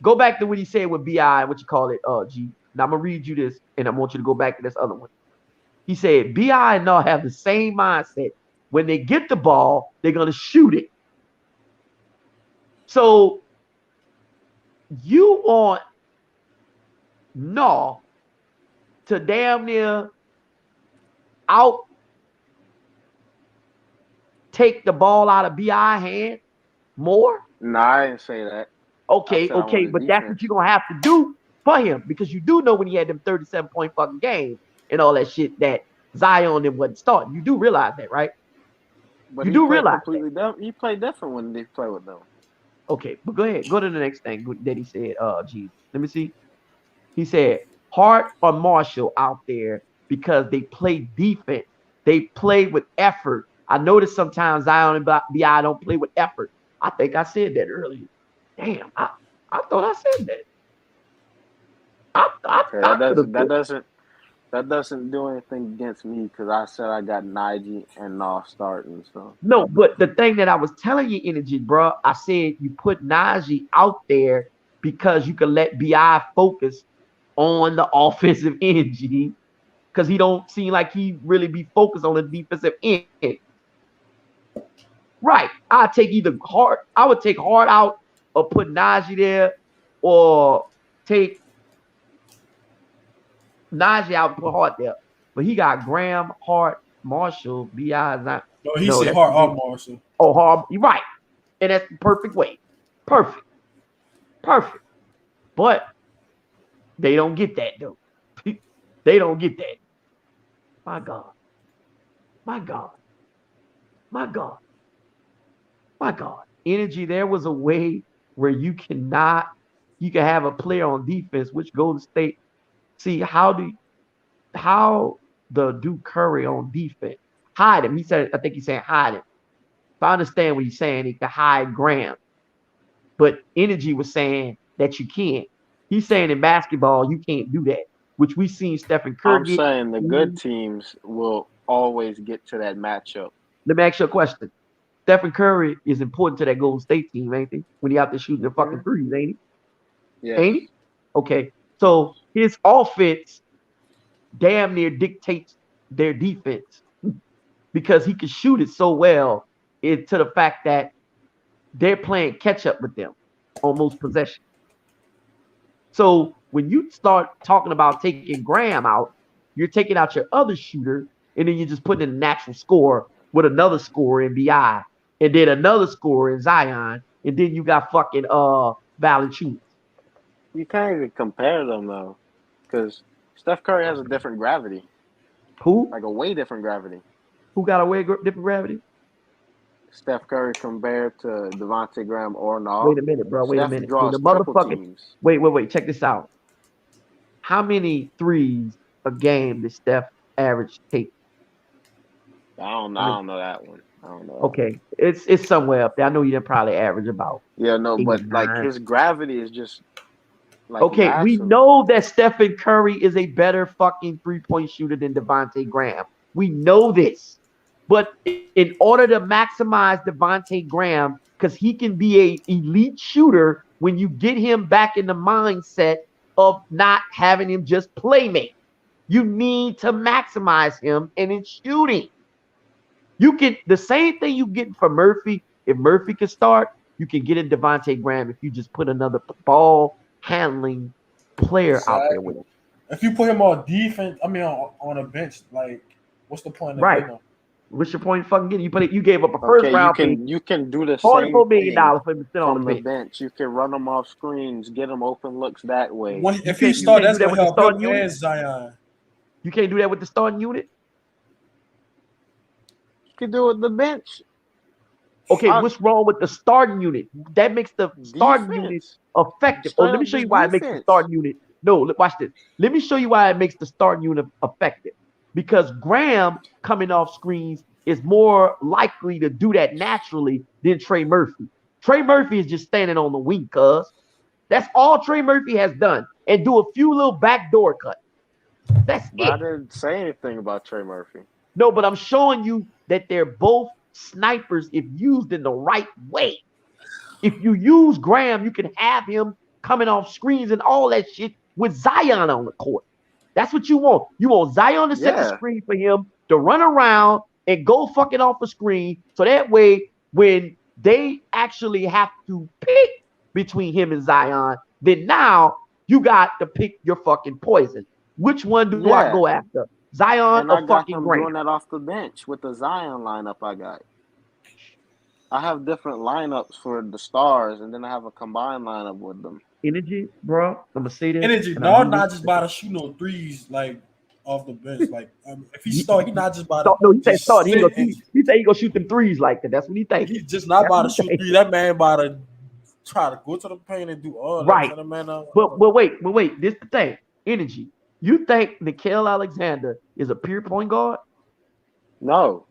Go back to what he said with Bi. What you call it? G. Now I'm gonna read you this, and I want you to go back to this other one. He said Bi and Null have the same mindset. When they get the ball, they're gonna shoot it. So you want Null to damn near out take the ball out of Bi hand more? No, I didn't say that. I Okay, said I okay, wanted but that's what defense. you're gonna have to do for him because you do know when he had them 37-point fucking games and all that shit that Zion and wasn't starting. You do realize that, right? But You he do played realize that. completely different. He played different when they play with them. Okay, but go ahead. Go to the next thing that he said. G. Let me see. He said Hart or Marshall out there because they play defense. They play with effort. I notice sometimes Zion and Bi don't play with effort. I think I said that earlier. Damn, I thought I said that. I That doesn't do anything against me because I said I got Najee and Nas starting. So No, but the thing that I was telling you, Energy, bro, I said you put Najee out there because you can let Bi focus on the offensive energy because he don't seem like he really be focused on the defensive end. Right. I take either Hart. I would take Hart out or put Najee there, or take Najee out and put Hart there. But he got Graham, Hart, Marshall, Bi. No, he No, said that's Hart or Marshall. oh Hart. You're right, and that's the perfect way. Perfect. Perfect. But they don't get that though. They don't get that. My God. My God. My God. My God. Energy, there was a way where you can have a player on defense, which Golden State. See, how the Duke Curry on defense? Hide him. I think he's saying hide him. If I understand what he's saying, he can hide Graham. But Energy was saying that you can't. He's saying in basketball, you can't do that, which we've seen Stephen Curry I'm get. saying the good teams will always get to that matchup. Let me ask you a question. Stephen Curry is important to that Golden State team, ain't he? When he out there shooting the fucking threes, ain't he? Yes. Ain't he? Okay. So his offense damn near dictates their defense because he can shoot it so well to the fact that they're playing catch up with them on most possessions. So when you start talking about taking Graham out, you're taking out your other shooter, and then you're just putting in a natural score with another scorer in Bi, and then another scorer in Zion, and then you got fucking Valanciunas. You can't even compare them though, because Steph Curry has a different gravity, Who? like a way different gravity. Who got a way different gravity? Steph Curry compared to Devontae Graham or Nas. Wait a minute, bro. Wait a Steph minute. draws The triple motherfucking teams. wait. Check this out. How many threes a game did Steph average take? I don't know that one. I don't know. Okay, it's somewhere up there. I know you didn't probably average about. Yeah, no, 8, but like 9. his gravity is just like Okay, massive. we know that Stephen Curry is a better fucking three-point shooter than Devontae Graham. We know this. But in order to maximize Devontae Graham, because he can be an elite shooter when you get him back in the mindset of not having him just playmate. You need to maximize him in his shooting. You can the same thing you get for Murphy. If Murphy can start, you can get in Devontae Graham if you just put another ball handling player out there with him. If you put him on defense, I mean on a bench, like what's the point of Right. getting him? What's your point? Fucking getting you gave up a first round pick, you can do the same $44 million thing for him to sit on from the the bench. bench. You can run them off screens, get them open looks that way. If he starts, that's do that gonna with the help starting him unit? and Zion. You can't do that with the starting unit. You can do it with the bench. Okay, what's wrong with the starting unit? That makes the starting unit effective. Oh, let me show you why it makes the starting unit. No, watch this. Let me show you why it makes the starting unit effective. Because Graham coming off screens is more likely to do that naturally than Trey Murphy. Trey Murphy is just standing on the wing, cuz. That's all Trey Murphy has done. And do a few little backdoor cuts. That's But it. I didn't say anything about Trey Murphy. No, but I'm showing you that they're both snipers if used in the right way. If you use Graham, you can have him coming off screens and all that shit with Zion on the court. That's what you want. You want Zion to set the screen for him to run around and go fucking off the screen. So that way, when they actually have to pick between him and Zion, then now you got to pick your fucking poison. Which one do I go after? Zion or fucking Graham? Doing that off the bench with the Zion lineup I got. I have different lineups for the stars, and then I have a combined lineup with them. Energy, bro. I'm gonna say this. Energy. No, not just about to shoot no threes like off the bench. Like if he start, he not just about to. No, he said start. He said he gonna shoot them threes like that. That's what he thinks. He's just not about to shoot threes. That man about to try to go to the paint and do all that. Right. Man, but wait. This the thing. Energy. You think Nickeil Alexander is a pure point guard? No.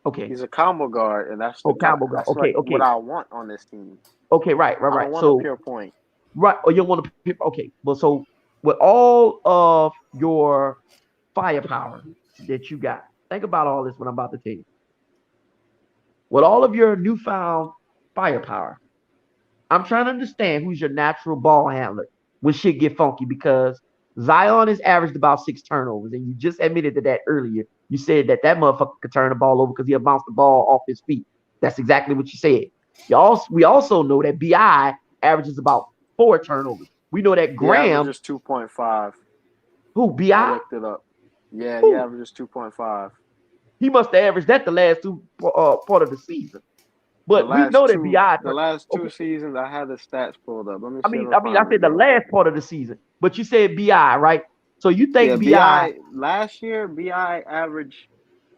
Okay. He's a combo guard, and that's combo guard. Okay. what I want on this team. Okay, right. I don't want a pure point. Right, or you want to okay. Well, so with all of your firepower that you got, think about all this. What I'm about to tell you. With all of your newfound firepower, I'm trying to understand who's your natural ball handler when shit get funky because Zion is averaged about 6 turnovers, and you just admitted to that earlier. You said that that motherfucker could turn the ball over because he'll bounce the ball off his feet. That's exactly what you said. We also know that Bi averages about 4 turnovers. We know that He Graham, averages 2.5. who I Bi, looked it up. Yeah, he who averages 2.5. he must have averaged that the last two part of the season. But we know that Bi. The last two Okay, seasons, I had the stats pulled up. Let me I see if mean, I I mean, I find it said the real quick. last part of the season, but you said Bi, right? So you Yeah, think Bi? Bi last year, Bi averaged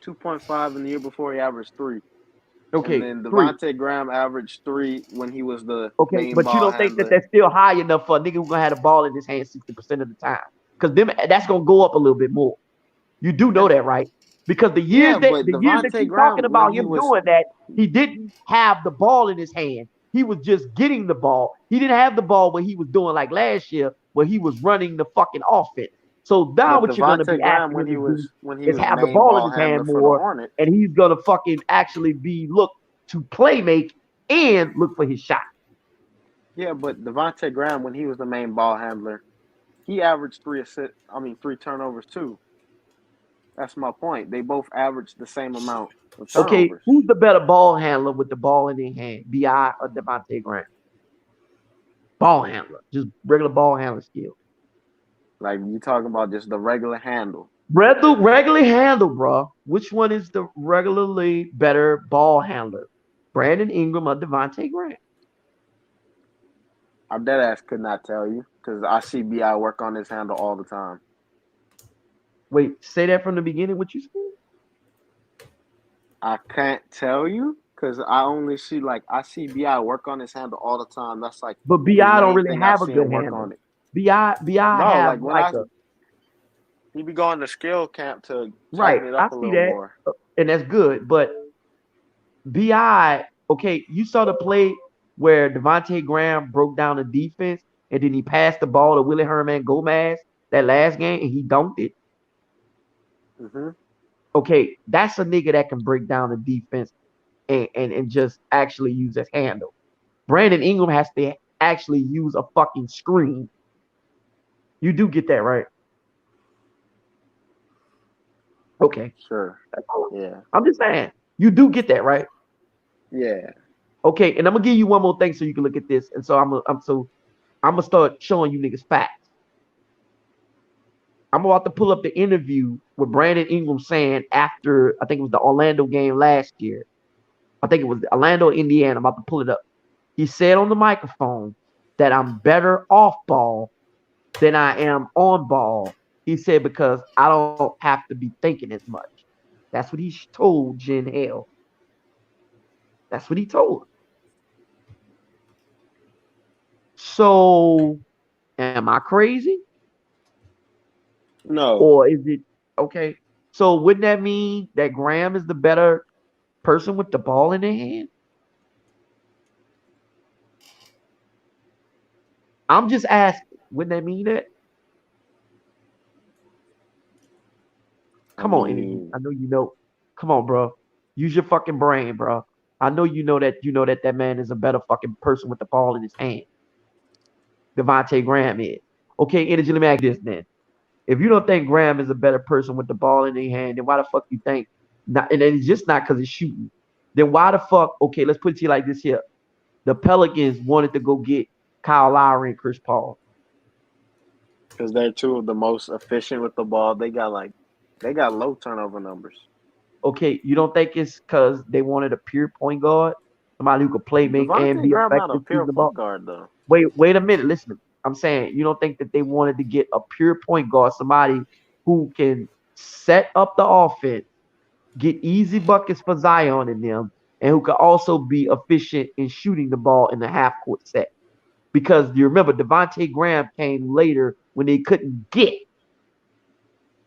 2.5, and the year before he averaged 3. And Okay, then three. Devontae Graham averaged 3 when he was the Okay, main but you ball don't think that handler. that's still high enough for a nigga who's gonna have the ball in his hand 60% of the time? Because them that's gonna go up a little bit more. You do know And that, right? Because yeah, but the years that Devontae you're talking Graham when about he him was doing that, he didn't have the ball in his hand. He was just getting the ball. He didn't have the ball when he was doing like last year, where he was running the fucking offense. So now but what you're gonna Devontae be Graham asking him to do when he is was have the main ball in ball his hand handler for the more, Hornets. and he's gonna fucking actually be looked to play make and look for his shot. Yeah, but Devontae Graham when he was the main ball handler, he averaged 3 turnovers too. That's my point. They both averaged the same amount of Okay, turnovers. who's the better ball handler with the ball in their hand, Bi or Devontae Graham? Ball handler, just regular ball handler skill. Like you talking about just the regular handle. Regularly handle, bro. Which one is the regularly better ball handler? Brandon Ingram or Devontae Graham? I dead ass could not tell you because I see Bi work on his handle all the time. Wait, say that from the beginning. What you said? I can't tell you because I see Bi work on his handle all the time. That's like But the Bi don't main really thing I have a see good him work handle. on it. Bi No, have like when like I a he be going to skill camp to right. tighten it I up a see little that, more. and that's good. But Bi, okay, you saw the play where Devontae Graham broke down the defense and then he passed the ball to Willie Herman Gomez that last game and he dunked it. Hmm. Okay, that's a nigga that can break down the defense and just actually use his handle. Brandon Ingram has to actually use a fucking screen. You do get that, right? Okay. Sure. Yeah. I'm just saying. You do get that, right? Yeah. Okay, and I'm gonna give you one more thing so you can look at this. And so I'm gonna start showing you niggas facts. I'm about to pull up the interview with Brandon Ingram saying after I think it was the Orlando game last year. I think it was Orlando, Indiana. I'm about to pull it up. He said on the microphone that I'm better off ball than I am on ball. He said because I don't have to be thinking as much. That's what he told Jen Hale. That's what he told her. So am I crazy? No. Or is it okay? So wouldn't that mean that Graham is the better person with the ball in their hand? I'm just asking. Wouldn't that mean that? I Come on, energy. mean, I know you know. Come on, bro. Use your fucking brain, bro. I know you know that that man is a better fucking person with the ball in his hand. Devontae Graham is. Okay, energy. Let me ask this then. If you don't think Graham is a better person with the ball in their hand, then why the fuck you think not? And it's just not because it's shooting. Then why the fuck? Okay, let's put it to you like this here. The Pelicans wanted to go get Kyle Lowry and Chris Paul. because they're two of the most efficient with the ball. They got low turnover numbers. Okay, you don't think it's because they wanted a pure point guard, somebody who could play, make, and Devontae be Graham not a effective pure shooting the ball? point guard though. Wait a minute. Listen, I'm saying you don't think that they wanted to get a pure point guard, somebody who can set up the offense, get easy buckets for Zion and them, and who could also be efficient in shooting the ball in the half court set. Because you remember, Devontae Graham came later when they couldn't get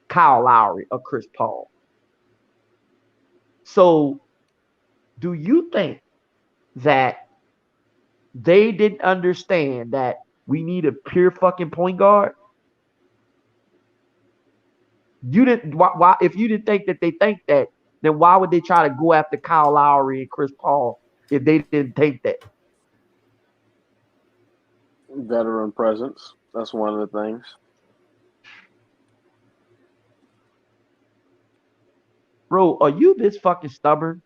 Kyle Lowry or Chris Paul. So, do you think that they didn't understand that we need a pure fucking point guard. You didn't. Why? If you didn't think that they think that, then why would they try to go after Kyle Lowry and Chris Paul if they didn't think that? Veteran presence. That's one of the things. Bro, are you this fucking stubborn?